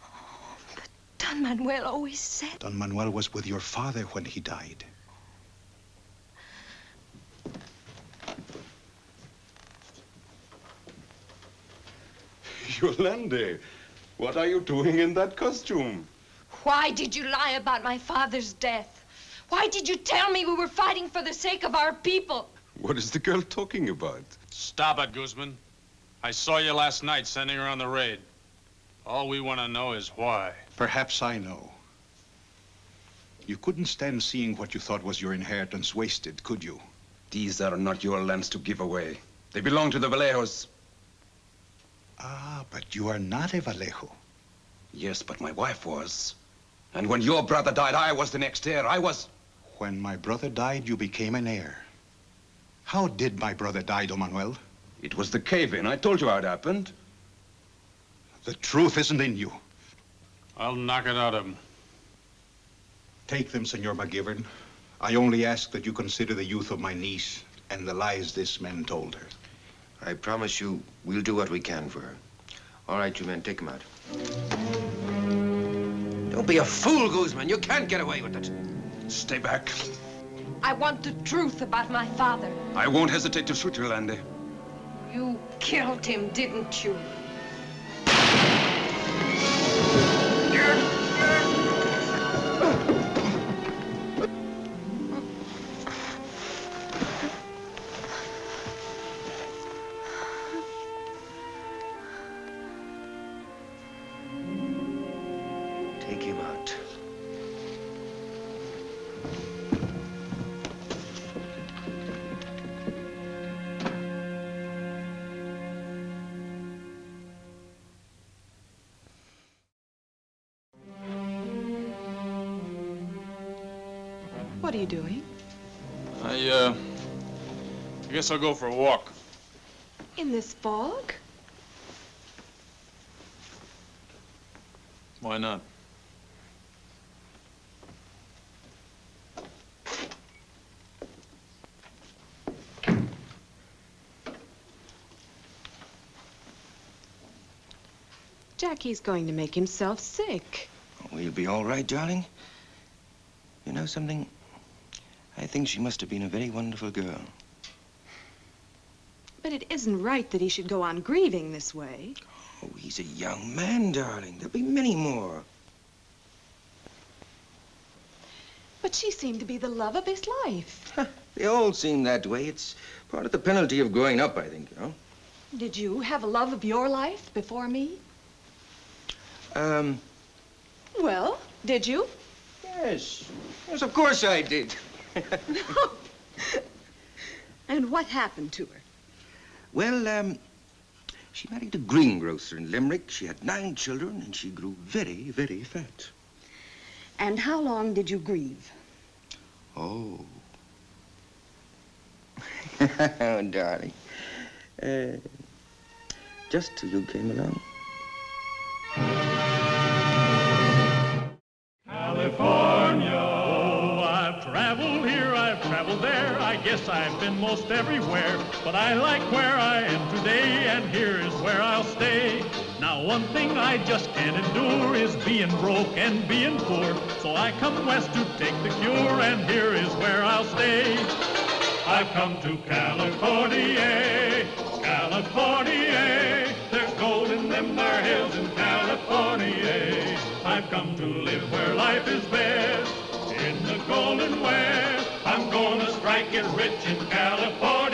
But Don Manuel always said... Don Manuel was with your father when he died. Yolande, what are you doing in that costume? Why did you lie about my father's death? Why did you tell me we were fighting for the sake of our people? What is the girl talking about? Stop it, Guzman. I saw you last night sending her on the raid. All we want to know is why. Perhaps I know. You couldn't stand seeing what you thought was your inheritance wasted, could you? These are not your lands to give away. They belong to the Valejos. Ah, but you are not a Valejo. Yes, but my wife was. And when your brother died, I was the next heir. I was... When my brother died, you became an heir. How did my brother die, Don Manuel? It was the cave-in. I told you how it happened. The truth isn't in you. I'll knock it out of him. Take them, Senor McGivern. I only ask that you consider the youth of my niece and the lies this man told her. I promise you, we'll do what we can for her. All right, you men, take him out. Don't be a fool, Guzman. You can't get away with it. Stay back. I want the truth about my father. I won't hesitate to shoot you, Landy. You killed him, didn't you? Take him out. What are you doing? I guess I'll go for a walk. In this fog? Why not? Jackie's going to make himself sick. Will you be all right, darling? You know something? I think she must have been a very wonderful girl. But it isn't right that he should go on grieving this way. Oh, he's a young man, darling. There'll be many more. But she seemed to be the love of his life. They all seem that way. It's part of the penalty of growing up, I think, you know. Did you have a love of your life before me? Well, did you? Yes. Yes, of course I did. And what happened to her? Well, she married a greengrocer in Limerick. She had 9 children, and she grew very, very fat. And how long did you grieve? Oh. Oh, darling. Just till you came along. California. Oh, I've traveled here, I've traveled there. Yes, I've been most everywhere, but I like where I am today, and here is where I'll stay. Now, one thing I just can't endure is being broke and being poor, so I come west to take the cure, and here is where I'll stay. I've come to California, California. There's gold in them there hills in California. I've come to live where life is best, in the golden west. I'm gonna strike it rich in California.